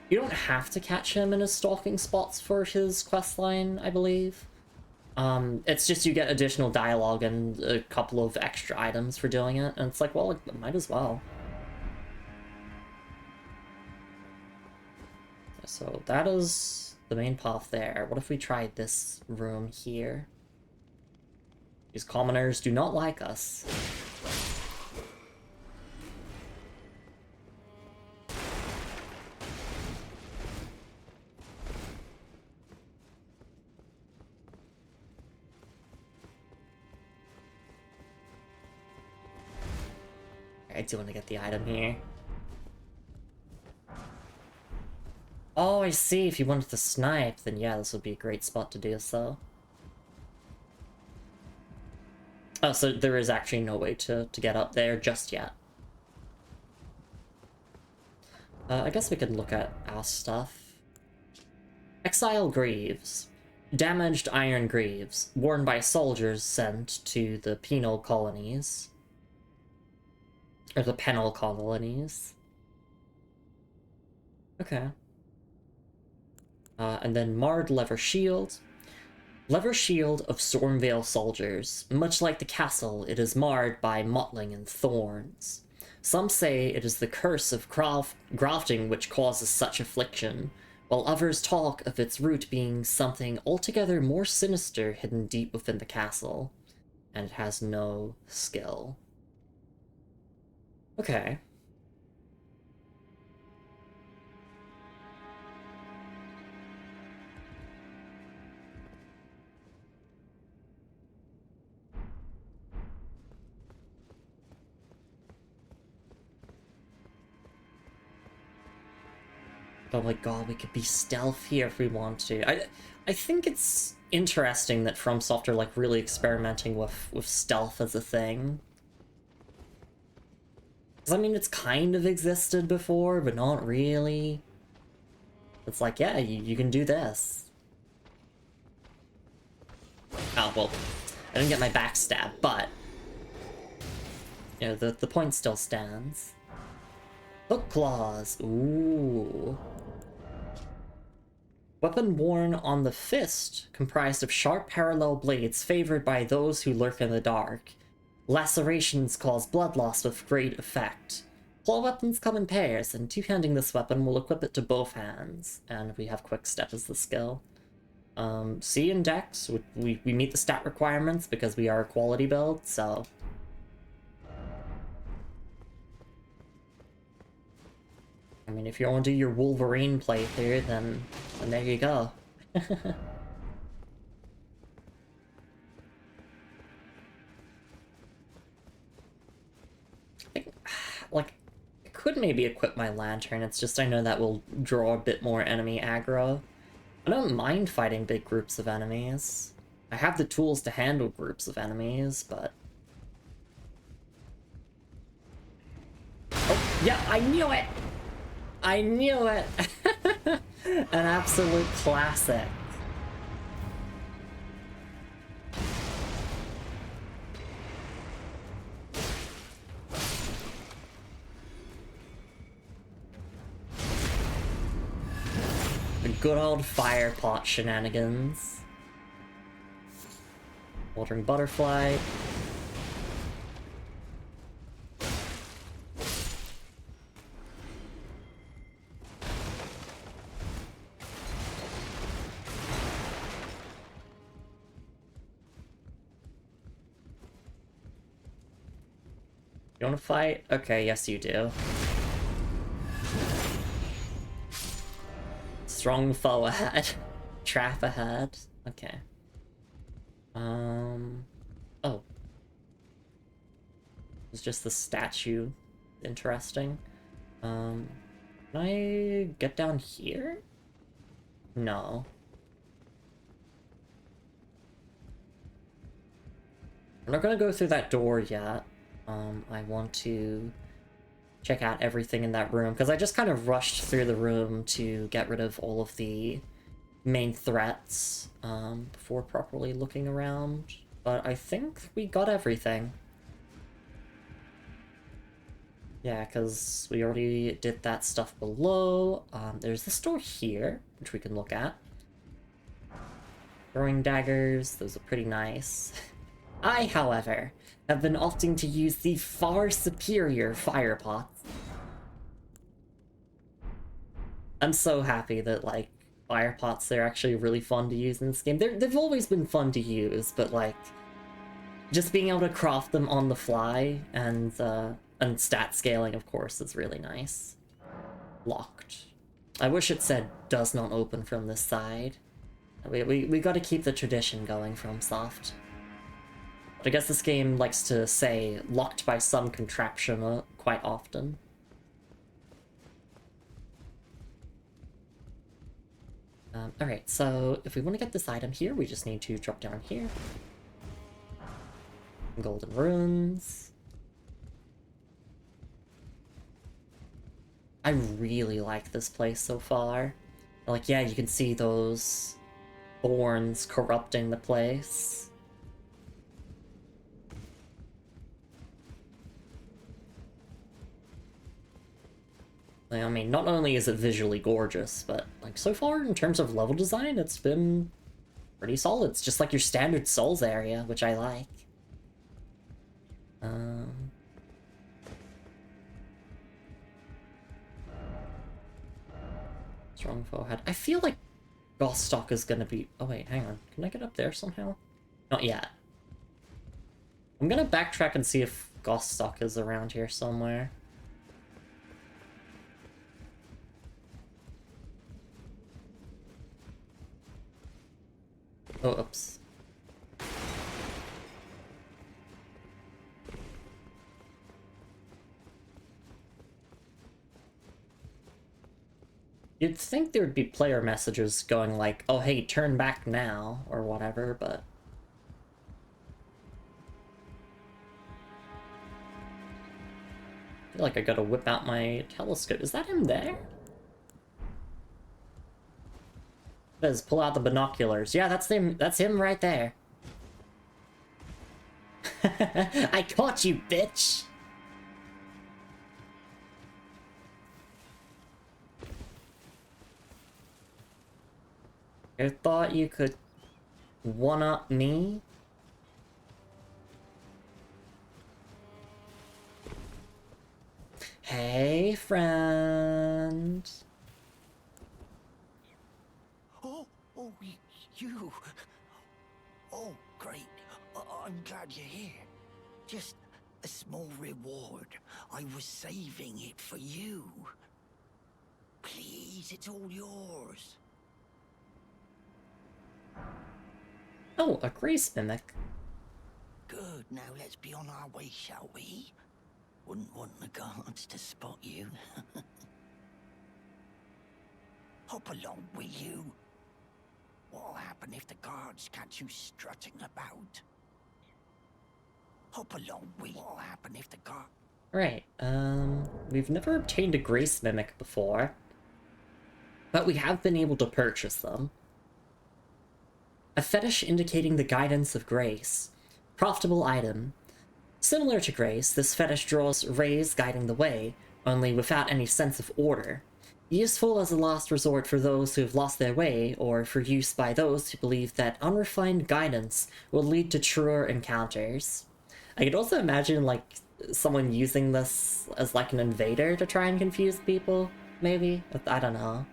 You don't have to catch him in his stalking spots for his questline, I believe. It's just you get additional dialogue and a couple of extra items for doing it, and it's like, well, it might as well. So that is the main path there. What if we tried this room here? These commoners do not like us. I do want to get the item here. Oh, I see. If you wanted to snipe, then yeah, this would be a great spot to do so. Oh, so there is actually no way to get up there just yet. I guess we could look at our stuff. Exile Greaves. Damaged iron greaves, worn by soldiers sent to the penal colonies. Or the penal colonies. Okay. And then Marred Lever Shield. Lever Shield of Stormveil soldiers. Much like the castle, it is marred by mottling and thorns. Some say it is the curse of grafting which causes such affliction, while others talk of its root being something altogether more sinister hidden deep within the castle, and it has no skill. Okay. Oh my god, we could be stealth here if we want to. I think it's interesting that FromSoft are like really experimenting with stealth as a thing. 'Cause I mean, it's kind of existed before, but not really. It's like, yeah, you can do this. Oh, well, I didn't get my backstab, but you know, the point still stands. Hook claws. Ooh. Weapon worn on the fist, comprised of sharp parallel blades favored by those who lurk in the dark. Lacerations cause blood loss with great effect. Claw weapons come in pairs, and two-handing this weapon will equip it to both hands. And we have Quick Step as the skill. C and Dex, we meet the stat requirements because we are a quality build, so... I mean, if you want to do your Wolverine playthrough, then there you go. I think, like, I could maybe equip my lantern, it's just I know that will draw a bit more enemy aggro. I don't mind fighting big groups of enemies. I have the tools to handle groups of enemies, but... Oh, yeah, I knew it! I knew it! An absolute classic. The good old fire pot shenanigans. Watering Butterfly. You wanna fight? Okay, yes you do. Strong foe ahead. Trap ahead. Okay. Oh. It's just the statue. Interesting. Can I get down here? No. I'm not gonna go through that door yet. I want to check out everything in that room, because I just kind of rushed through the room to get rid of all of the main threats, before properly looking around. But I think we got everything. Yeah, because we already did that stuff below. There's this door here, which we can look at. Throwing daggers, those are pretty nice. I, however, have been opting to use the far superior fire pots. I'm so happy that, like, fire pots, they're actually really fun to use in this game. They've always been fun to use, but, like, just being able to craft them on the fly and stat scaling, of course, is really nice. Locked. I wish it said, does not open from this side. We gotta keep the tradition going from Soft. But I guess this game likes to say locked by some contraption quite often. Alright, so if we want to get this item here, we just need to drop down here. Golden runes. I really like this place so far. Like, yeah, you can see those thorns corrupting the place. Like, I mean, not only is it visually gorgeous, but, like, so far, in terms of level design, it's been pretty solid. It's just like your standard Souls area, which I like. Strong foe head. I feel like Gostock is gonna be... Oh wait, hang on. Can I get up there somehow? Not yet. I'm gonna backtrack and see if Gostock is around here somewhere. Oh, oops. You'd think there'd be player messages going like, oh hey, turn back now, or whatever, but... I feel like I gotta whip out my telescope. Is that him there? It says, pull out the binoculars. Yeah, that's him right there. I caught you, bitch! You thought you could one-up me? Hey, friend. Oh, you. Oh, great. I'm glad you're here. Just a small reward. I was saving it for you. Please, it's all yours. Oh, a grace mimic. Good, now let's be on our way, shall we? Wouldn't want the guards to spot you. Hop along, will you? What'll happen if the guards catch you strutting about? Hop along, will you? What'll happen if the guard... Right, we've never obtained a grace mimic before, but we have been able to purchase them. A fetish indicating the guidance of grace. Profitable item. Similar to grace, this fetish draws rays guiding the way, only without any sense of order. Useful as a last resort for those who have lost their way, or for use by those who believe that unrefined guidance will lead to truer encounters. I could also imagine, like, someone using this as, like, an invader to try and confuse people, maybe? I don't know.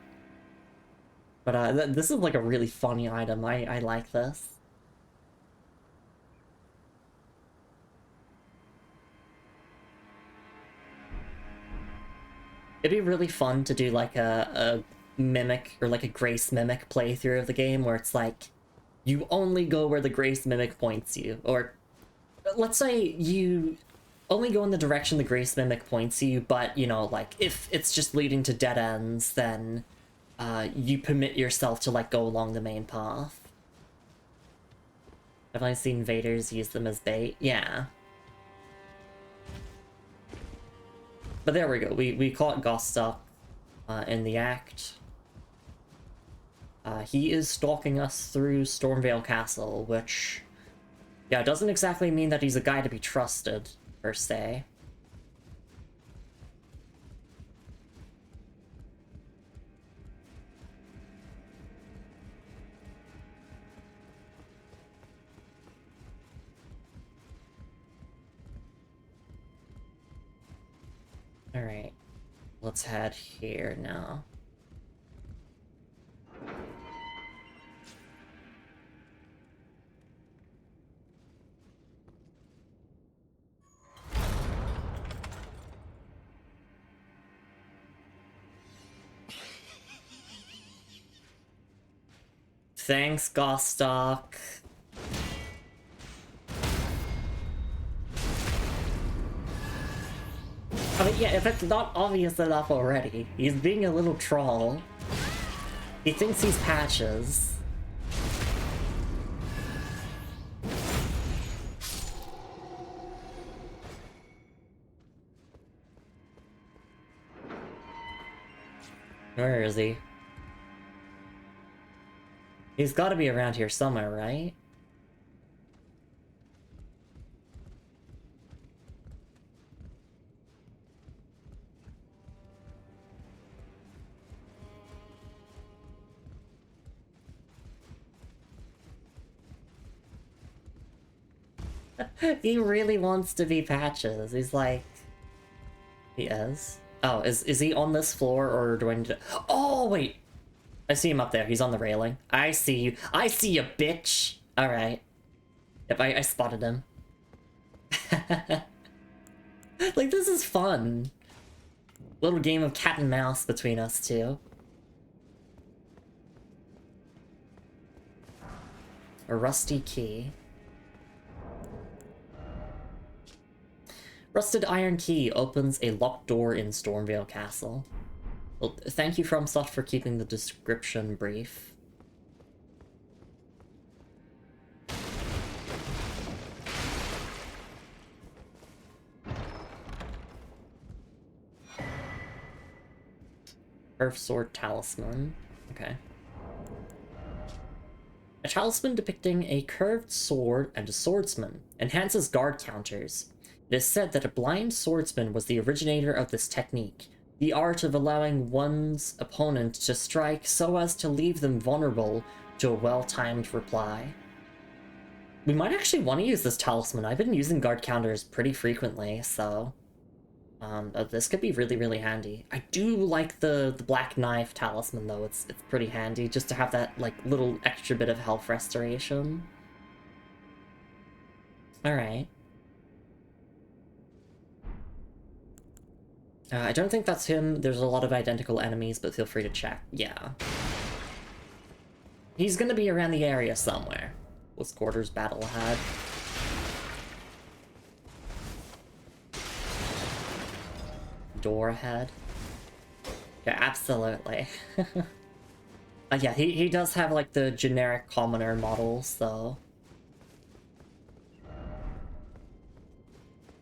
But this is, like, a really funny item. I like this. It'd be really fun to do like a mimic or like a Grace Mimic playthrough of the game where it's like you only go where the Grace Mimic points you, or let's say you only go in the direction the Grace Mimic points you, but, you know, like, if it's just leading to dead ends, then you permit yourself to, like, go along the main path. Have I seen invaders use them as bait? Yeah. But there we go, we caught Gostock in the act. He is stalking us through Stormveil Castle, which, yeah, doesn't exactly mean that he's a guy to be trusted, per se. Alright, let's head here now. Thanks, Gostock. I mean, yeah, if it's not obvious enough already, he's being a little troll. He thinks he's Patches. Where is he? He's gotta be around here somewhere, right? He really wants to be Patches. He's like... He is? Oh, is he on this floor, or do I need to... Oh, wait! I see him up there. He's on the railing. I see you. I see you, bitch! Alright. Yep, I spotted him. Like, this is fun. Little game of cat and mouse between us two. A rusty key. Rusted iron key opens a locked door in Stormveil Castle. Well, thank you, FromSoft, for keeping the description brief. Earth Sword Talisman. Okay. A talisman depicting a curved sword and a swordsman enhances guard counters. It is said that a blind swordsman was the originator of this technique, the art of allowing one's opponent to strike so as to leave them vulnerable to a well-timed reply. We might actually want to use this talisman. I've been using guard counters pretty frequently, so... this could be really, really handy. I do like the black knife talisman, though. It's pretty handy, just to have that, like, little extra bit of health restoration. Alright. I don't think that's him. There's a lot of identical enemies, but feel free to check. Yeah. He's gonna be around the area somewhere. Close quarters battle ahead. Door ahead. Yeah, absolutely. Yeah, he does have, like, the generic commoner models, though.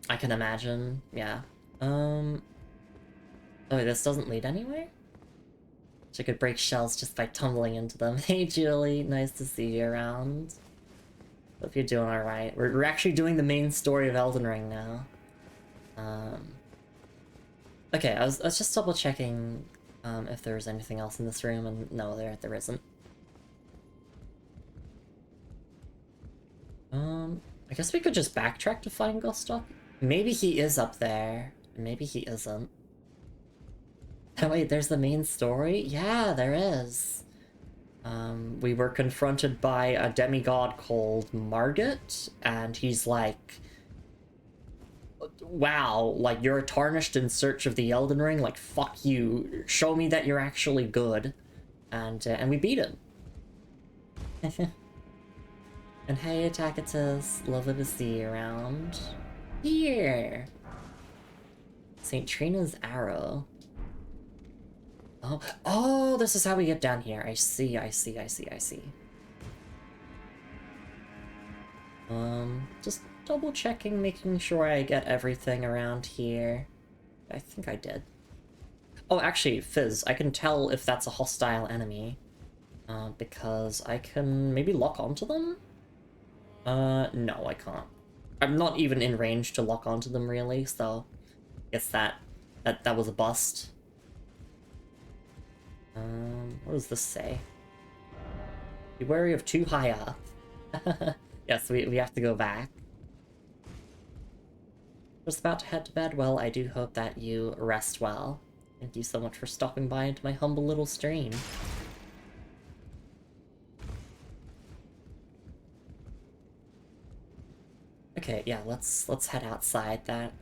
I can imagine, yeah. Oh, this doesn't lead anywhere? So I could break shells just by tumbling into them. Hey, Julie, nice to see you around. Hope you're doing alright. We're actually doing the main story of Elden Ring now. Okay, I was just double checking if there was anything else in this room, and no, there isn't. I guess we could just backtrack to find Gostock. Maybe he is up there. Maybe he isn't. Oh wait, there's the main story? Yeah, there is. We were confronted by a demigod called Margit, and he's like... wow, like, you're a tarnished in search of the Elden Ring? Like, fuck you. Show me that you're actually good. And we beat him. And hey, Tacitus, lovely to see you around. Here! St. Trina's arrow. Oh, this is how we get down here. I see. Just double checking, making sure I get everything around here. I think I did. Oh, actually, Fizz, I can tell if that's a hostile enemy. Because I can maybe lock onto them? No, I can't. I'm not even in range to lock onto them, really, so... I guess that was a bust. What does this say? Be wary of too high up. Yes, we have to go back. Just about to head to bed. Well, I do hope that you rest well. Thank you so much for stopping by into my humble little stream. Okay, yeah, let's head outside that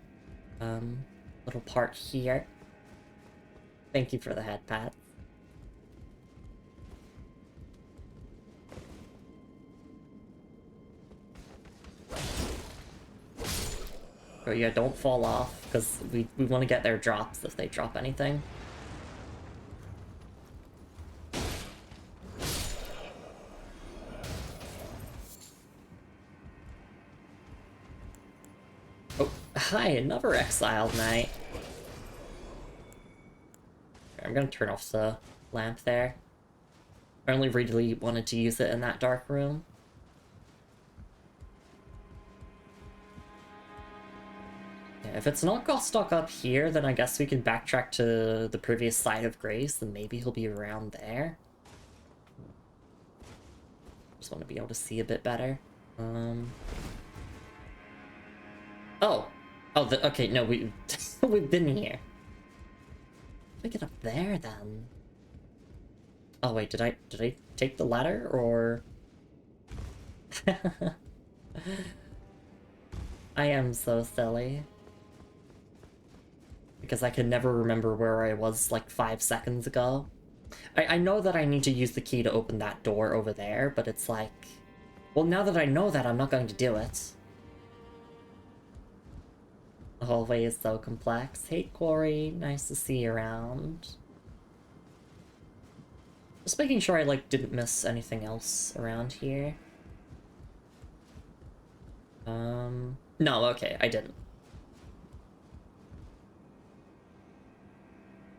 little part here. Thank you for the head pat. Oh yeah, don't fall off, because we want to get their drops if they drop anything. Oh, hi, another exiled knight. I'm gonna turn off the lamp there. I only really wanted to use it in that dark room. If it's not Gostock up here, then I guess we can backtrack to the previous side of Grace, and maybe he'll be around there. Just want to be able to see a bit better. Oh, okay, no, we've been here. How do I get up there, then? Oh, wait, did I take the ladder, or... I am so silly. Because I can never remember where I was, like, 5 seconds ago. I know that I need to use the key to open that door over there, but it's like... Well, now that I know that, I'm not going to do it. The hallway is so complex. Hey, Corey. Nice to see you around. Just making sure I, like, didn't miss anything else around here. No, okay, I didn't.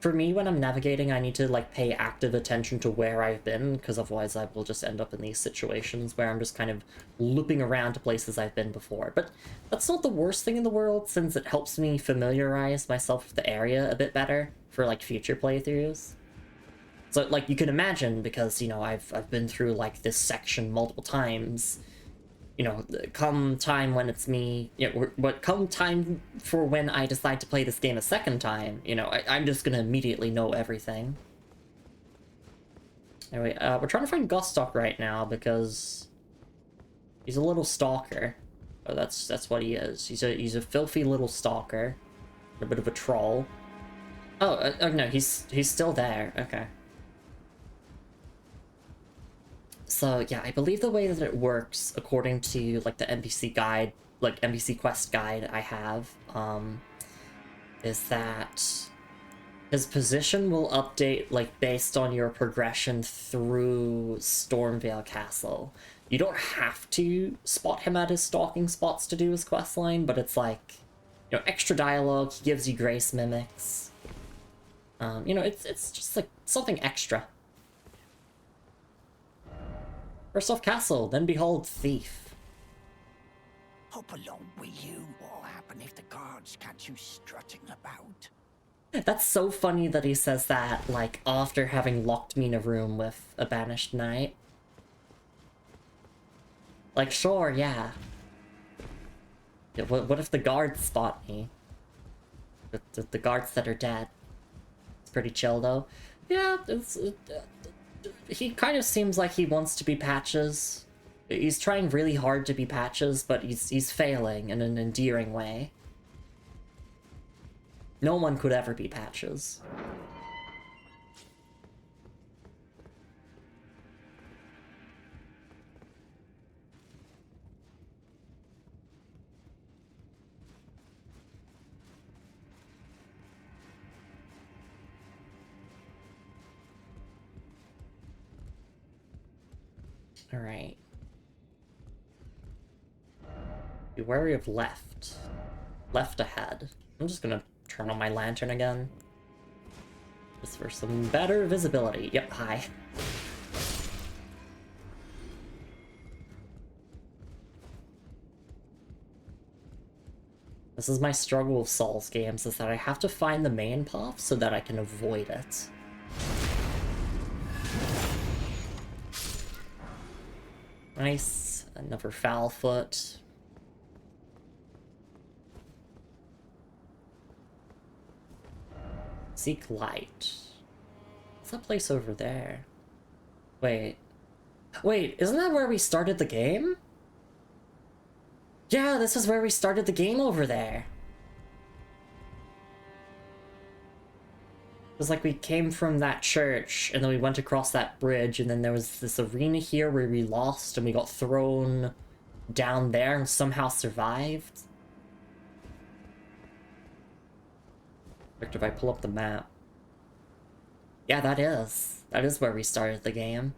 For me, when I'm navigating, I need to, like, pay active attention to where I've been, because otherwise I will just end up in these situations where I'm just kind of looping around to places I've been before. But that's not the worst thing in the world, since it helps me familiarize myself with the area a bit better for, like, future playthroughs. So, like, you can imagine, because, you know, I've been through, like, this section multiple times, you know, come time when it's me, you know, but come time for when I decide to play this game a second time, you know, I'm just gonna immediately know everything. Anyway, we're trying to find Gostock right now because he's a little stalker. Oh, that's what he is. He's a filthy little stalker, a bit of a troll. Oh, no, he's still there. Okay. So, yeah, I believe the way that it works, according to, like, the NPC guide, like, NPC quest guide I have, is that his position will update, like, based on your progression through Stormveil Castle. You don't have to spot him at his stalking spots to do his questline, but it's like, you know, extra dialogue, he gives you grace mimics. You know, it's just, like, something extra. First off, castle, then behold, thief. Hop along with you. What'll happen if the guards catch you strutting about? That's so funny that he says that, like, after having locked me in a room with a banished knight. Like, sure, yeah. What if the guards spot me? The guards that are dead. It's pretty chill, though. Yeah, he kind of seems like he wants to be Patches. He's trying really hard to be Patches, but he's failing in an endearing way. No one could ever be Patches. Alright. Be wary of left. Left ahead. I'm just gonna turn on my lantern again. Just for some better visibility. Yep, hi. This is my struggle with Souls games, is that I have to find the main path so that I can avoid it. Nice. Another foul foot. Seek light. What's that place over there? Wait. Wait, isn't that where we started the game? Yeah, this is where we started the game over there. It was like we came from that church, and then we went across that bridge, and then there was this arena here where we lost, and we got thrown down there and somehow survived. If I pull up the map. Yeah, that is. That is where we started the game.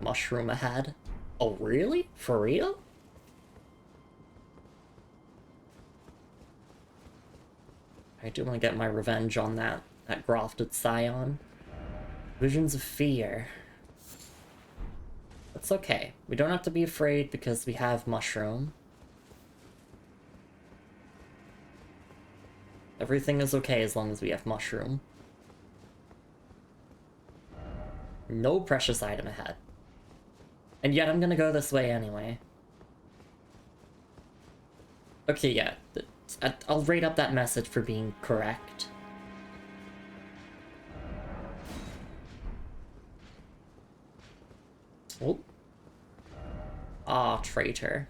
Mushroom ahead. Oh, really? For real? I do want to get my revenge on that grafted scion. Visions of fear. That's okay. We don't have to be afraid because we have mushroom. Everything is okay as long as we have mushroom. No precious item ahead. And yet I'm gonna go this way anyway. Okay, yeah. I'll rate up that message for being correct. Oh. Ah, traitor.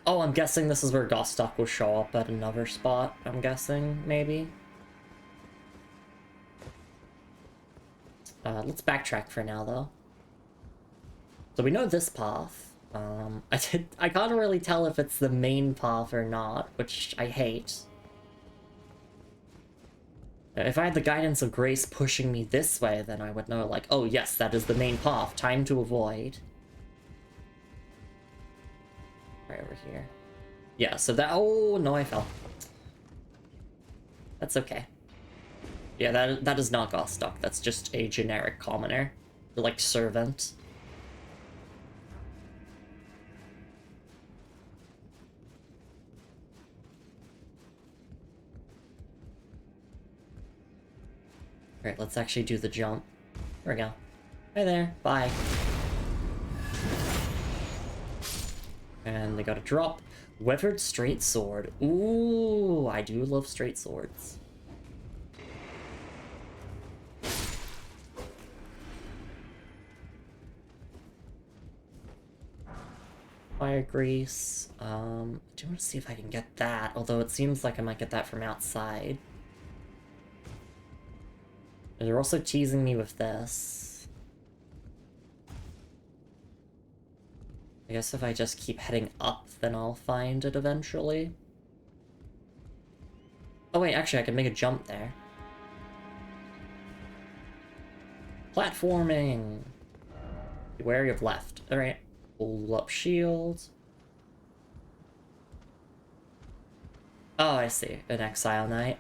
Oh, I'm guessing this is where Gostock will show up at another spot, I'm guessing, maybe? Let's backtrack for now, though. So we know this path. I can't really tell if it's the main path or not, which I hate. If I had the guidance of Grace pushing me this way, then I would know, like, oh yes, that is the main path. Time to avoid. Right over here. Yeah, so that... Oh, no, I fell. That's okay. Yeah, that is not Gostock. That's just a generic commoner. Like, servant. Alright, let's actually do the jump. There we go. Hi there. Bye. And they got a drop. Weathered straight sword. Ooh, I do love straight swords. Fire grease. I do want to see if I can get that, although it seems like I might get that from outside. They're also teasing me with this. I guess if I just keep heading up, then I'll find it eventually. Oh wait, actually I can make a jump there. Platforming! Be wary of left. Alright. Pull up shield. Oh, I see. An Exile Knight.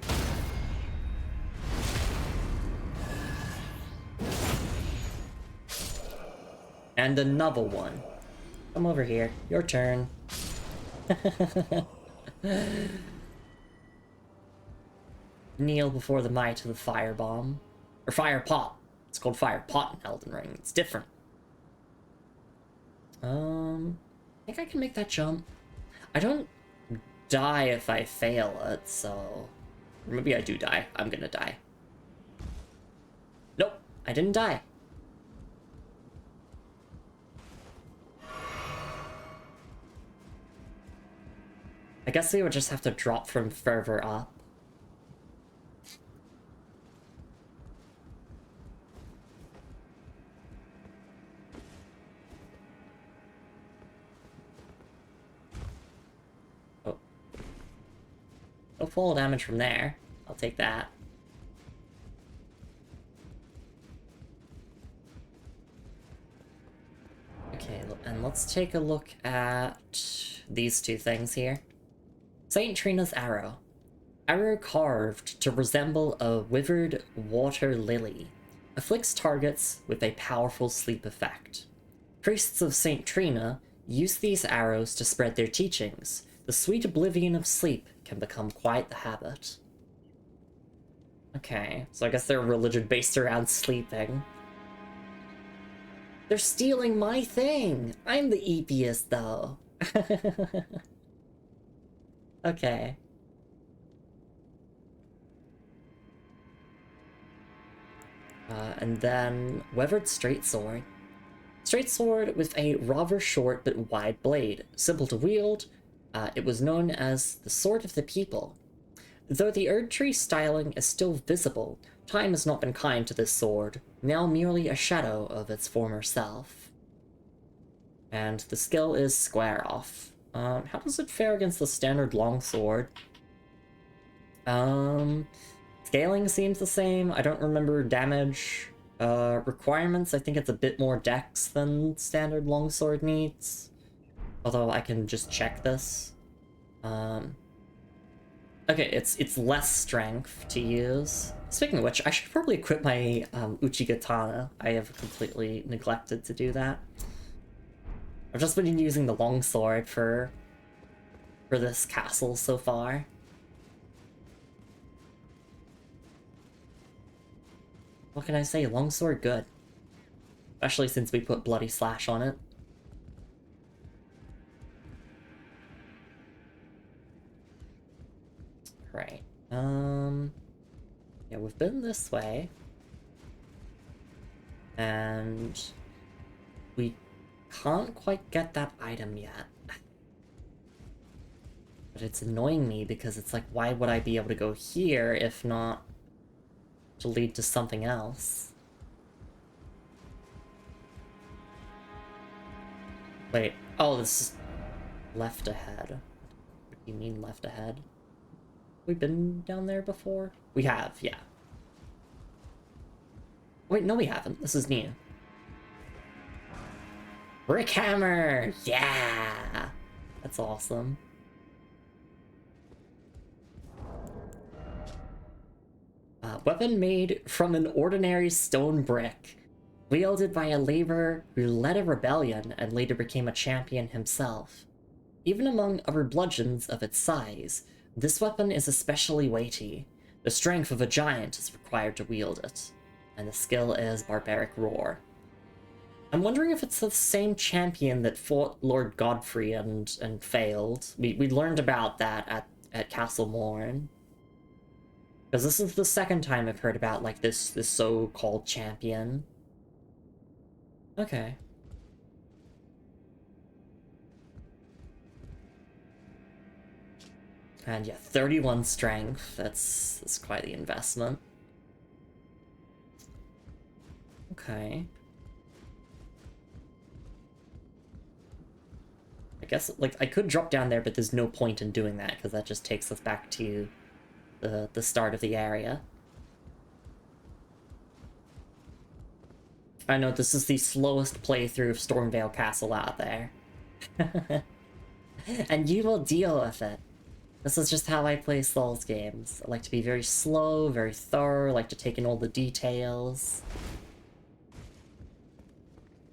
And another one. Come over here. Your turn. Kneel before the might of the fire bomb. Or fire pot. It's called fire pot in Elden Ring. It's different. I think I can make that jump. I don't die if I fail it, so... Or maybe I do die. I'm gonna die. Nope, I didn't die. I guess we would just have to drop from further up. Oh. No fall damage from there. I'll take that. Okay, and let's take a look at these two things here. Saint Trina's Arrow. Arrow carved to resemble a withered water lily. Afflicts targets with a powerful sleep effect. Priests of Saint Trina use these arrows to spread their teachings. The sweet oblivion of sleep can become quite the habit. Okay, so I guess they're a religion based around sleeping. They're stealing my thing! I'm the eepiest, though. Okay. And then Weathered Straight Sword. Straight sword with a rather short but wide blade. Simple to wield, it was known as the Sword of the People. Though the Erd Tree styling is still visible, time has not been kind to this sword, now merely a shadow of its former self. And the skill is Square Off. How does it fare against the standard longsword? Scaling seems the same. I don't remember damage requirements. I think it's a bit more dex than standard longsword needs. Although I can just check this. Okay, it's less strength to use. Speaking of which, I should probably equip my Uchigatana. I have completely neglected to do that. I've just been using the longsword for this castle so far. What can I say? Longsword good. Especially since we put Bloody Slash on it. Right. Yeah, we've been this way. And we can't quite get that item yet. But it's annoying me because it's like, why would I be able to go here if not to lead to something else? Wait, oh, this is left ahead. What do you mean left ahead? We've been down there before? We have, yeah. Wait, no we haven't. This is new. Brick Hammer! Yeah! That's awesome. Weapon made from an ordinary stone brick. Wielded by a laborer who led a rebellion and later became a champion himself. Even among other bludgeons of its size, this weapon is especially weighty. The strength of a giant is required to wield it, and the skill is Barbaric Roar. I'm wondering if it's the same champion that fought Lord Godfrey and failed. We learned about that at Castle Morn. Because this is the second time I've heard about, like, this so-called champion. Okay. And yeah, 31 strength. That's quite the investment. Okay. I guess, like, I could drop down there, but there's no point in doing that, because that just takes us back to the start of the area. I know this is the slowest playthrough of Stormveil Castle out there. And you will deal with it. This is just how I play Souls games. I like to be very slow, very thorough, I like to take in all the details.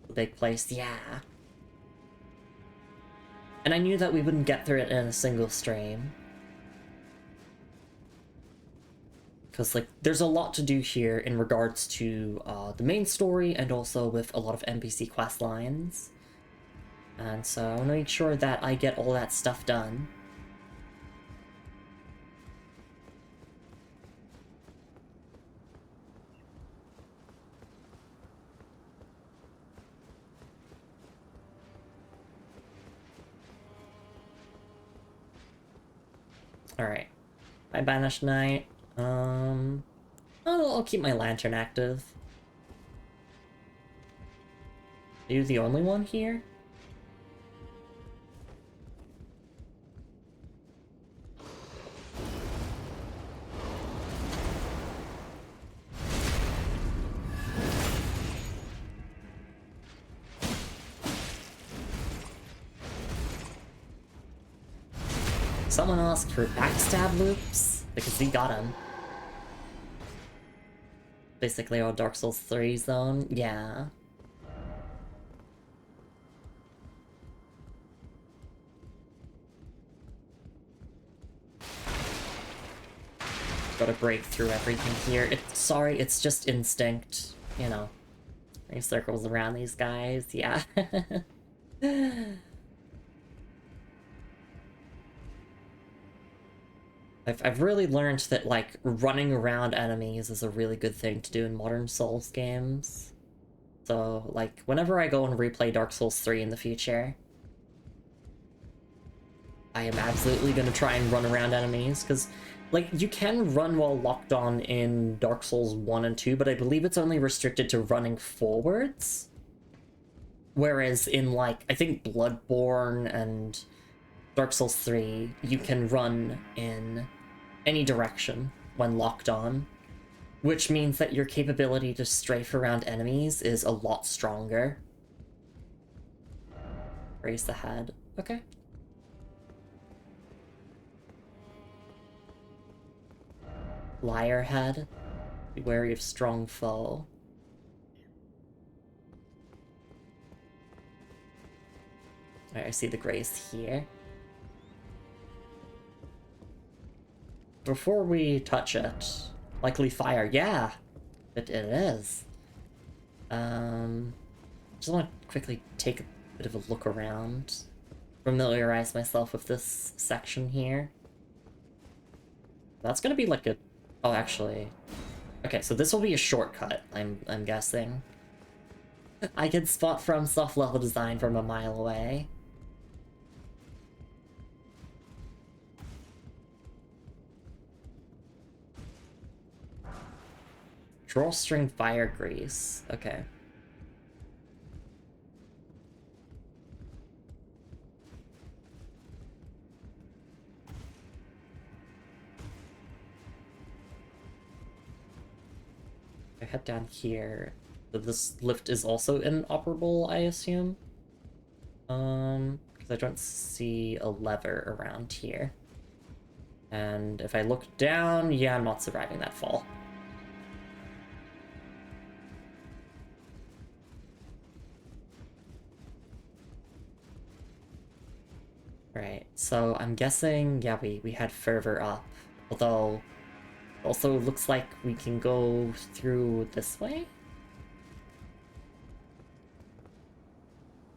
The big place, yeah. And I knew that we wouldn't get through it in a single stream. Because, like, there's a lot to do here in regards to the main story and also with a lot of NPC quest lines. And so I want to make sure that I get all that stuff done. Alright. Bye, Banished Knight. I'll keep my lantern active. Are you the only one here? Someone asked for backstab loops? Because we got him. Basically our Dark Souls 3 zone, yeah. Gotta break through everything here. Sorry, it's just instinct, you know. Any circles around these guys, yeah. I've really learned that, like, running around enemies is a really good thing to do in modern Souls games. So, like, whenever I go and replay Dark Souls 3 in the future, I am absolutely gonna try and run around enemies, because, like, you can run while locked on in Dark Souls 1 and 2, but I believe it's only restricted to running forwards. Whereas in, like, I think Bloodborne and Dark Souls 3, you can run in any direction when locked on, which means that your capability to strafe around enemies is a lot stronger. Raise the head. Okay. Liar head. Be wary of strong foe. Alright, I see the grace here. Before we touch it, likely fire. Yeah, it is. Just want to quickly take a bit of a look around, familiarize myself with this section here. That's gonna be like a... Oh, actually... Okay, so this will be a shortcut, I'm guessing. I can spot from soft level design from a mile away. Drawstring fire grease. Okay. I head down here. So this lift is also inoperable, I assume. Because I don't see a lever around here. And if I look down, yeah, I'm not surviving that fall. Right, so I'm guessing, yeah, we head further up. Although, also looks like we can go through this way?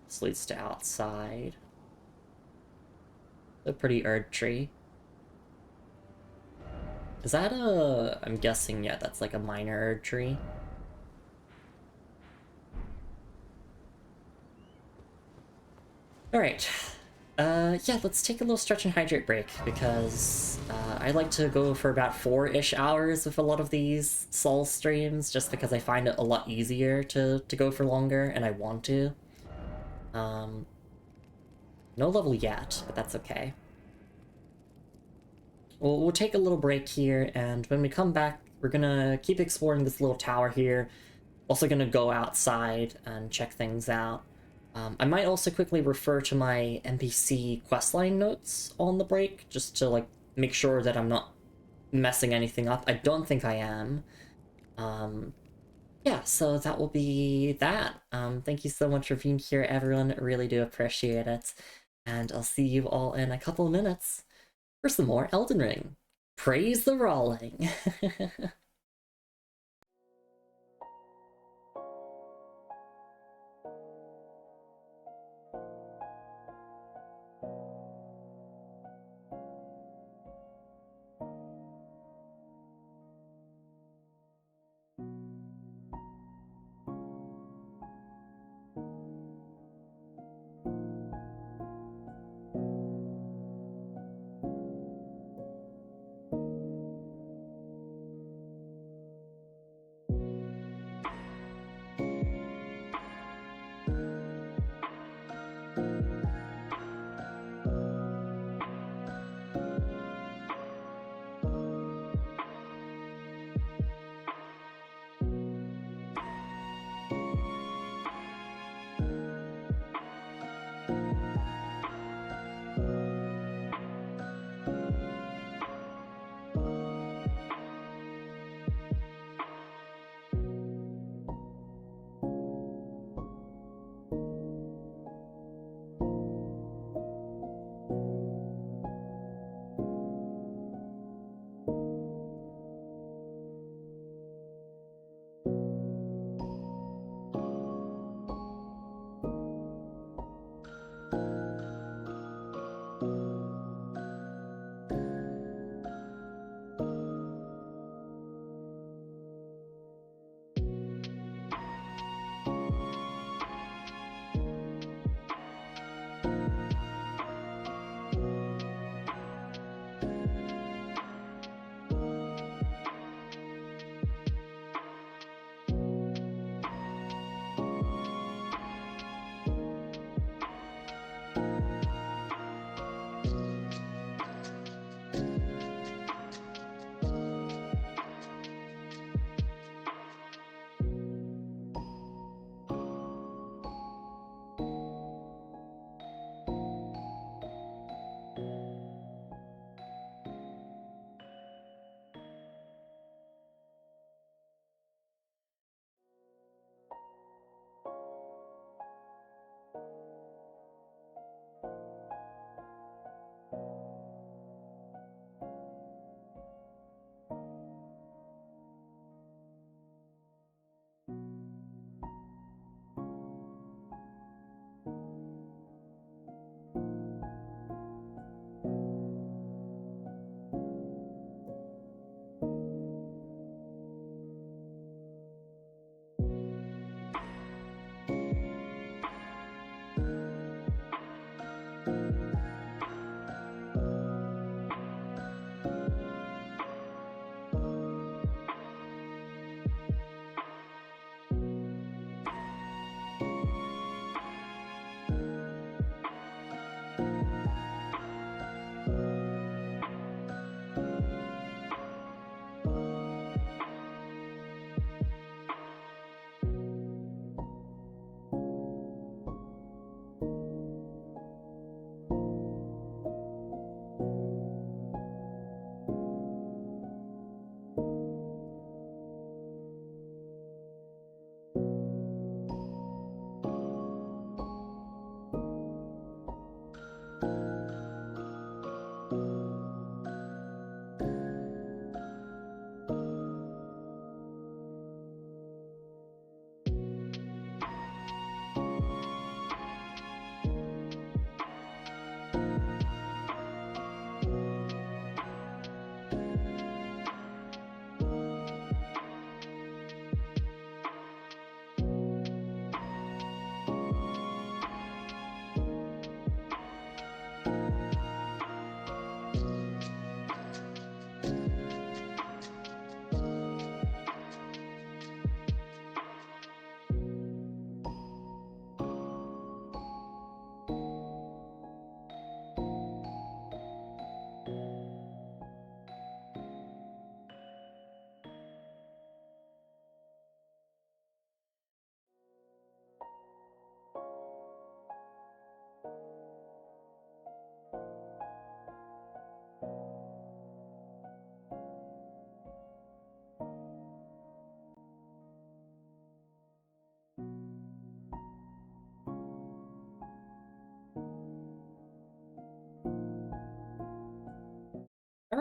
This leads to outside. A pretty Erd tree. Is that a... I'm guessing, yeah, that's like a minor Erd tree. Alright. Yeah, let's take a little stretch and hydrate break, because I like to go for about 4-ish hours with a lot of these Souls streams, just because I find it a lot easier to go for longer, and I want to. No level yet, but that's okay. We'll take a little break here, and when we come back, we're gonna keep exploring this little tower here. Also gonna go outside and check things out. I might also quickly refer to my NPC questline notes on the break, just to, like, make sure that I'm not messing anything up. I don't think I am. Yeah, so that will be that. Thank you so much for being here, everyone. I really do appreciate it. And I'll see you all in a couple of minutes for some more Elden Ring. Praise the rolling!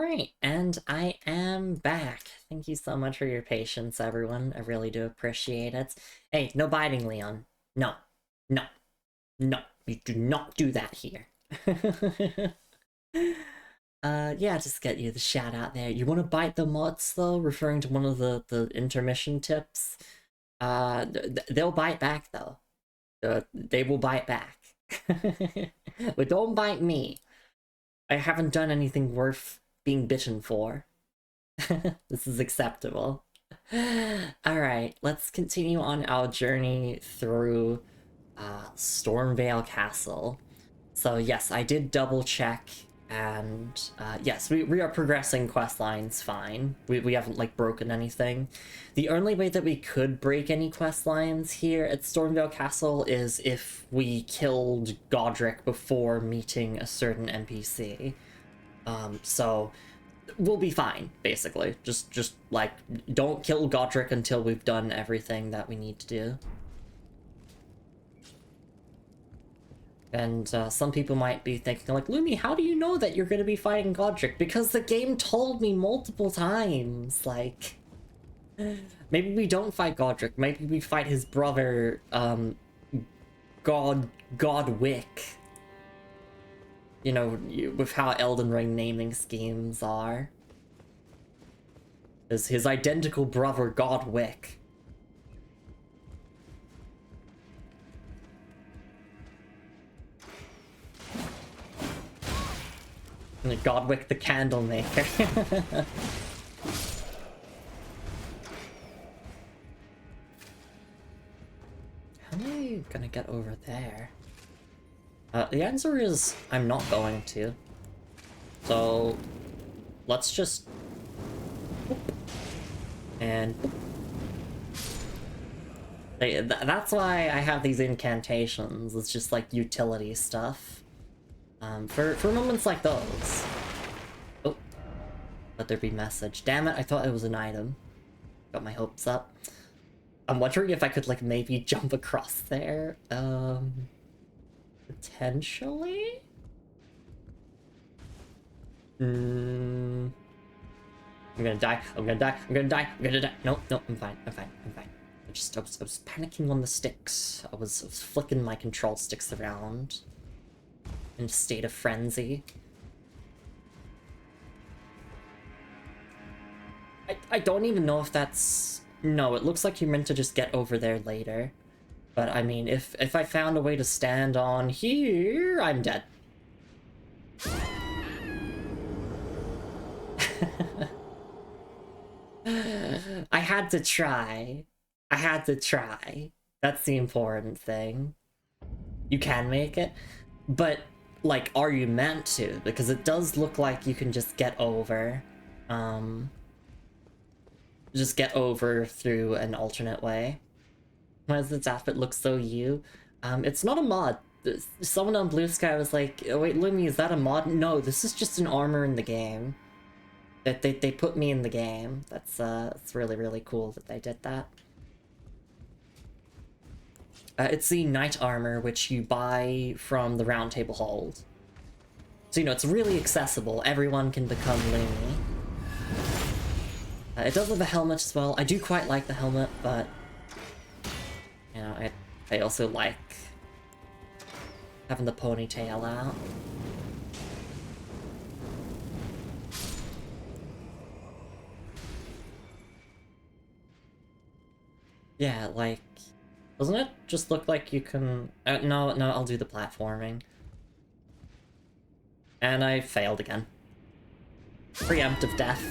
Alright, and I am back. Thank you so much for your patience, everyone. I really do appreciate it. Hey, no biting, Leon. No. No. No. You do not do that here. Yeah, just get you the shout out there. You want to bite the mods, though? Referring to one of the intermission tips. They'll bite back, though. They will bite back. But don't bite me. I haven't done anything worth being bitten for. This is acceptable. Alright, let's continue on our journey through Stormveil Castle. So yes, I did double check, and yes, we are progressing quest lines fine. We haven't like broken anything. The only way that we could break any quest lines here at Stormveil Castle is if we killed Godric before meeting a certain NPC. So we'll be fine, basically. Just like, don't kill Godric until we've done everything that we need to do. And some people might be thinking, like, Lumi, how do you know that you're gonna be fighting Godric? Because the game told me multiple times, like... Maybe we don't fight Godric, maybe we fight his brother, Godwick. You know, with how Elden Ring naming schemes are. Is his identical brother, Godwick. Godwick the Candlemaker. How am I gonna get over there? The answer is I'm not going to. So let's just... And... That's why I have these incantations. It's just like utility stuff. For moments like those. Oh. Let there be message. Damn it, I thought it was an item. Got my hopes up. I'm wondering if I could, like, maybe jump across there. Potentially? I'm gonna die. I'm gonna die. I'm gonna die. I'm gonna die. No, no, I'm fine. I'm fine. I'm fine. I was panicking on the sticks. I was flicking my control sticks around. In a state of frenzy. I don't even know if that's... No, it looks like you're meant to just get over there later. But I mean, if I found a way to stand on here, I'm dead. I had to try. I had to try. That's the important thing. You can make it, but like, are you meant to? Because it does look like you can just get over. Just get over through an alternate way. Why does this outfit look so you? It's not a mod. Someone on Blue Sky was like, oh, wait, Lumi, is that a mod? No, this is just an armor in the game. That they put me in the game. It's really, really cool that they did that. It's the knight armor, which you buy from the Round Table Hold. So, you know, it's really accessible. Everyone can become Lumi. It does have a helmet as well. I do quite like the helmet, but... You know, I also like having the ponytail out. Yeah, like... Doesn't it just look like you can... no, I'll do the platforming. And I failed again. Preemptive death.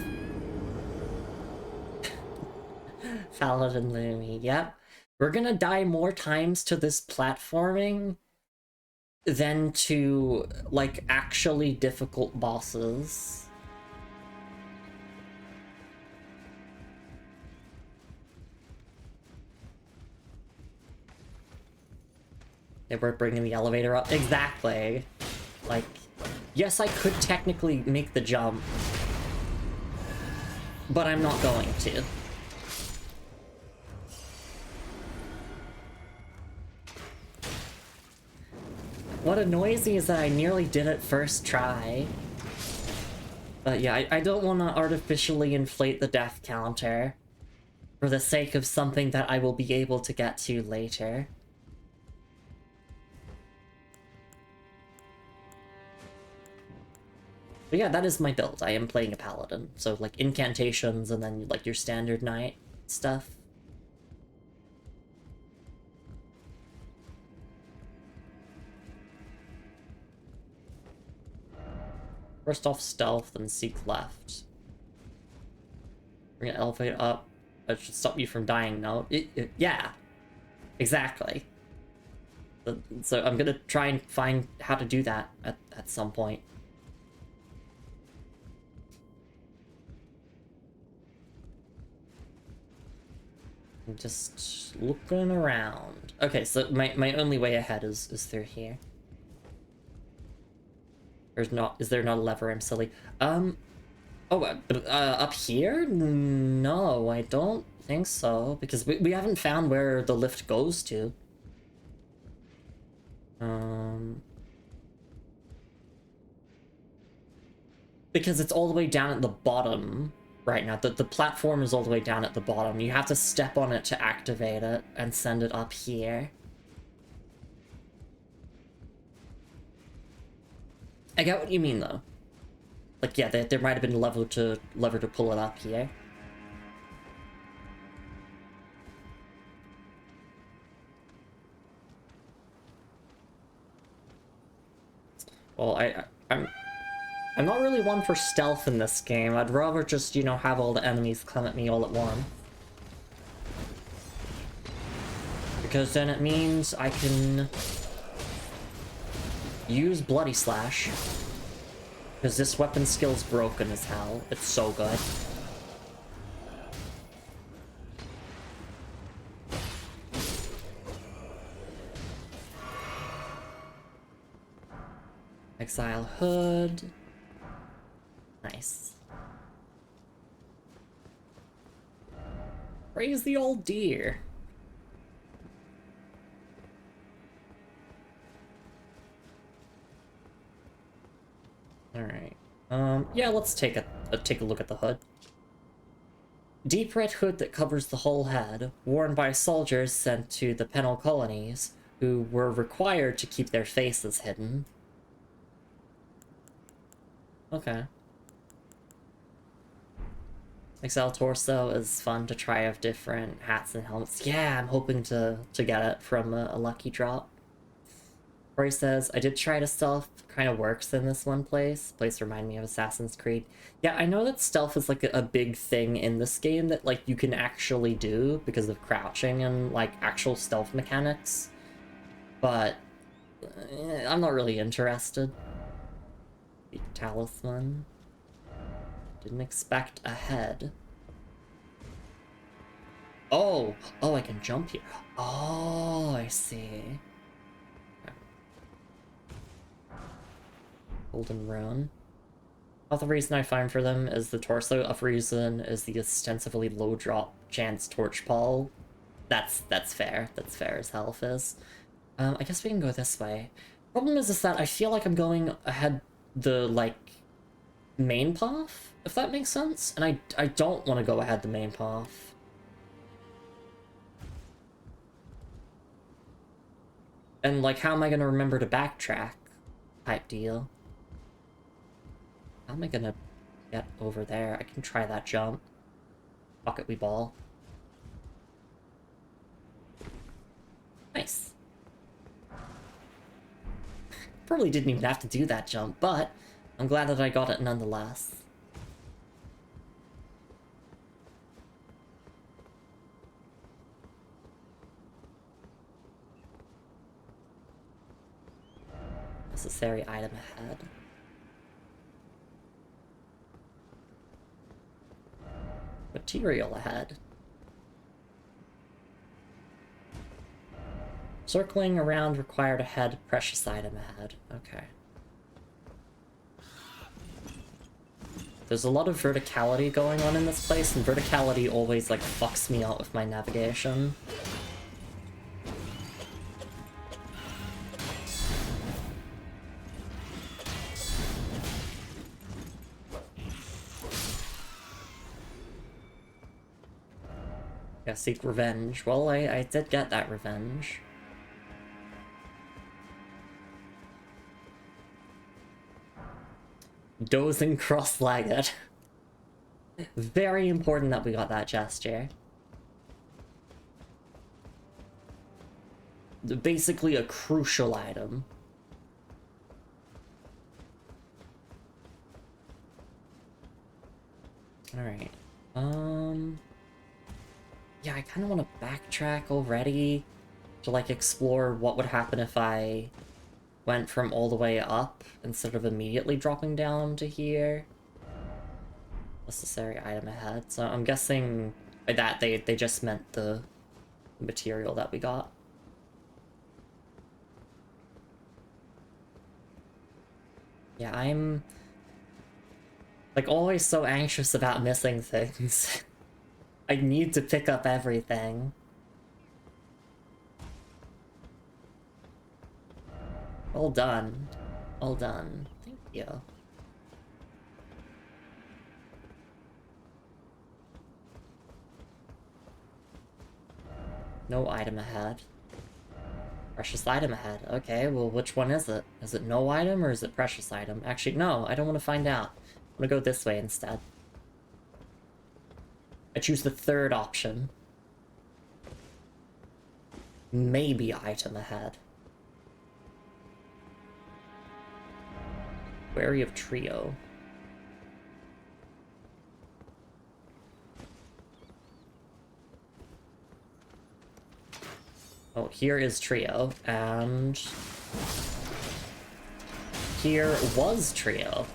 Paladin Lumi, yep. We're gonna die more times to this platforming than to, like, actually difficult bosses. They were bringing the elevator up. Exactly. Like, yes, I could technically make the jump, but I'm not going to. What annoys me is that I nearly did it first try. But yeah, I don't want to artificially inflate the death counter for the sake of something that I will be able to get to later. But yeah, that is my build. I am playing a paladin, so like incantations and then like your standard knight stuff. First off, stealth, then seek left. Bring an elevator up. That should stop you from dying, no? Yeah, exactly. So I'm gonna try and find how to do that at some point. I'm just looking around. Okay, so my only way ahead is through here. Is there not a lever? I'm silly. Up here? No, I don't think so, because we haven't found where the lift goes to. Because it's all the way down at the bottom right now. The platform is all the way down at the bottom. You have to step on it to activate it and send it up here. I get what you mean, though. Like, yeah, there might have been a lever to pull it up here. Well, I'm not really one for stealth in this game. I'd rather just, you know, have all the enemies come at me all at once. Because then it means I can use Bloody Slash. Because this weapon skill's broken as hell. It's so good. Exile Hood. Nice. Praise the old deer. Alright. Yeah, let's take a look at the hood. Deep red hood that covers the whole head, worn by soldiers sent to the penal colonies, who were required to keep their faces hidden. Okay. Exile torso is fun to try out different hats and helmets. Yeah, I'm hoping to get it from a lucky drop. Roy says, I did try to stealth, kind of works in this one place. Place remind me of Assassin's Creed. Yeah, I know that stealth is like a big thing in this game that like you can actually do because of crouching and like actual stealth mechanics. But I'm not really interested. The talisman. Didn't expect a head. Oh, I can jump here. Oh, I see. Golden Rune. Other reason I find for them is the torso. Other reason is the ostensibly low drop chance torch pole. That's fair. That's fair as hell, Fizz. I guess we can go this way. Problem is that I feel like I'm going ahead the, like, main path, if that makes sense? And I don't want to go ahead the main path. And, like, how am I going to remember to backtrack? Type deal. How am I gonna get over there? I can try that jump. Fuck it, we ball. Nice. Probably didn't even have to do that jump, but I'm glad that I got it nonetheless. Necessary item ahead. Material ahead. Circling around required ahead, precious item ahead. Okay. There's a lot of verticality going on in this place, and verticality always, like, fucks me out with my navigation. Yeah, seek revenge. Well, I did get that revenge. Dozing cross-legged. Very important that we got that gesture. Basically a crucial item. Alright. Yeah, I kind of want to backtrack already to, like, explore what would happen if I went from all the way up instead of immediately dropping down to here. Necessary item ahead. So I'm guessing by that they just meant the material that we got. Yeah, I'm like always so anxious about missing things. I need to pick up everything. All done. All done. Thank you. No item ahead. Precious item ahead. Okay, well, which one is it? Is it no item or is it precious item? Actually, no, I don't want to find out. I'm gonna go this way instead. I choose the third option. Maybe item ahead. Wary of trio. Oh, here is trio, and here was trio.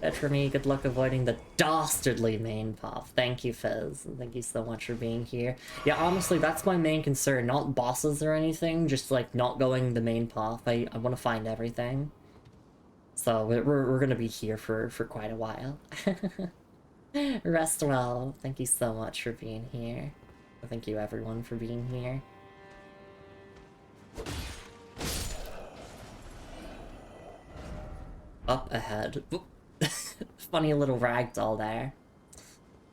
Bad for me, good luck avoiding the dastardly main path. Thank you, Fizz, and thank you so much for being here. Yeah, honestly, that's my main concern, not bosses or anything, just like not going the main path. I want to find everything. So we're gonna be here for quite a while. Rest well, thank you so much for being here. Thank you everyone for being here. Up ahead. Funny little ragdoll there.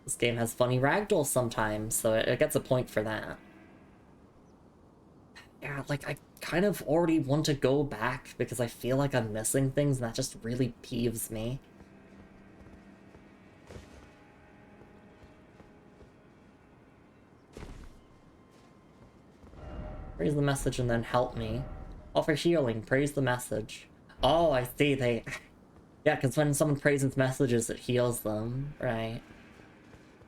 This game has funny ragdolls sometimes, so it gets a point for that. Yeah, like, I kind of already want to go back because I feel like I'm missing things, and that just really peeves me. Praise the message and then help me. Offer healing, praise the message. Oh, I see, they... Yeah, because when someone praises messages, it heals them, right?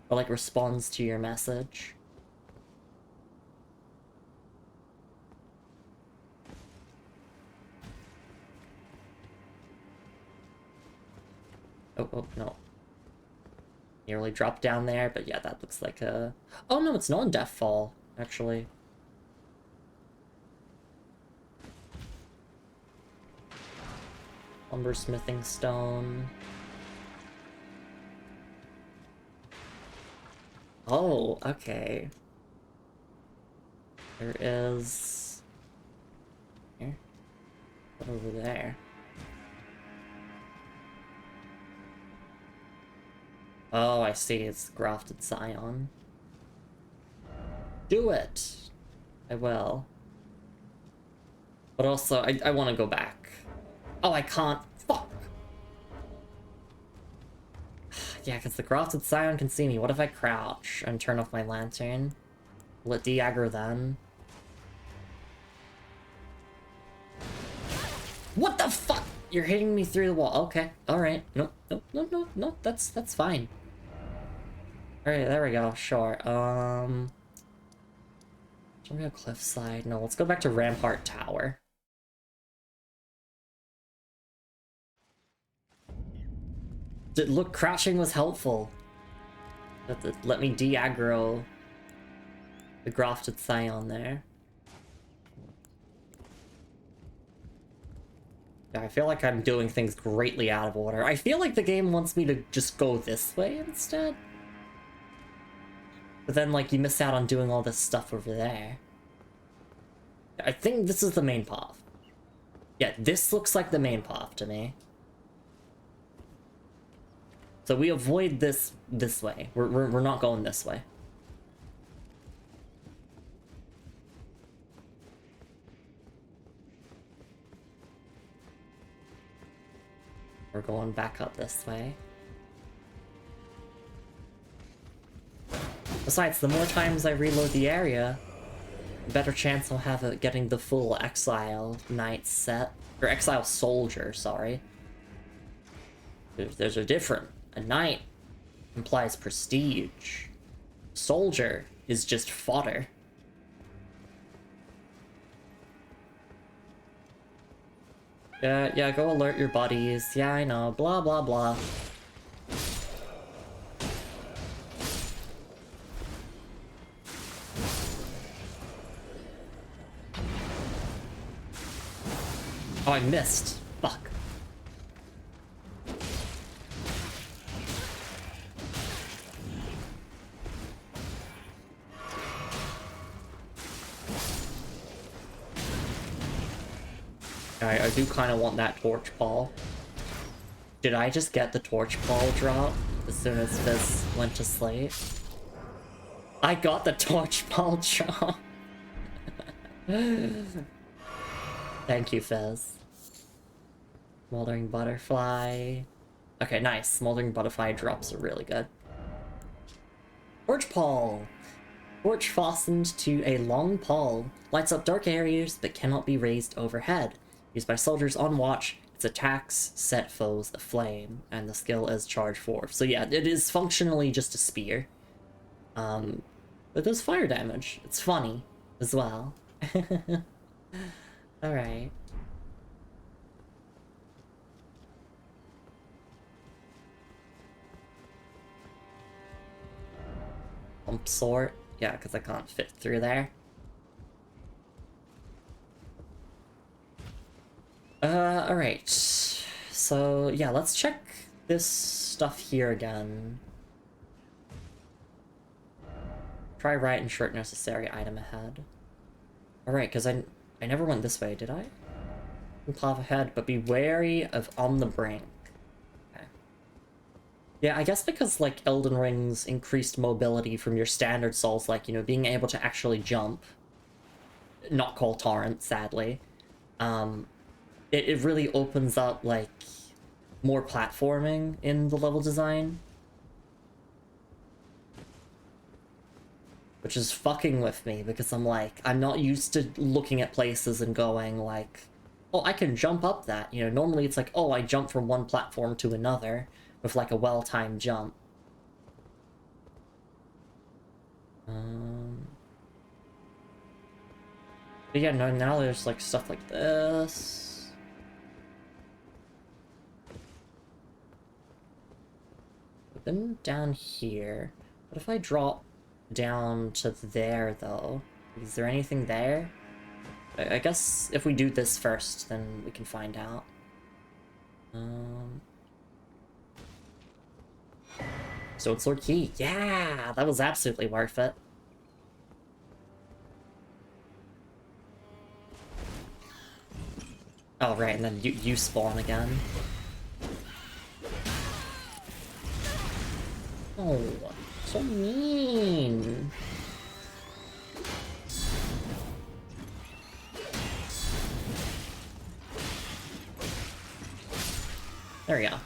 Or, like, responds to your message. Oh, no. Nearly dropped down there, but yeah, that looks like a... Oh, no, it's not Deathfall, actually. Lumbersmithing stone. Oh, okay. There is... Here? What over there? Oh, I see, it's grafted scion. Do it! I will. But also, I want to go back. Oh, I can't. Fuck! Yeah, because the grafted scion can see me. What if I crouch and turn off my lantern? Will it de-aggro then? What the fuck? You're hitting me through the wall. Okay, alright. No, that's fine. Alright, there we go, sure. Should we go cliffside? No, let's go back to Rampart Tower. Look, crouching was helpful. Let me de-aggro the grafted scion there. Yeah, I feel like I'm doing things greatly out of order. I feel like the game wants me to just go this way instead. But then, like, you miss out on doing all this stuff over there. I think this is the main path. Yeah, this looks like the main path to me. So we avoid this way. We're not going this way. We're going back up this way. Besides, the more times I reload the area, the better chance I'll have of getting the full Exile Knight set. Or Exile Soldier, sorry. There's a different. A Knight implies prestige. Soldier is just fodder. Yeah, go alert your buddies. Yeah, I know. Blah, blah, blah. Oh, I missed. Fuck. I do kind of want that torch ball. Did I just get the torch ball drop as soon as Fizz went to sleep? I got the torch ball drop. Thank you, Fizz. Smoldering Butterfly. Okay, nice. Smoldering Butterfly drops are really good. Torch Pole. Torch fastened to a long pole. Lights up dark areas but cannot be raised overhead. Used by soldiers on watch, its attacks set foes aflame, and the skill is charge 4. So yeah, it is functionally just a spear. But does fire damage. It's funny as well. Alright. Pump sort. Yeah, because I can't fit through there. Alright. So, yeah, let's check this stuff here again. Try right and short necessary item ahead. Alright, because I never went this way, did I? Path ahead, but be wary of on the brink. Okay. Yeah, I guess because, like, Elden Ring's increased mobility from your standard Souls, like, you know, being able to actually jump. Not call Torrent, sadly. It really opens up, like, more platforming in the level design. Which is fucking with me, because I'm like, I'm not used to looking at places and going, like, oh, I can jump up that. You know, normally it's like, oh, I jump from one platform to another with, like, a well-timed jump. But yeah, no, now there's, like, stuff like this. Then down here. What if I drop down to there, though? Is there anything there? I guess if we do this first, then we can find out. Sword Sword Key. Yeah! That was absolutely worth it. Oh, right, and then you spawn again. Oh, so mean. There we go.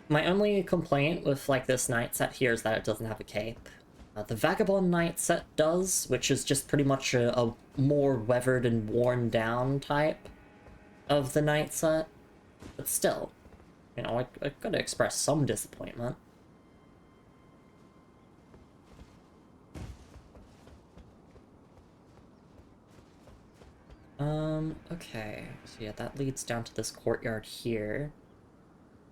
My only complaint with, like, this knight set here is that it doesn't have a cape. The Vagabond Knight set does, which is just pretty much a more weathered and worn down type of the knight set. But still, you know, I gotta express some disappointment. Okay. So yeah, that leads down to this courtyard here.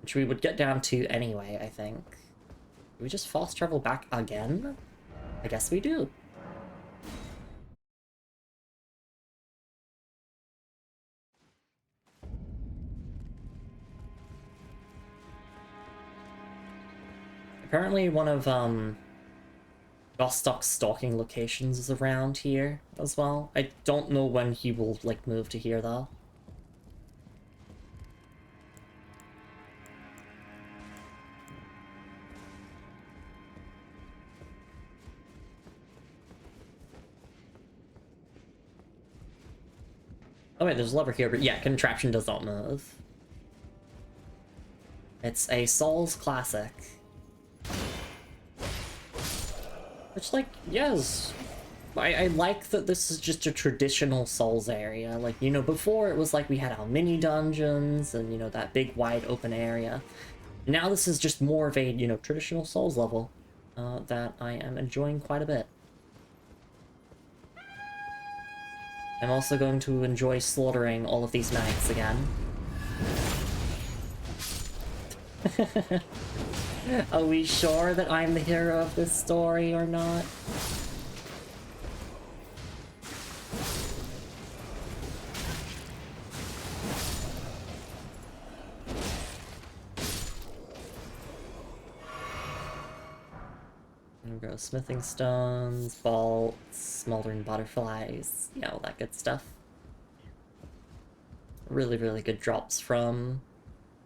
Which we would get down to anyway, I think. Do we just fast travel back again? I guess we do. Apparently one of, Gostock's stalking locations is around here as well. I don't know when he will, like, move to here, though. Oh wait, there's a lever here, but yeah, contraption does not move. It's a Souls classic. Which, like, yes, I like that this is just a traditional Souls area. Like, you know, before it was like we had our mini dungeons and, you know, that big wide open area. Now this is just more of a, you know, traditional Souls level that I am enjoying quite a bit. I'm also going to enjoy slaughtering all of these knights again. Are we sure that I'm the hero of this story or not? There we go, smithing stones, bolts, smoldering butterflies, yeah, all that good stuff. Really, really good drops from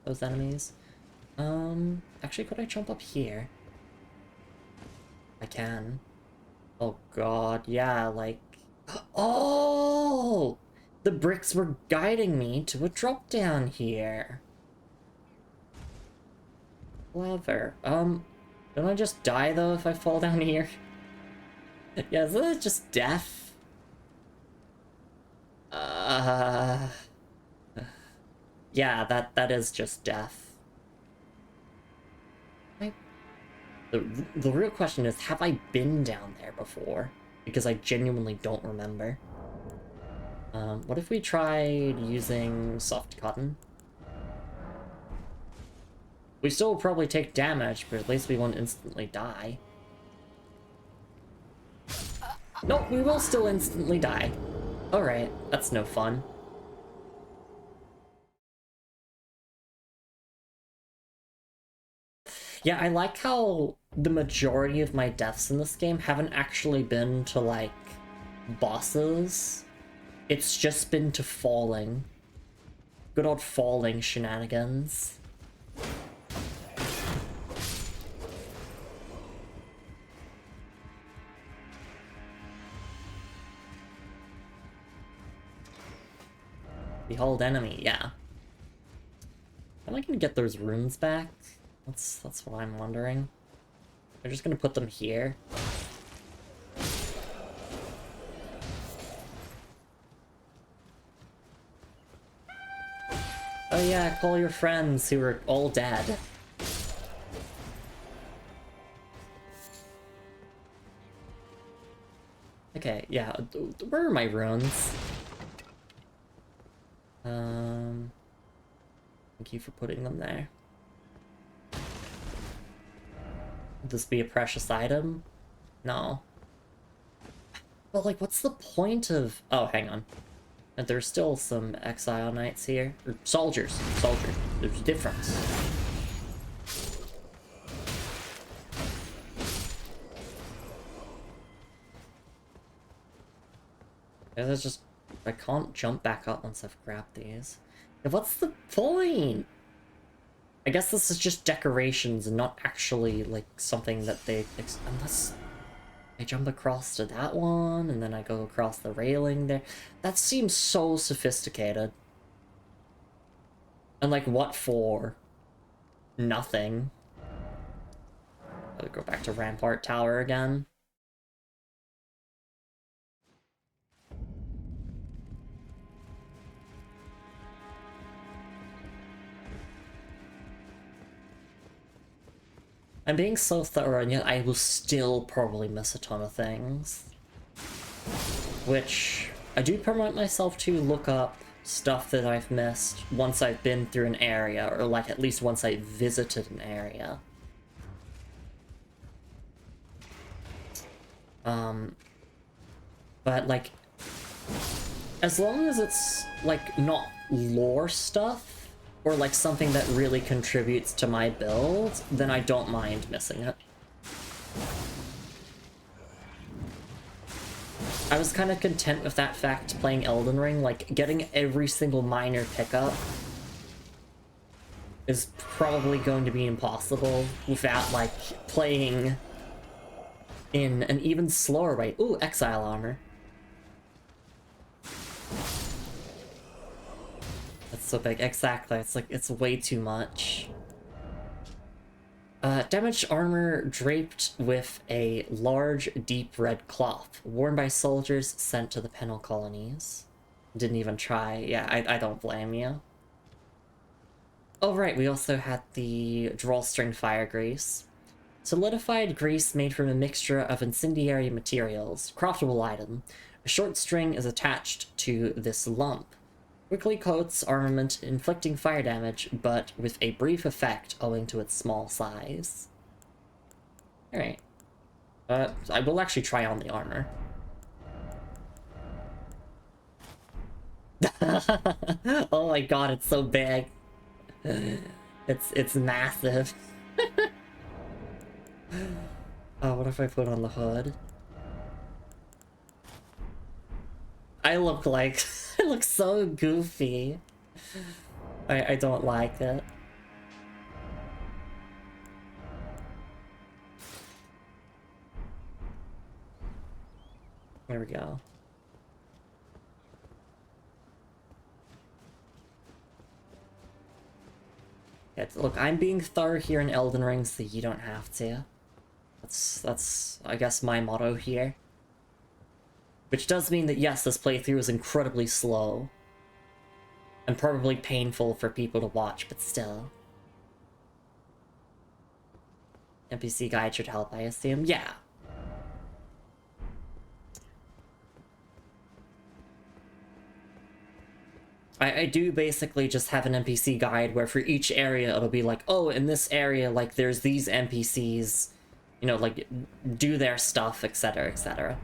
those enemies. Actually, could I jump up here? I can. Oh god, yeah, like... Oh! The bricks were guiding me to a drop down here. Clever. Don't I just die, though, if I fall down here? Yeah, isn't it just death? Yeah, that is just death. The real question is, have I been down there before? Because I genuinely don't remember. What if we tried using soft cotton? We still will probably take damage, but at least we won't instantly die. Nope, we will still instantly die. Alright, that's no fun. Yeah, I like how the majority of my deaths in this game haven't actually been to, like, bosses. It's just been to falling. Good old falling shenanigans. Behold enemy, yeah. Am I gonna get those runes back? That's what I'm wondering. I'm just gonna put them here. Oh yeah, call your friends who are all dead. Okay, yeah, where are my runes? Thank you for putting them there. Would this be a precious item? No. But, like, what's the point of... Oh, hang on. There's still some exile knights here. Or soldiers. Soldiers. There's a difference. Yeah, there's just... I can't jump back up once I've grabbed these. Yeah, what's the point? I guess this is just decorations and not actually, like, something that they... Unless I jump across to that one, and then I go across the railing there. That seems so sophisticated. And, like, what for? Nothing. Gotta go back to Rampart Tower again. I'm being so thorough, and yet I will still probably miss a ton of things. Which, I do permit myself to look up stuff that I've missed once I've been through an area, or like at least once I visited an area. But like, as long as it's like not lore stuff, or like something that really contributes to my build, then I don't mind missing it. I was kind of content with that fact playing Elden Ring, like getting every single minor pickup is probably going to be impossible without like playing in an even slower way. Ooh, exile armor. so big. Exactly. It's like, it's way too much. Damaged armor draped with a large, deep red cloth, worn by soldiers sent to the penal colonies. Didn't even try. Yeah, I don't blame you. Oh, right, we also had the drawstring fire grease. Solidified grease made from a mixture of incendiary materials. Craftable item. A short string is attached to this lump. Quickly coats armament, inflicting fire damage, but with a brief effect owing to its small size. Alright. I will actually try on the armor. Oh my god, it's so big. It's massive. Oh, what if I put on the hood? I look like... I look so goofy. I don't like it. There we go. Look, I'm being thorough here in Elden Ring, so you don't have to. That's I guess my motto here. Which does mean that yes, this playthrough is incredibly slow. And probably painful for people to watch, but still. NPC guide should help, I assume. Yeah. I do basically just have an NPC guide where for each area it'll be like, oh, in this area, like, there's these NPCs, you know, like, do their stuff, etc., etc.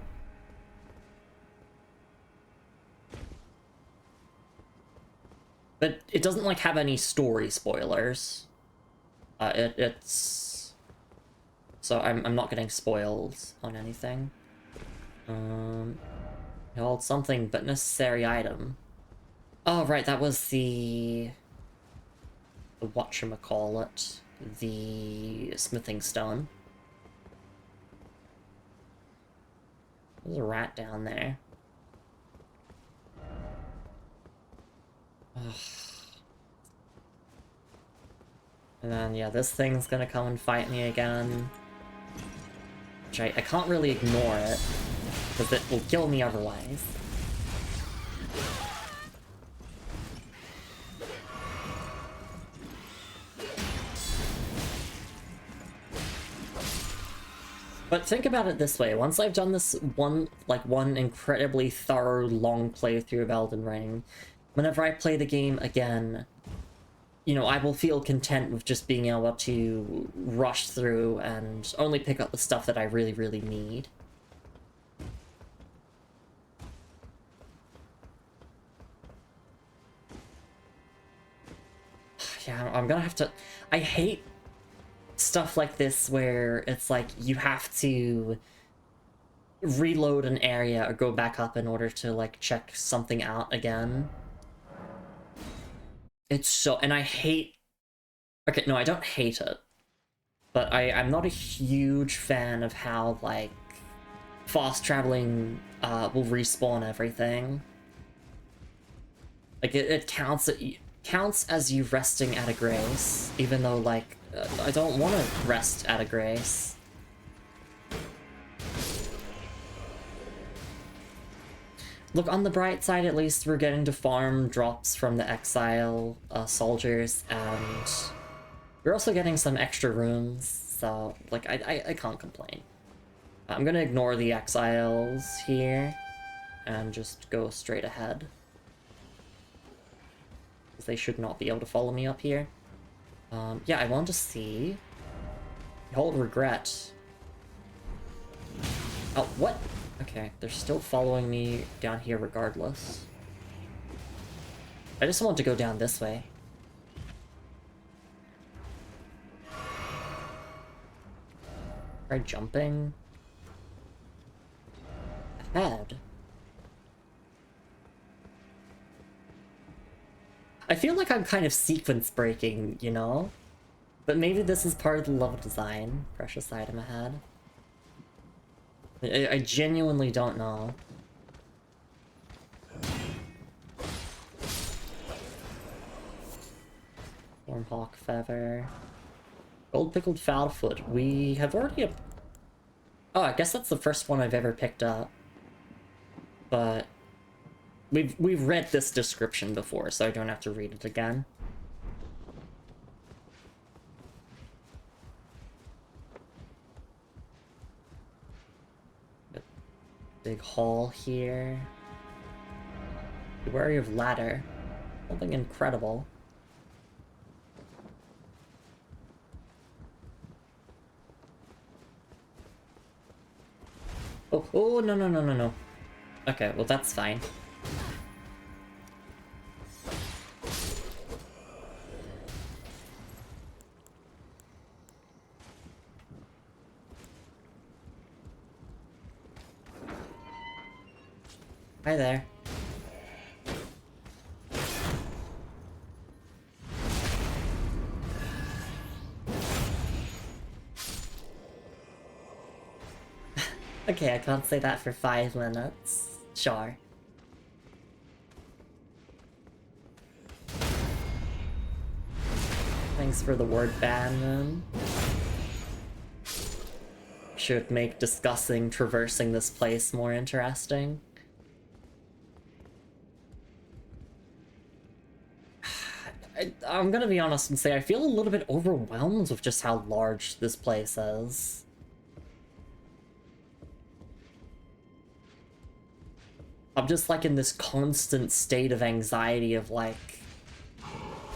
But it doesn't, like, have any story spoilers. It's... So I'm not getting spoiled on anything. Hold something but necessary item. Oh, right, that was the whatchamacallit, the smithing stone. There's a rat down there. Ugh. And then, yeah, this thing's gonna come and fight me again. Which I can't really ignore it, because it will kill me otherwise. But think about it this way, once I've done this one incredibly thorough, long playthrough of Elden Ring, whenever I play the game again, you know, I will feel content with just being able to rush through and only pick up the stuff that I really, really need. Yeah, I'm gonna have to... I hate stuff like this where it's like you have to reload an area or go back up in order to like check something out again. It's so... and I hate... okay, no, I don't hate it. But I'm not a huge fan of how, like, fast traveling will respawn everything. Like, it counts as you resting at a grace, even though, like, I don't want to rest at a grace. Look, on the bright side, at least we're getting to farm drops from the exile soldiers, and we're also getting some extra rooms, so, like, I can't complain. I'm gonna ignore the exiles here, and just go straight ahead. Because they should not be able to follow me up here. Yeah, I want to see... hold regret. Oh, what? Okay, they're still following me down here regardless. I just want to go down this way. Try jumping. Ahead. I feel like I'm kind of sequence breaking, you know? But maybe this is part of the level design. Precious item ahead. I genuinely don't know. Stormhawk feather. Gold pickled foulfoot. We have already... Oh, I guess that's the first one I've ever picked up. But... We've read this description before, so I don't have to read it again. Big hall here. Be wary of ladder. Something incredible. Oh, no, no, no, no, no. Okay, well, that's fine. Hi there. Okay, I can't say that for 5 minutes. Sure. Thanks for the word ban, then. Should make discussing traversing this place more interesting. I'm gonna be honest and say I feel a little bit overwhelmed with just how large this place is. I'm just like in this constant state of anxiety of like,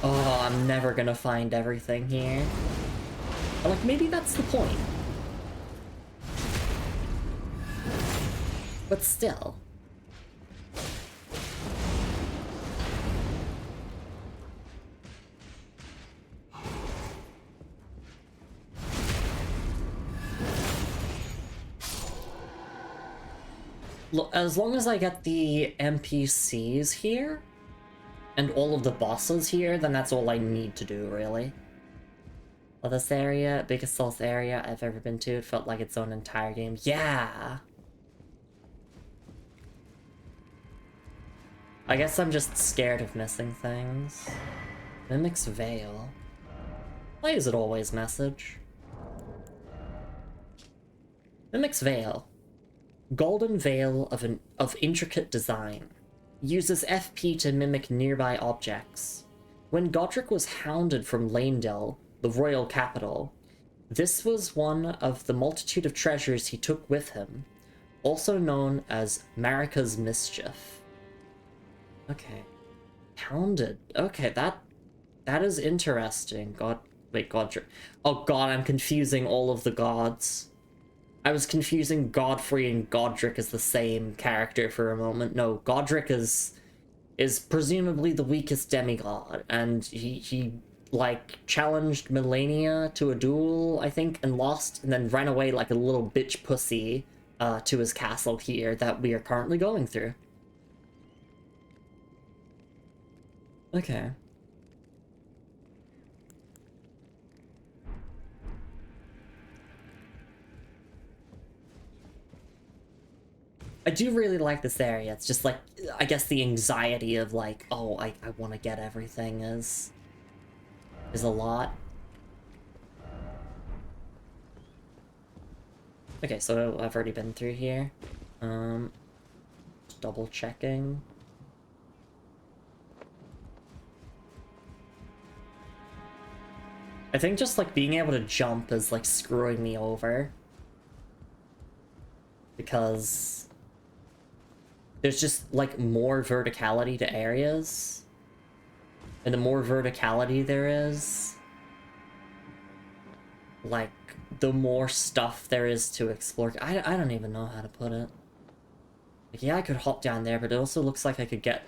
oh, I'm never gonna find everything here. But like, maybe that's the point. But still. Look, as long as I get the NPCs here, and all of the bosses here, then that's all I need to do, really. Well, this area, biggest stealth area I've ever been to, it felt like its own entire game. Yeah! I guess I'm just scared of missing things. Mimic's Veil. Why is it always message? Mimic's Veil. Golden veil of intricate design. Uses FP to mimic nearby objects. When Godric was hounded from Lanedale, the royal capital, this was one of the multitude of treasures he took with him, also known as Marika's Mischief. Okay. Hounded. Okay, that is interesting. Godric. Oh god, I'm confusing all of the gods. I was confusing Godfrey and Godric as the same character for a moment. No, Godric is presumably the weakest demigod, and he like challenged Melania to a duel, I think, and lost, and then ran away like a little bitch pussy to his castle here that we are currently going through. Okay. I do really like this area. It's just like, I guess the anxiety of like, oh, I want to get everything is a lot. Okay, so I've already been through here. Double checking. I think just like being able to jump is like screwing me over. Because there's just like more verticality to areas. And the more verticality there is, like the more stuff there is to explore. I don't even know how to put it. Like, yeah, I could hop down there, but it also looks like I could get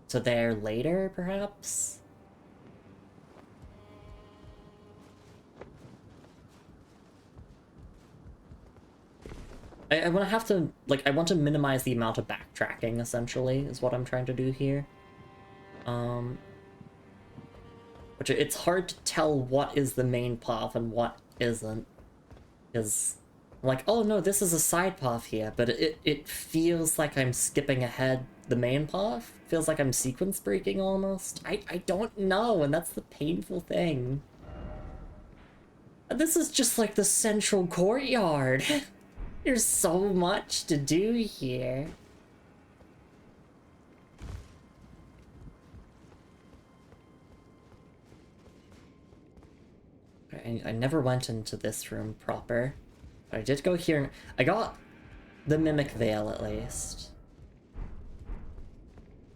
to there later, perhaps? I want to have to, like, I want to minimize the amount of backtracking, essentially, is what I'm trying to do here. Which it's hard to tell what is the main path and what isn't. Because, like, oh no, this is a side path here, but it feels like I'm skipping ahead the main path. Feels like I'm sequence breaking almost. I don't know, and that's the painful thing. This is just like the central courtyard. There's so much to do here. I never went into this room proper. But I did go here. I got the Mimic Veil at least.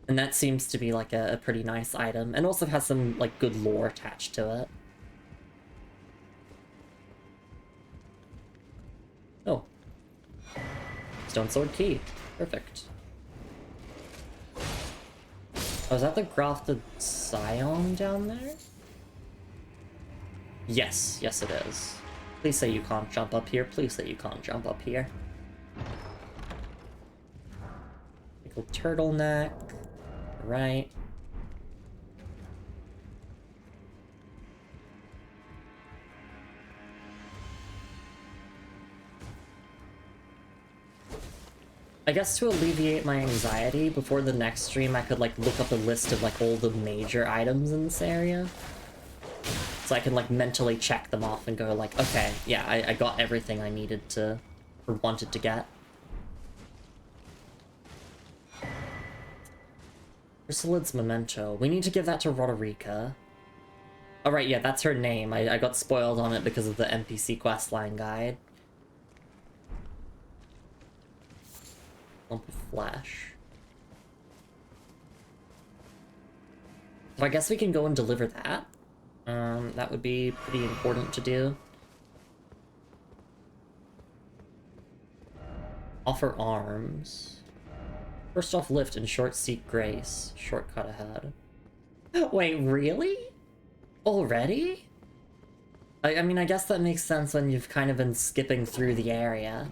And that seems to be like a pretty nice item. And also has some like good lore attached to it. Oh. Stone Sword Key. Perfect. Oh, is that the Grafted Scion down there? Yes, yes it is. Please say you can't jump up here. Please say you can't jump up here. Little turtleneck. Right. I guess to alleviate my anxiety, before the next stream I could like look up a list of like all the major items in this area. So I can like mentally check them off and go like, okay, yeah, I got everything I needed to, or wanted to get. Chrysalid's Memento. We need to give that to Roderica. Oh right, yeah, that's her name. I got spoiled on it because of the NPC questline guide. Lump of flesh. So I guess we can go and deliver that. That would be pretty important to do. Offer arms. First off, lift and short seek grace. Shortcut ahead. Wait, really? Already? I mean, I guess that makes sense when you've kind of been skipping through the area.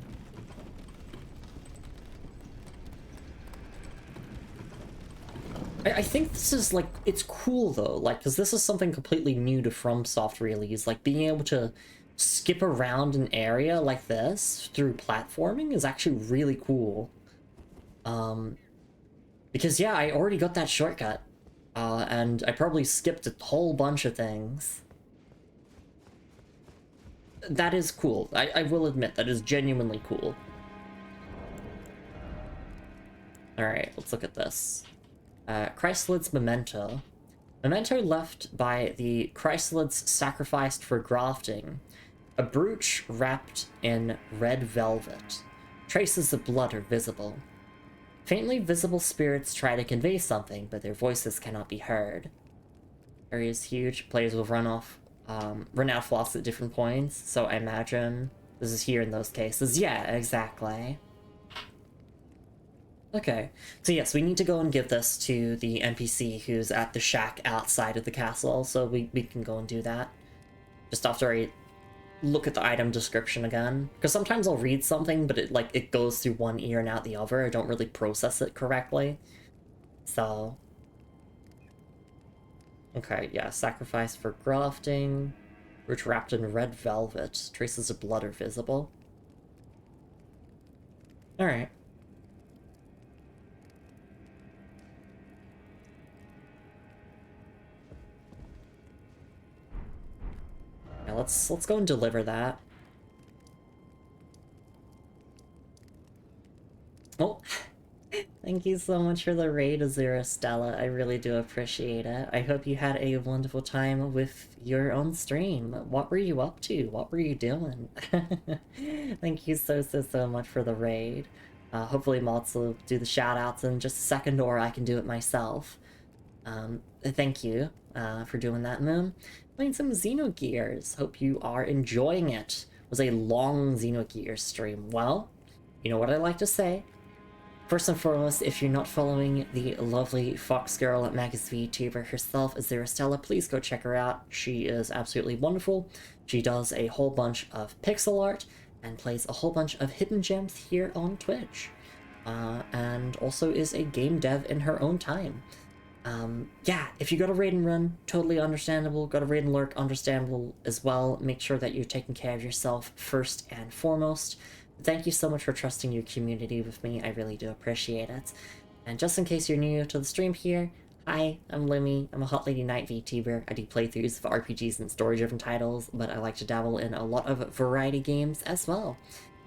I think this is, like, it's cool, though, like, because this is something completely new to FromSoft release. Like, being able to skip around an area like this through platforming is actually really cool. Because, yeah, I already got that shortcut, and I probably skipped a whole bunch of things. That is cool. I will admit, that is genuinely cool. Alright, let's look at this. Chrysalid's Memento. Memento left by the chrysalids sacrificed for grafting. A brooch wrapped in red velvet. Traces of blood are visible. Faintly visible spirits try to convey something, but their voices cannot be heard. Area is huge. Players will run out of floss at different points, so I imagine this is here in those cases. Yeah, exactly. Okay, so yes, we need to go and give this to the NPC who's at the shack outside of the castle, so we can go and do that. Just after I look at the item description again. Because sometimes I'll read something, but it goes through one ear and out the other. I don't really process it correctly. So... okay, yeah, sacrifice for grafting. Root wrapped in red velvet. Traces of blood are visible. Alright. Yeah, let's go and deliver that. Oh, thank you so much for the raid, Azura Stella. I really do appreciate it. I hope you had a wonderful time with your own stream. What were you up to? What were you doing? Thank you so much for the raid. Hopefully mods will do the shoutouts in just a second, or I can do it myself. Thank you for doing that, Moon. Playing some Xenogears. Hope you are enjoying it. It was a long Xenogears stream. Well, you know what I like to say. First and foremost, if you're not following the lovely Fox Girl at Magus VTuber herself, Azura Stella, please go check her out. She is absolutely wonderful. She does a whole bunch of pixel art and plays a whole bunch of hidden gems here on Twitch. And also is a game dev in her own time. Yeah, if you got a raid and run, totally understandable. Got a raid and lurk, understandable as well. Make sure that you're taking care of yourself first and foremost. Thank you so much for trusting your community with me. I really do appreciate it. And just in case you're new to the stream here, hi, I'm Lumi. I'm a Hot Lady Knight VTuber. I do playthroughs of RPGs and story-driven titles, but I like to dabble in a lot of variety games as well.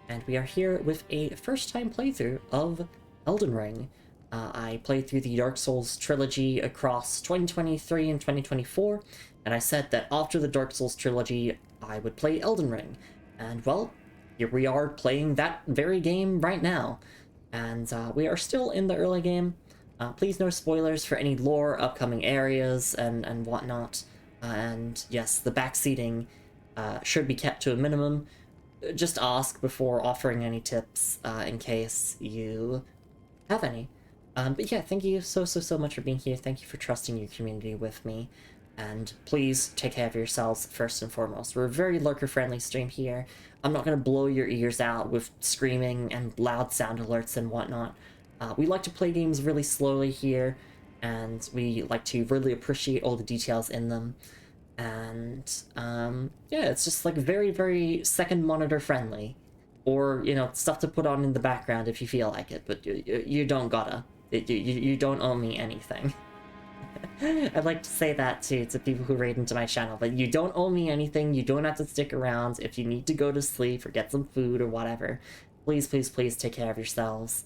And we are here with a first-time playthrough of Elden Ring. I played through the Dark Souls trilogy across 2023 and 2024, and I said that after the Dark Souls trilogy, I would play Elden Ring. And well, here we are playing that very game right now. And we are still in the early game. Please no spoilers for any lore, upcoming areas, and whatnot. And yes, the backseating should be kept to a minimum. Just ask before offering any tips in case you have any. But yeah, thank you so much for being here. Thank you for trusting your community with me. And please take care of yourselves first and foremost. We're a very lurker-friendly stream here. I'm not going to blow your ears out with screaming and loud sound alerts and whatnot. We like to play games really slowly here, and we like to really appreciate all the details in them. And yeah, it's just like very second monitor friendly. Or, you know, stuff to put on in the background if you feel like it, but you don't gotta. You don't owe me anything. I'd like to say that to people who raid into my channel, but you don't owe me anything. You don't have to stick around. If you need to go to sleep or get some food or whatever, please take care of yourselves.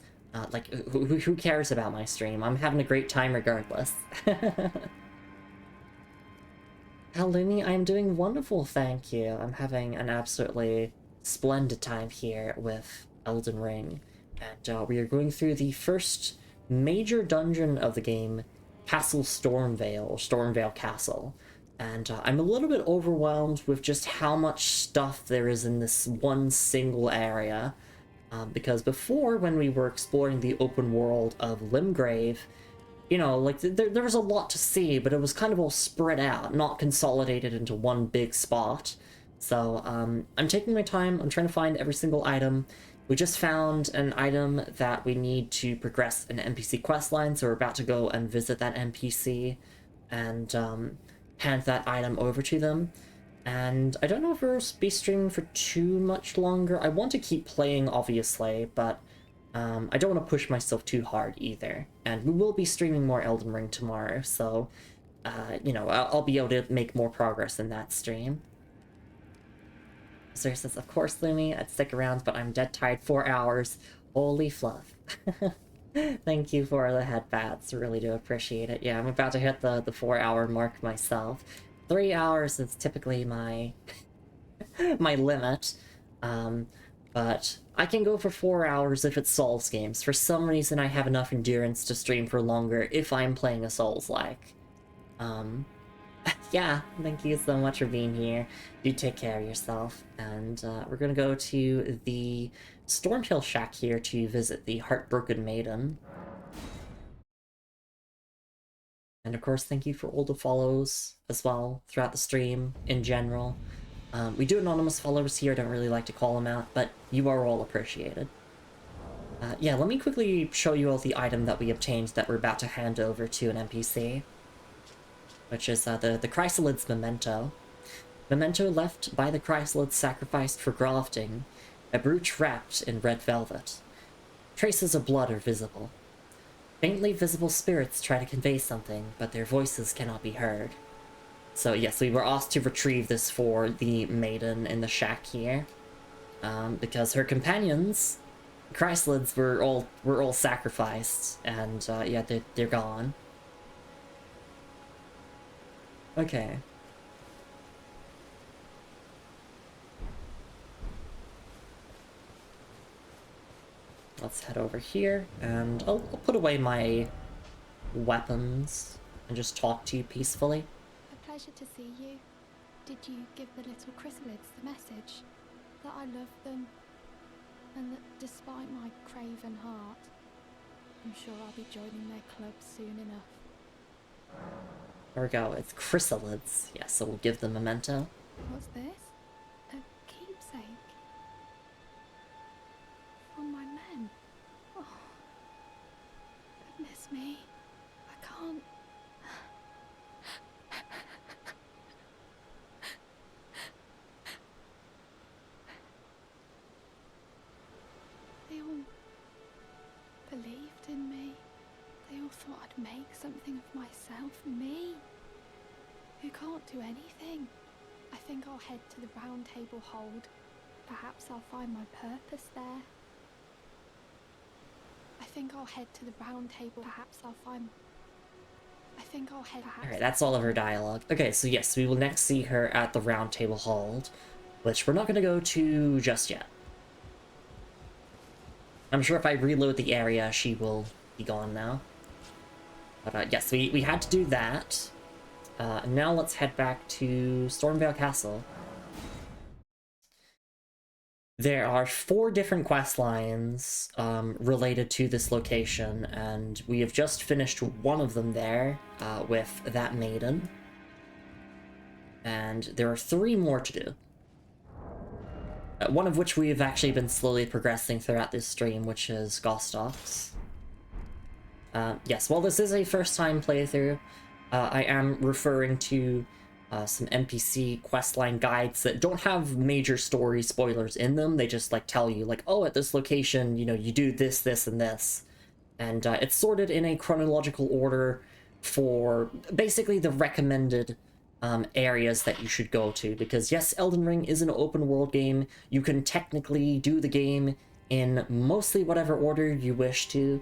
Like, who cares about my stream? I'm having a great time regardless. Lumi, I'm doing wonderful, thank you. I'm having an absolutely splendid time here with Elden Ring. And we are going through the first major dungeon of the game, Castle Stormveil, or Stormveil Castle. And I'm a little bit overwhelmed with just how much stuff there is in this one single area. Because before, when we were exploring the open world of Limgrave, you know, like, there was a lot to see, but it was kind of all spread out, not consolidated into one big spot. So, I'm taking my time, I'm trying to find every single item. We just found an item that we need to progress an NPC questline, so we're about to go and visit that NPC and hand that item over to them. And I don't know if we'll be streaming for too much longer. I want to keep playing, obviously, but I don't want to push myself too hard either. And we will be streaming more Elden Ring tomorrow, so, you know, I'll be able to make more progress in that stream. Sir says, of course, Lumi, I'd stick around, but I'm dead tired. 4 hours. Holy fluff. Thank you for the headbats. Really do appreciate it. Yeah, I'm about to hit the 4-hour mark myself. 3 hours is typically my my limit. But I can go for 4 hours if it's Souls games. For some reason, I have enough endurance to stream for longer if I'm playing a Souls-like. Yeah, thank you so much for being here. Do take care of yourself. And we're gonna go to the Stormveil shack here to visit the Heartbroken Maiden. And of course, thank you for all the follows as well throughout the stream in general. We do anonymous followers here, I don't really like to call them out, but you are all appreciated. Yeah, let me quickly show you all the item that we obtained that we're about to hand over to an NPC. Which is the Chrysalid's Memento. Memento left by the Chrysalids sacrificed for grafting, a brooch wrapped in red velvet. Traces of blood are visible. Faintly visible spirits try to convey something, but their voices cannot be heard. So yes, we were asked to retrieve this for the maiden in the shack here. Because her companions, Chrysalids, were all sacrificed, and yeah, they're gone. Okay. Let's head over here, and I'll put away my weapons and just talk to you peacefully. A pleasure to see you. Did you give the little chrysalids the message? That I love them, and that despite my craven heart, I'm sure I'll be joining their club soon enough. There we go, it's chrysalids. Yes, so we'll give them memento. What's this? A keepsake? From my men? Oh, goodness me. I can't... They all believed in me. myself, me, who can't do anything. I think I'll head to the round table hold. Perhaps I'll find my purpose there. I think I'll head to the round table. Perhaps I'll find... I think I'll head... Alright, that's all of her dialogue. Okay, so yes, we will next see her at the round table hold, which we're not going to go to just yet. I'm sure if I reload the area, she will be gone now. But yes, we had to do that. Now let's head back to Stormveil Castle. There are 4 different quest lines related to this location, and we have just finished one of them there with that maiden. And there are 3 more to do. One of which we have actually been slowly progressing throughout this stream, which is Gostox. Yes, while this is a first-time playthrough, I am referring to some NPC questline guides that don't have major story spoilers in them. They just, like, tell you, like, oh, at this location, you know, you do this, this, and this. And it's sorted in a chronological order for basically the recommended areas that you should go to. Because, yes, Elden Ring is an open-world game. You can technically do the game in mostly whatever order you wish to.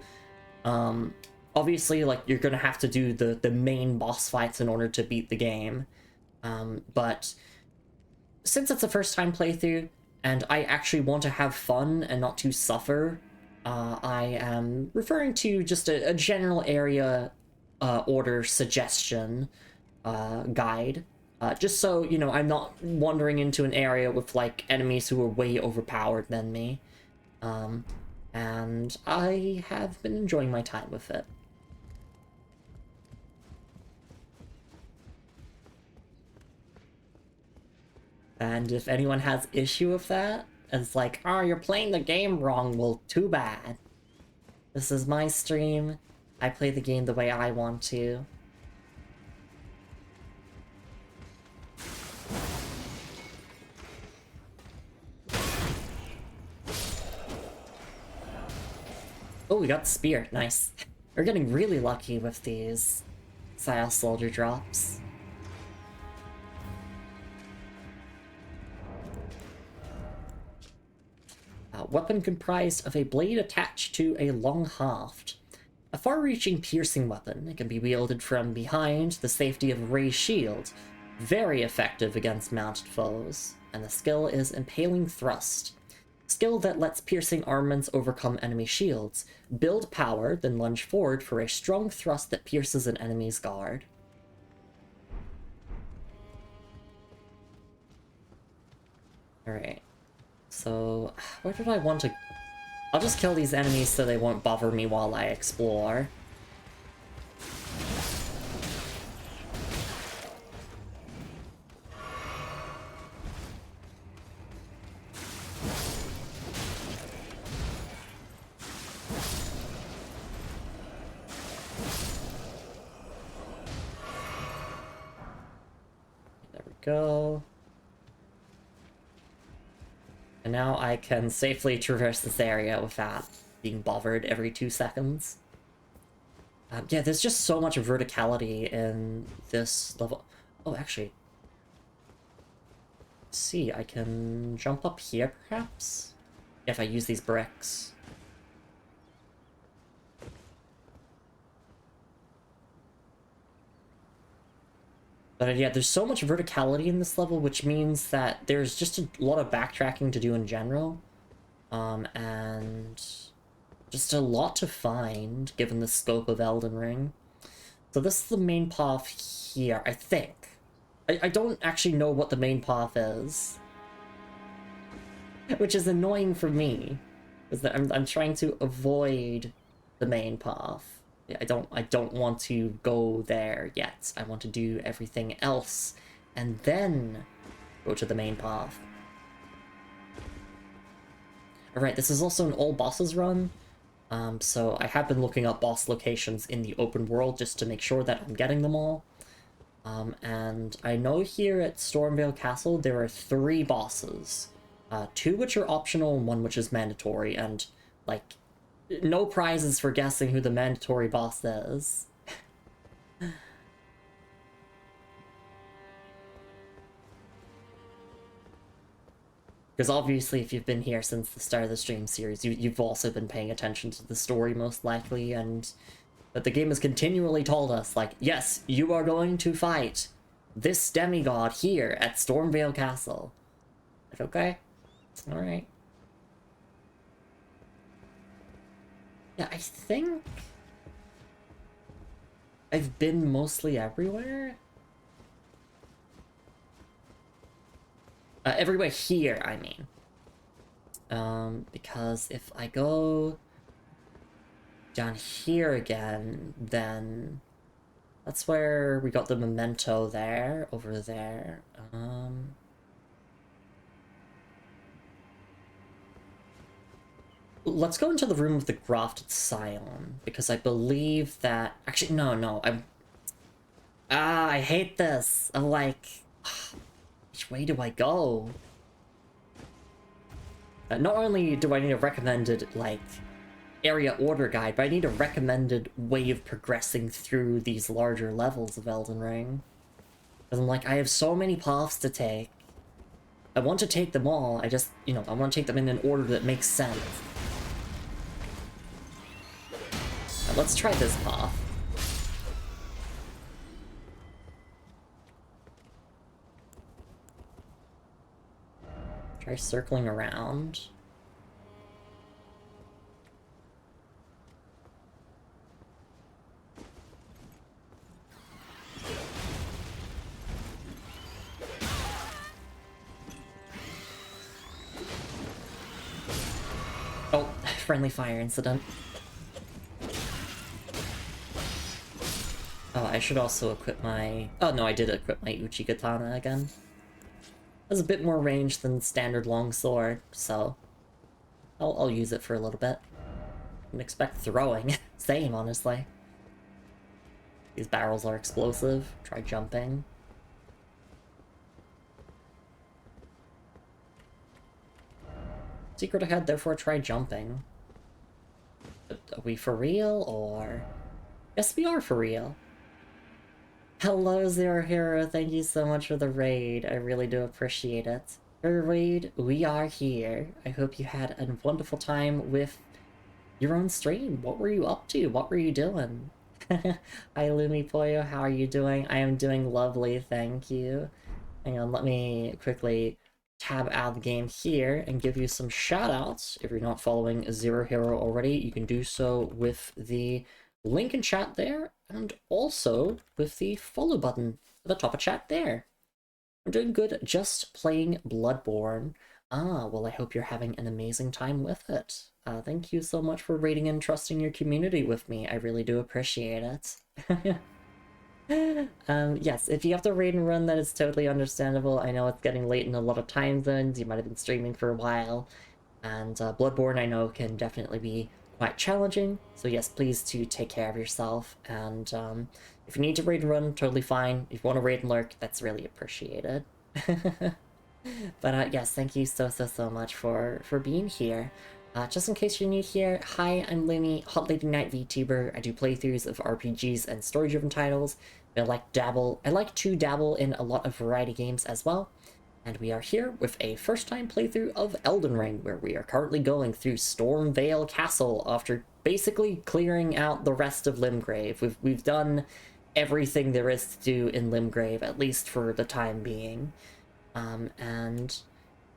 Obviously, like, you're gonna have to do the main boss fights in order to beat the game. But since it's a first-time playthrough, and I actually want to have fun and not to suffer, I am referring to just a general area order suggestion guide. Just so, you know, I'm not wandering into an area with, like, enemies who are way overpowered than me. And I have been enjoying my time with it. And if anyone has issue with that, it's like, oh, you're playing the game wrong, well, too bad. This is my stream. I play the game the way I want to. Oh, we got the spear. Nice. We're getting really lucky with these Xyle Soldier drops. Weapon comprised of a blade attached to a long haft. A far-reaching piercing weapon. It can be wielded from behind the safety of a raised shield. Very effective against mounted foes. And the skill is Impaling Thrust. Skill that lets piercing armaments overcome enemy shields. Build power, then lunge forward for a strong thrust that pierces an enemy's guard. Alright. So, where did I want to... I'll just kill these enemies so they won't bother me while I explore. There we go. And now I can safely traverse this area without being bothered every 2 seconds. Yeah, there's just so much verticality in this level. Oh, actually. Let's see, I can jump up here, perhaps? If I use these bricks. But yeah, there's so much verticality in this level, which means that there's just a lot of backtracking to do in general. And just a lot to find, given the scope of Elden Ring. So this is the main path here, I think. I don't actually know what the main path is. Which is annoying for me. Because I'm trying to avoid the main path. I don't want to go there yet. I want to do everything else and then go to the main path. Alright, this is also an all bosses run. So I have been looking up boss locations in the open world just to make sure that I'm getting them all. And I know here at Stormveil Castle there are 3 bosses. 2 which are optional and 1 which is mandatory, and like no prizes for guessing who the mandatory boss is. Because obviously, if you've been here since the start of the stream series, you've also been paying attention to the story most likely, and that the game has continually told us, like, yes, you are going to fight this demigod here at Stormveil Castle. Like, okay, alright. Yeah, I think I've been mostly everywhere. Everywhere here, I mean. Because if I go down here again, then that's where we got the memento there, over there. Let's go into the room of the grafted scion, because I believe that... Actually, no, I hate this. I'm like... Which way do I go? Not only do I need a recommended, like, area order guide, but I need a recommended way of progressing through these larger levels of Elden Ring. Because I'm like, I have so many paths to take. I want to take them all, I just, you know, I want to take them in an order that makes sense. Let's try this path. Try circling around. Oh, friendly fire incident. Oh, I should also equip my... Oh, no, I did equip my Uchi Katana again. Has a bit more range than standard longsword, so... I'll use it for a little bit. Didn't expect throwing. Same, honestly. These barrels are explosive. Try jumping. Secret ahead, therefore try jumping. Are we for real, or... Yes, we are for real. Hello, Zero Hero, thank you so much for the raid. I really do appreciate it. For raid, we are here. I hope you had a wonderful time with your own stream. What were you up to? What were you doing? Hi, Lumi Poyo, how are you doing? I am doing lovely, thank you. Hang on, let me quickly tab out the game here and give you some shoutouts. If you're not following Zero Hero already, you can do so with the link in chat there, and also with the follow button at the top of chat there. I'm doing good, just playing Bloodborne. Ah, well, I hope you're having an amazing time with it. Thank you so much for rating and trusting your community with me. I really do appreciate it. Yes, if you have to raid and run, that is totally understandable. I know it's getting late in a lot of time zones. You might have been streaming for a while. And Bloodborne, I know, can definitely be quite challenging, so yes, please do take care of yourself, and if you need to raid and run, totally fine. If you want to raid and lurk, that's really appreciated. But yes, thank you so much for being here. Just in case you're new here, hi, I'm Lumi, Hot Lady Night VTuber. I do playthroughs of RPGs and story-driven titles. I like to dabble in a lot of variety games as well. And we are here with a first-time playthrough of Elden Ring, where we are currently going through Stormveil Castle after basically clearing out the rest of Limgrave. We've done everything there is to do in Limgrave, at least for the time being. And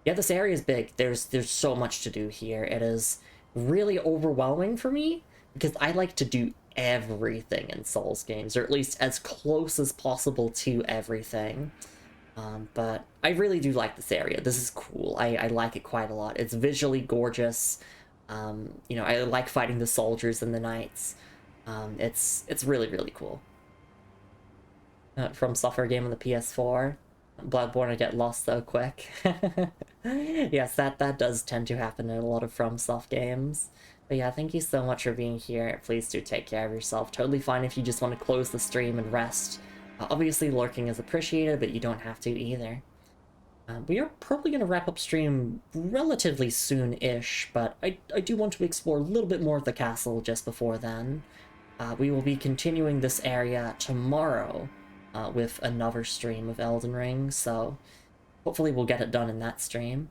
yeah, this area is big. There's so much to do here. It is really overwhelming for me, because I like to do everything in Souls games, or at least as close as possible to everything. But I really do like this area. This is cool. I like it quite a lot. It's visually gorgeous. You know, I like fighting the soldiers and the knights. It's really, really cool. From software game on the PS4. Bloodborne, I get lost so quick. Yes, that does tend to happen in a lot of FromSoft games. But yeah, thank you so much for being here. Please do take care of yourself. Totally fine if you just want to close the stream and rest. Obviously, lurking is appreciated, but you don't have to either. We are probably going to wrap up stream relatively soon-ish, but I do want to explore a little bit more of the castle just before then. We will be continuing this area tomorrow with another stream of Elden Ring, so hopefully we'll get it done in that stream.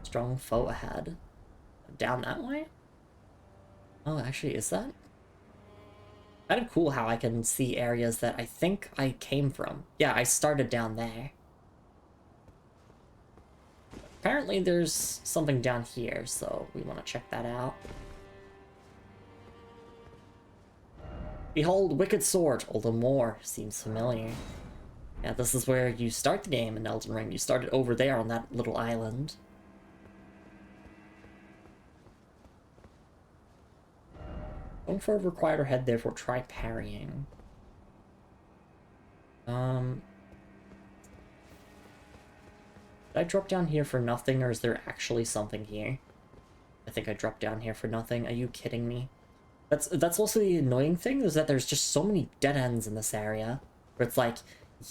Strong foe ahead. Down that way? Oh, actually, is that? Kind of cool how I can see areas that I think I came from. Yeah, I started down there. Apparently there's something down here, so we want to check that out. Behold, Wicked Sword, although more seems familiar. Yeah, this is where you start the game in Elden Ring. You started over there on that little island. Going for a required head, therefore try parrying. Did I drop down here for nothing, or is there actually something here? I think I dropped down here for nothing. Are you kidding me? That's also the annoying thing, is that there's just so many dead ends in this area. Where it's like,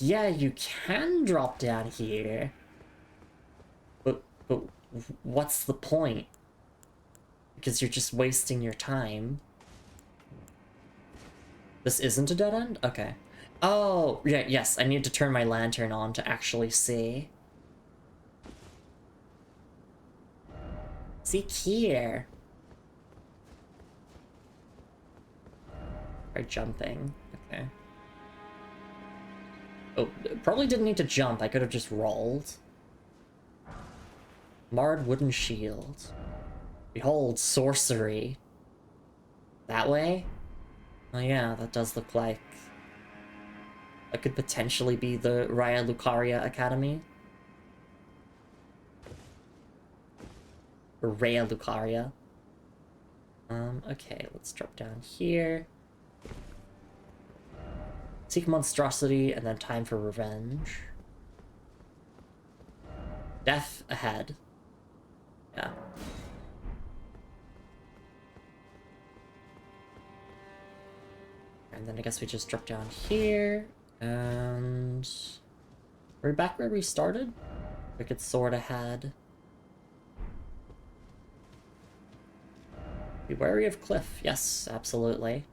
yeah, you can drop down here. But what's the point? Because you're just wasting your time. This isn't a dead end? Okay. Oh, yeah, yes, I need to turn my lantern on to actually see. See here. Try jumping. Okay. Oh, probably didn't need to jump. I could have just rolled. Marred wooden shield. Behold, sorcery. That way? Oh yeah, that does look like... That could potentially be the Raya Lucaria Academy. Or Raya Lucaria. Okay, let's drop down here. Seek monstrosity, and then time for revenge. Death ahead. Yeah. And then I guess we just drop down here, and... We're back where we started? Wicked Sword ahead. Be wary of cliff. Yes, absolutely.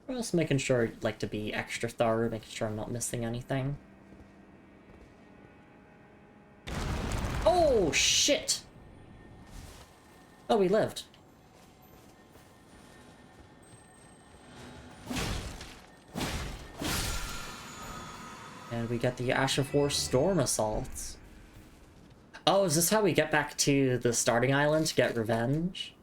Just making sure, like, to be extra thorough, making sure I'm not missing anything. Oh, shit! Oh, we lived. And we get the Ash of War Storm Assault. Oh, is this how we get back to the starting island to get revenge?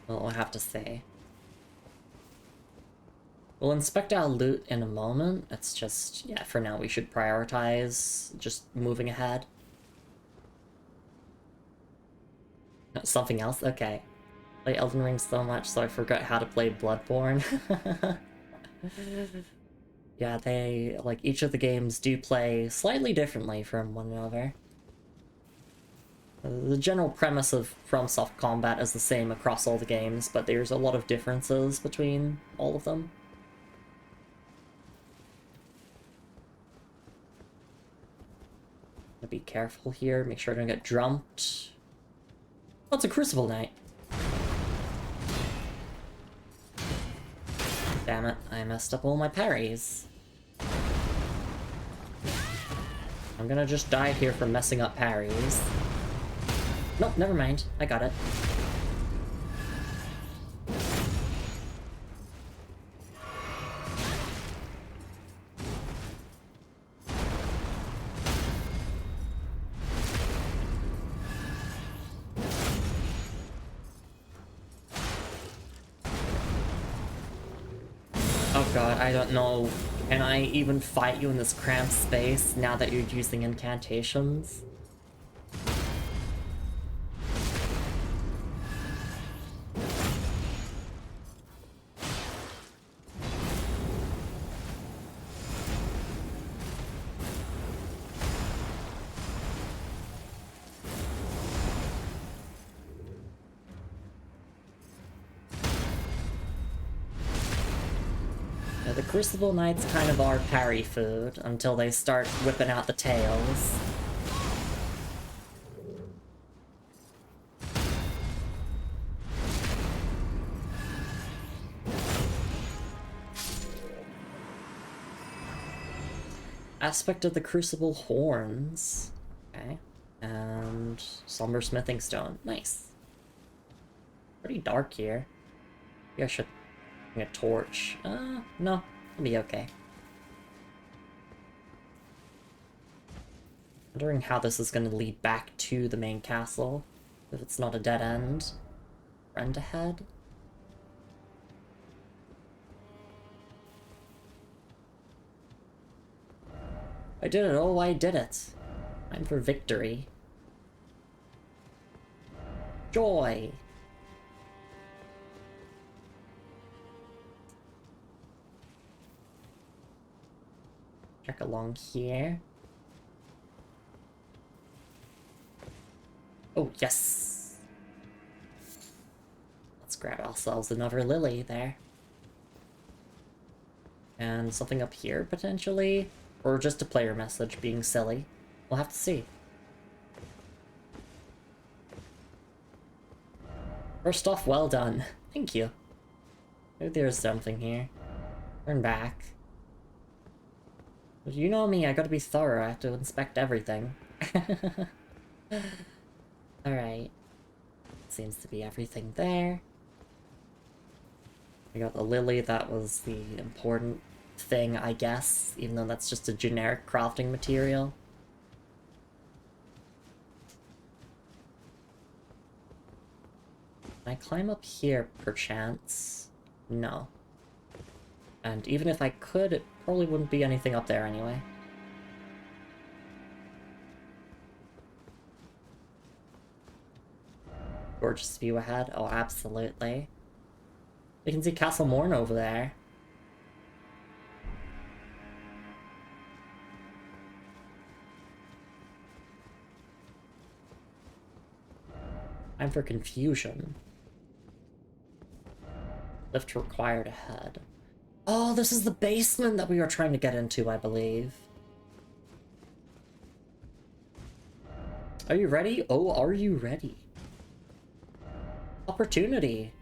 Well, I'll have to say. We'll inspect our loot in a moment. It's just, yeah, for now we should prioritize just moving ahead. Something else? Okay. I play Elden Ring so much, so I forgot how to play Bloodborne. Yeah, they, like, each of the games do play slightly differently from one another. The general premise of FromSoft combat is the same across all the games, but there's a lot of differences between all of them. Be careful here, make sure I don't get drumped. Oh, it's a Crucible Knight. Damn it, I messed up all my parries. I'm gonna just die here for messing up parries. Nope, never mind. I got it. Oh god, I don't know. Can I even fight you in this cramped space now that you're using incantations? The Crucible Knights kind of are parry food until they start whipping out the tails. Aspect of the Crucible Horns. Okay. And Somber Smithing Stone. Nice. Pretty dark here. Maybe I should bring a torch. No. It'll be okay. Wondering how this is going to lead back to the main castle. If it's not a dead end. Friend ahead. I did it. Oh, I did it. Time for victory. Joy. Check along here. Oh, yes. Let's grab ourselves another lily there. And something up here, potentially. Or just a player message being silly. We'll have to see. First off, well done. Thank you. Maybe there's something here. Turn back. But you know me, I gotta be thorough. I have to inspect everything. Alright. Seems to be everything there. We got the lily, that was the important thing, I guess, even though that's just a generic crafting material. Can I climb up here, perchance? No. And even if I could, it probably wouldn't be anything up there anyway. Gorgeous view ahead. Oh, absolutely. You can see Castle Morn over there. Time for confusion. Lift required ahead. Oh, this is the basement that we were trying to get into, I believe. Are you ready? Oh, are you ready? Opportunity.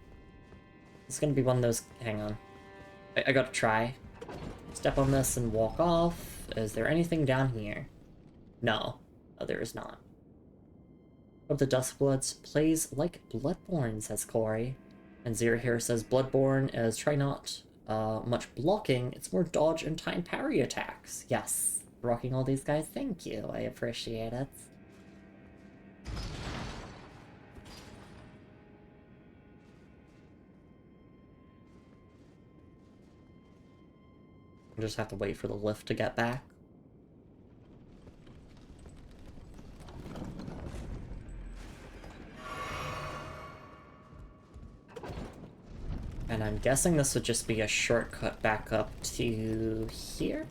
It's gonna be one of those... Hang on. I gotta try. Step on this and walk off. Is there anything down here? No. Oh, there is not. Of the Duskbloods plays like Bloodborne, says Corey. And Zero here says Bloodborne is try not much blocking, it's more dodge and time parry attacks. Yes. Rocking all these guys, thank you. I appreciate it. I just have to wait for the lift to get back. And I'm guessing this would just be a shortcut back up to here?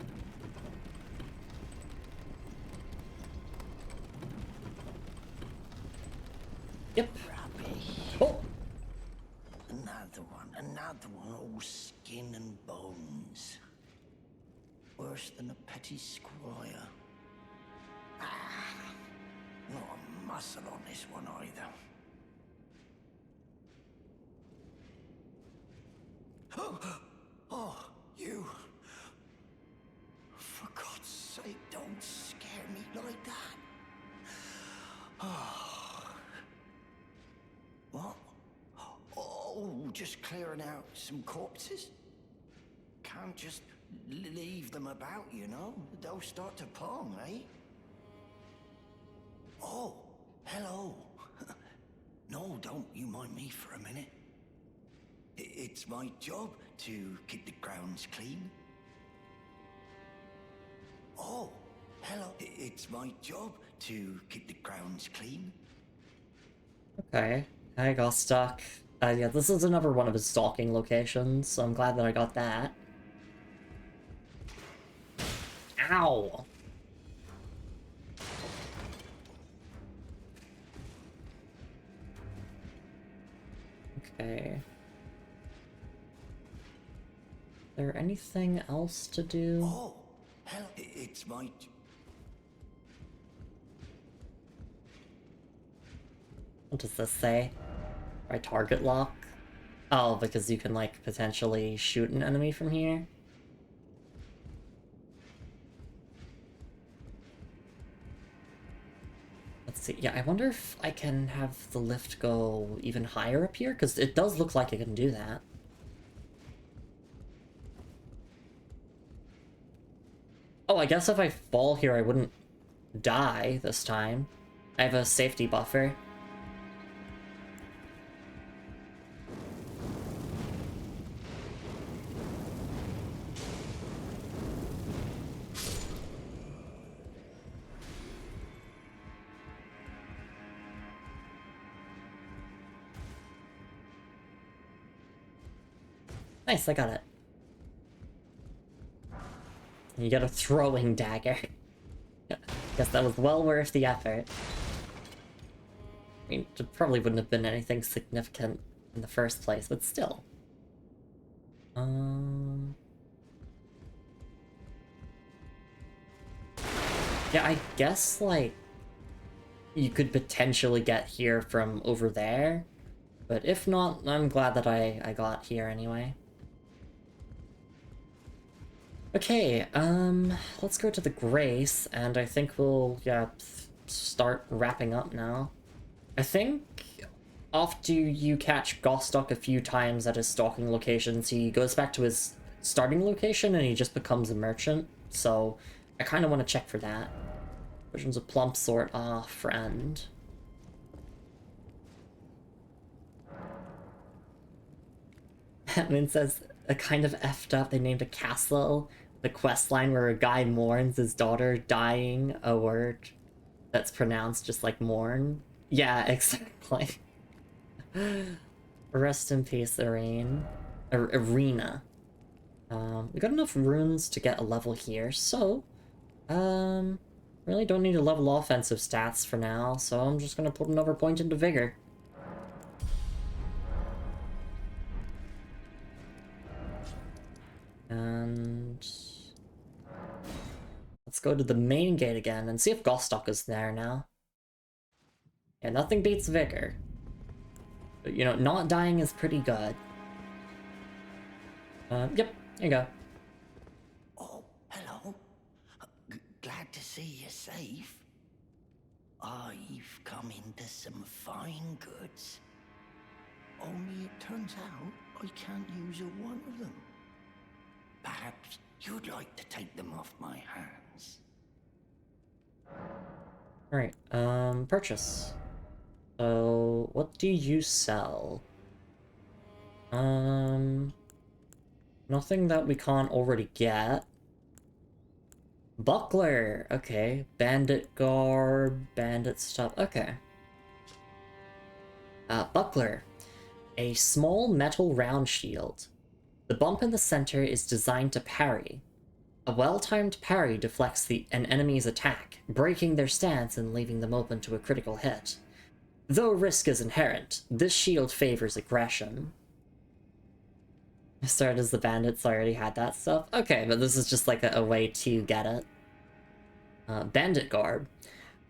Yep. Rubbish. Oh! Another one, all skin and bones. Worse than a petty squire. Not a muscle on this one either. Oh, you. For God's sake, don't scare me like that. What? Oh, just clearing out some corpses? Can't just leave them about, you know? They'll start to pong, eh? Oh, hello. No, don't you mind me for a minute. It's my job to keep the grounds clean. Oh, hello. It's my job to keep the grounds clean. Okay, I got stuck. Yeah, this is another one of his stalking locations, so I'm glad that I got that. Ow! Okay. there anything else to do? Oh, hell, it's my... What does this say? By target lock? Oh, because you can, like, potentially shoot an enemy from here? Let's see. Yeah, I wonder if I can have the lift go even higher up here, because it does look like I can do that. Oh, I guess if I fall here, I wouldn't die this time. I have a safety buffer. Nice, I got it. You get a throwing dagger. Guess that was well worth the effort. I mean, it probably wouldn't have been anything significant in the first place, but still. Yeah, I guess, like, you could potentially get here from over there, but if not, I'm glad that I got here anyway. Okay, let's go to the Grace, and I think we'll, yeah, start wrapping up now. I think after you catch Gostock a few times at his stalking locations, he goes back to his starting location and he just becomes a merchant, so I kind of want to check for that. Versions of plump sort, friend. Batman says, a kind of effed up, they named a castle the quest line where a guy mourns his daughter dying, a word that's pronounced just like mourn. Yeah, exactly. Rest in peace, Arena. We got enough runes to get a level here, so really don't need to level offensive stats for now, so I'm just gonna put another point into Vigor. And let's go to the main gate again and see if Gostock is there now. Yeah, nothing beats Vigor. But, you know, not dying is pretty good. Yep, here you go. Oh, hello. Glad to see you're safe. I've come into some fine goods. Only it turns out I can't use one of them. Perhaps you'd like to take them off my hands. Alright, purchase. So, what do you sell? Nothing that we can't already get. Buckler! Okay. Bandit garb, bandit stuff. Okay. Buckler. A small metal round shield. The bump in the center is designed to parry. A well-timed parry deflects an enemy's attack, breaking their stance and leaving them open to a critical hit. Though risk is inherent, this shield favors aggression. I started as the bandits, I already had that stuff. Okay, but this is just like a way to get it. Bandit garb.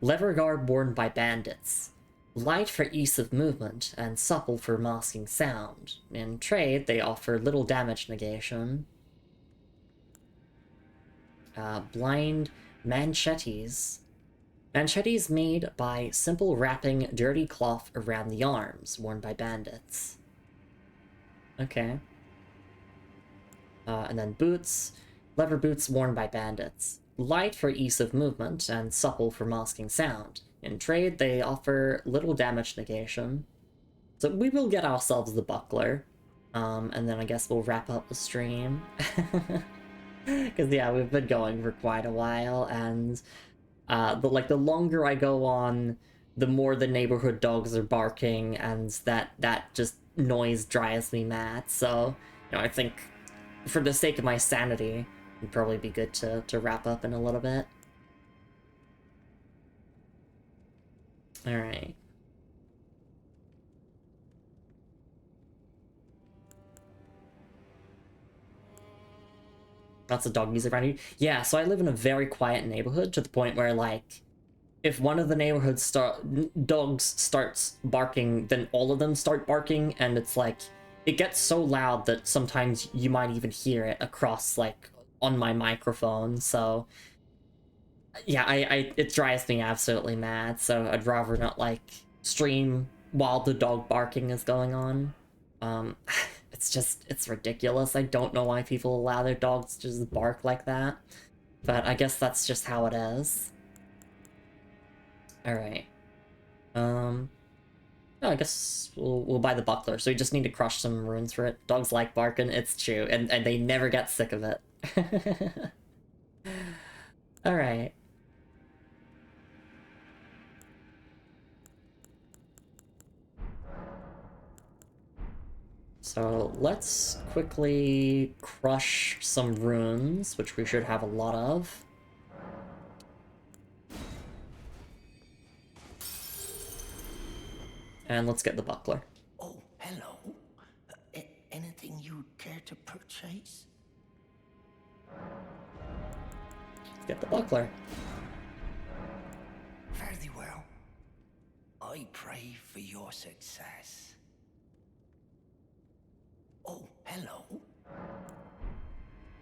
Leather garb worn by bandits. Light for ease of movement, and supple for masking sound. In trade, they offer little damage negation. Blind manchettes. Manchettes made by simple wrapping dirty cloth around the arms, worn by bandits. Okay. And then boots. Leather boots worn by bandits. Light for ease of movement, and supple for masking sound. In trade, they offer little damage negation. So we will get ourselves the buckler. And then I guess we'll wrap up the stream. Because, yeah, we've been going for quite a while, and the longer I go on, the more the neighborhood dogs are barking, and that just noise drives me mad. So, you know, I think for the sake of my sanity, it'd probably be good to wrap up in a little bit. Alright. Lots of dog music around you. Yeah, so I live in a very quiet neighborhood to the point where, like, if one of the neighborhood's dogs starts barking, then all of them start barking, and it's like, it gets so loud that sometimes you might even hear it across, like, on my microphone, so... Yeah, it drives me absolutely mad, so I'd rather not, like, stream while the dog barking is going on. It's ridiculous. I don't know why people allow their dogs to just bark like that, but I guess that's just how it is. Alright. Oh, I guess we'll buy the buckler, so we just need to crush some runes for it. Dogs like barking, it's true, and they never get sick of it. Alright. So let's quickly crush some runes, which we should have a lot of. And let's get the buckler. Oh, hello. Anything you'd care to purchase? Let's get the buckler. Very well. I pray for your success. Oh, hello.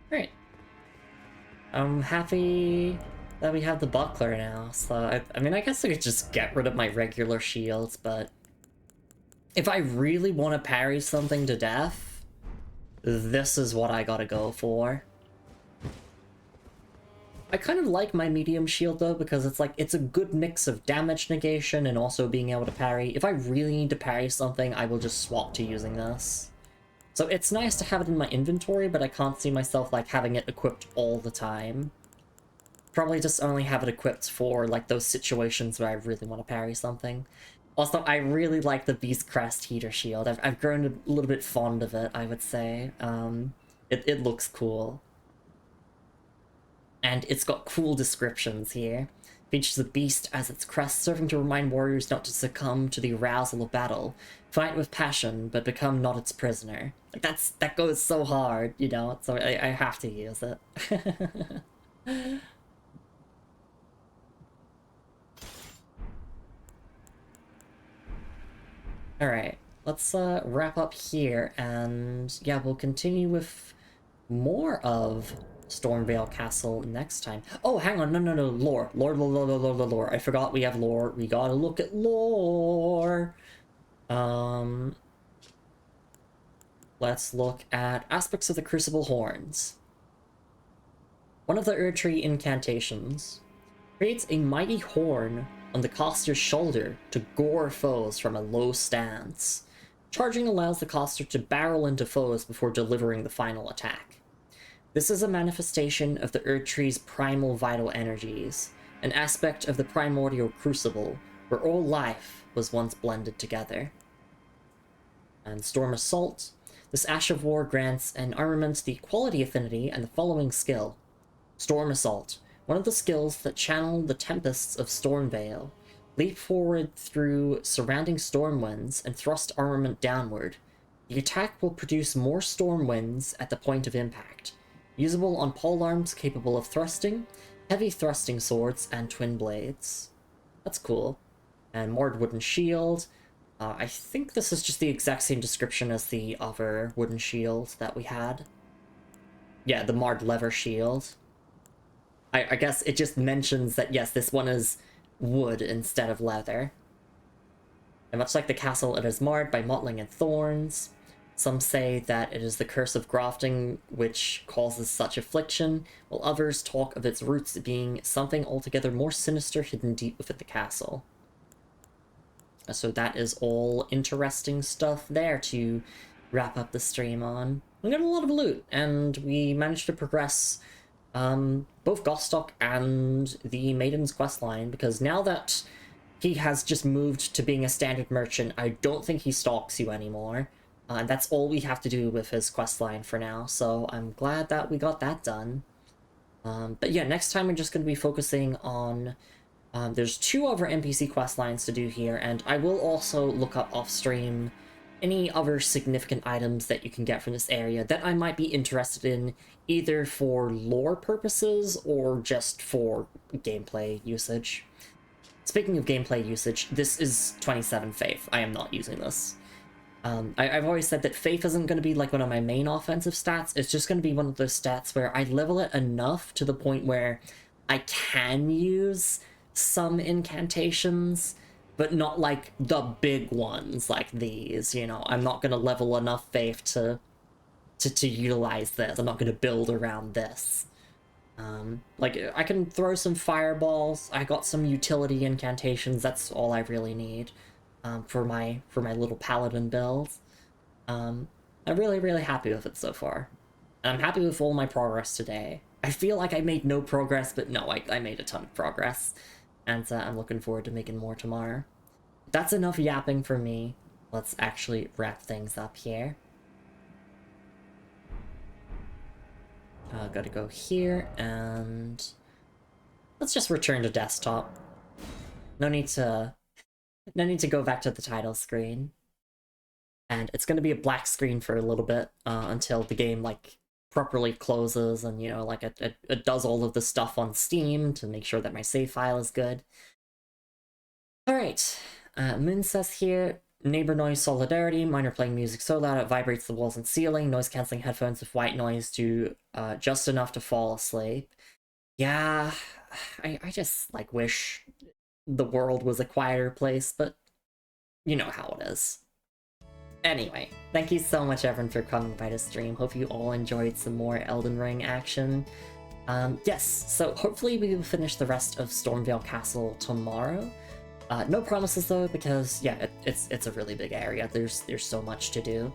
Great. I'm happy that we have the buckler now, so I mean, I guess I could just get rid of my regular shields, but if I really want to parry something to death, this is what I gotta go for. I kind of like my medium shield though, because it's like, it's a good mix of damage negation and also being able to parry. If I really need to parry something, I will just swap to using this. So it's nice to have it in my inventory, but I can't see myself like having it equipped all the time. Probably just only have it equipped for like those situations where I really want to parry something. Also, I really like the Beast Crest heater shield. I've grown a little bit fond of it, I would say. It looks cool. And it's got cool descriptions here. Features a beast as its crest, serving to remind warriors not to succumb to the arousal of battle. Fight with passion, but become not its prisoner. Like, that goes so hard, you know, so I have to use it. Alright, let's wrap up here, and yeah, we'll continue with more of Stormveil Castle next time. Oh, hang on, no, lore. Lore. I forgot we have lore. We gotta look at lore. Let's look at aspects of the Crucible Horns. One of the Erdtree incantations creates a mighty horn on the caster's shoulder to gore foes from a low stance. Charging allows the caster to barrel into foes before delivering the final attack. This is a manifestation of the Erdtree's primal vital energies, an aspect of the primordial crucible, where all life was once blended together. And Storm Assault. This Ash of War grants an armament the quality affinity and the following skill. Storm Assault, one of the skills that channel the tempests of Stormveil. Leap forward through surrounding storm winds and thrust armament downward. The attack will produce more storm winds at the point of impact. Usable on polearms capable of thrusting, heavy thrusting swords, and twin blades. That's cool. And Moored Wooden Shield. I think this is just the exact same description as the other wooden shield that we had. Yeah, the Marred Lever Shield. I guess it just mentions that, yes, this one is wood instead of leather. And much like the castle, it is marred by mottling and thorns. Some say that it is the curse of grafting which causes such affliction, while others talk of its roots being something altogether more sinister hidden deep within the castle. So that is all interesting stuff there to wrap up the stream on. We got a lot of loot, and we managed to progress both Gostock and the Maiden's questline, because now that he has just moved to being a standard merchant, I don't think he stalks you anymore. And that's all we have to do with his questline for now, so I'm glad that we got that done. But yeah, next time we're just going to be focusing on... there's 2 other NPC questlines to do here, and I will also look up off-stream any other significant items that you can get from this area that I might be interested in, either for lore purposes or just for gameplay usage. Speaking of gameplay usage, this is 27 Faith. I am not using this. I've always said that Faith isn't going to be like one of my main offensive stats. It's just going to be one of those stats where I level it enough to the point where I can use some incantations, but not like the big ones like these, you know. I'm not going to level enough Faith to utilize this. I'm not going to build around this. Like, I can throw some fireballs. I got some utility incantations. That's all I really need for my little paladin build. I'm really happy with it so far. And I'm happy with all my progress today. I feel like I made no progress, but no, I made a ton of progress. And I'm looking forward to making more tomorrow. That's enough yapping for me. Let's actually wrap things up here. Gotta go here, and let's just return to desktop. No need to go back to the title screen. And it's gonna be a black screen for a little bit, until the game, like, properly closes, and, you know, like, it does all of the stuff on Steam to make sure that my save file is good. Alright, Moon says here, neighbor noise solidarity, miner playing music so loud it vibrates the walls and ceiling, noise cancelling headphones with white noise do just enough to fall asleep. Yeah, I just, like, wish the world was a quieter place, but you know how it is. Anyway, thank you so much everyone for coming by the stream. Hope you all enjoyed some more Elden Ring action. Yes, so hopefully we will finish the rest of Stormveil Castle tomorrow. No promises though, because yeah, it's a really big area. There's so much to do.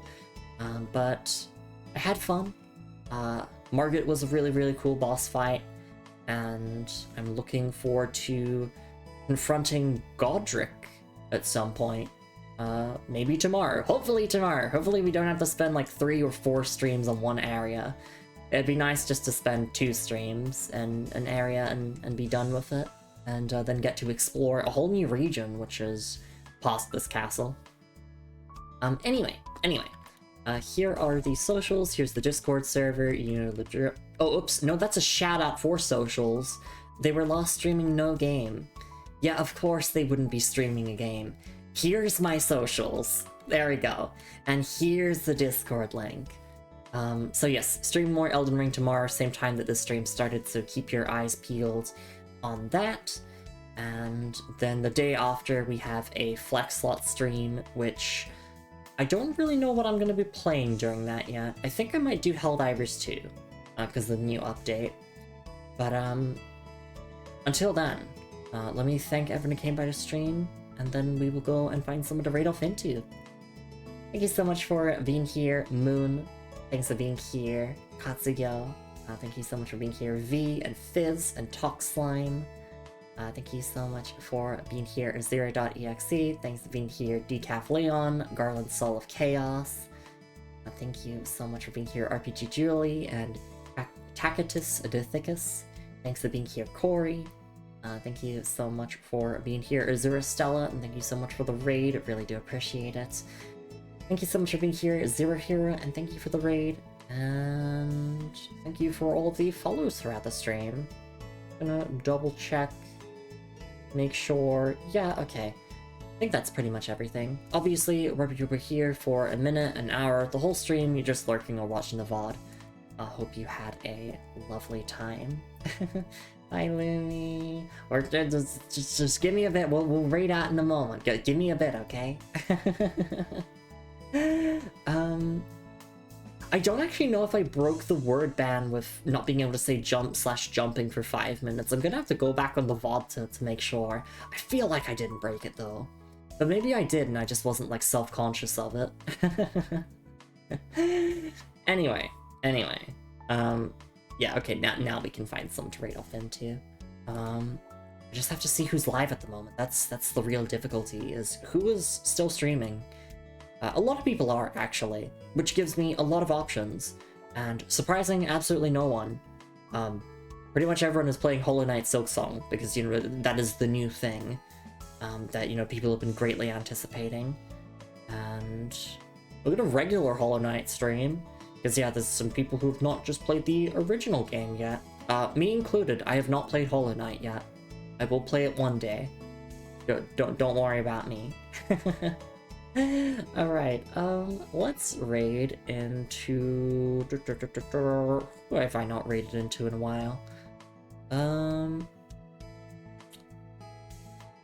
But I had fun. Margit was a really cool boss fight, and I'm looking forward to confronting Godric at some point. Maybe tomorrow. Hopefully tomorrow. Hopefully we don't have to spend like 3 or 4 streams on one area. It'd be nice just to spend 2 streams in an area and be done with it. And then get to explore a whole new region, which is past this castle. Anyway, here are the socials. Here's the Discord server. You know the drill. Oh, oops, no, that's a shout out for socials. They were last streaming no game. Yeah, of course they wouldn't be streaming a game. Here's my socials. There we go. And here's the Discord link. So yes, stream more Elden Ring tomorrow, same time that this stream started, so keep your eyes peeled on that. And then the day after we have a Flex Slot stream, which I don't really know what I'm going to be playing during that yet. I think I might do Helldivers 2, because of the new update. But until then, let me thank everyone who came by the stream, and then we will go and find someone to raid off into. Thank you so much for being here, Moon. Thanks for being here, Katsuyo. Thank you so much for being here, V and Fizz and Talk Slime. Thank you so much for being here, Zero.exe. Thanks for being here, Decaf Leon, Garland Soul of Chaos. Thank you so much for being here, RPG Julie and Tacitus Odithicus. Thanks for being here, Corey. Thank you so much for being here, Azura Stella, and thank you so much for the raid. I really do appreciate it. Thank you so much for being here, Zero Hero, and thank you for the raid. And thank you for all of the follows throughout the stream. I'm gonna double check, make sure. Yeah, okay. I think that's pretty much everything. Obviously, whether you were here for a minute, an hour, the whole stream, you're just lurking or watching the VOD. I hope you had a lovely time. Bye, Lumi. Or just give me a bit. We'll raid out in a moment. Give me a bit, okay? I don't actually know if I broke the word ban with not being able to say jump/jumping for 5 minutes. I'm gonna have to go back on the VOD to make sure. I feel like I didn't break it though. But maybe I did and I just wasn't like self-conscious of it. Anyway. Yeah, okay, now we can find someone to raid off into. I just have to see who's live at the moment. That's the real difficulty, is who is still streaming. A lot of people are, actually, which gives me a lot of options, and surprising absolutely no one. Pretty much everyone is playing Hollow Knight Silksong, because, you know, that is the new thing that, you know, people have been greatly anticipating. And look at a regular Hollow Knight stream. Because yeah, there's some people who've not just played the original game yet. Me included, I have not played Hollow Knight yet. I will play it one day. Don't worry about me. Alright, let's raid into... Who have I not raided into in a while?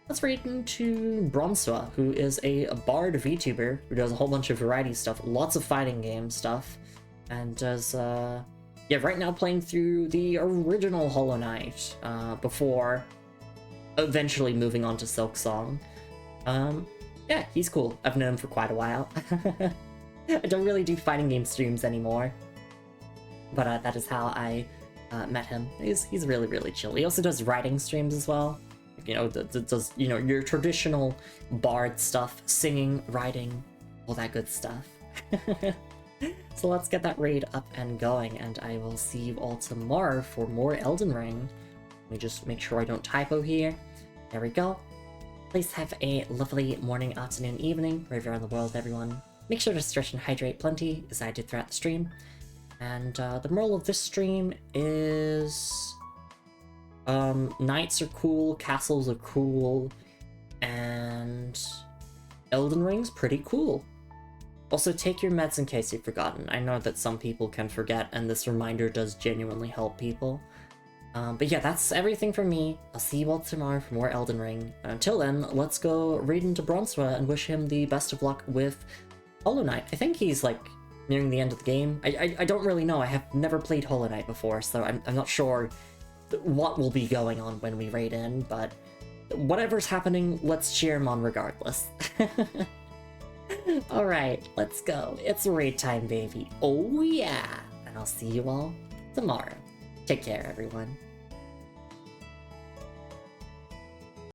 Let's raid into Bronswa, who is a bard VTuber who does a whole bunch of variety stuff, lots of fighting game stuff, and does, yeah, right now playing through the original Hollow Knight, before eventually moving on to Silksong. Yeah, he's cool. I've known him for quite a while. I don't really do fighting game streams anymore, but that is how I met him. He's really, really chill. He also does writing streams as well. You know, does, you know, your traditional bard stuff, singing, writing, all that good stuff. So let's get that raid up and going, and I will see you all tomorrow for more Elden Ring. Let me just make sure I don't typo here. There we go. Please have a lovely morning, afternoon, evening, wherever you're in the world, everyone. Make sure to stretch and hydrate plenty, as I did throughout the stream. And the moral of this stream is... knights are cool, castles are cool, and Elden Ring's pretty cool. Also, take your meds in case you've forgotten. I know that some people can forget, and this reminder does genuinely help people. But yeah, that's everything from me. I'll see you all tomorrow for more Elden Ring. Until then, let's go raid into Bronswa and wish him the best of luck with Hollow Knight. I think he's, like, nearing the end of the game. I don't really know. I have never played Hollow Knight before, so I'm not sure what will be going on when we raid in, but whatever's happening, let's cheer him on regardless. Alright, let's go. It's raid time, baby. Oh yeah! And I'll see you all tomorrow. Take care, everyone.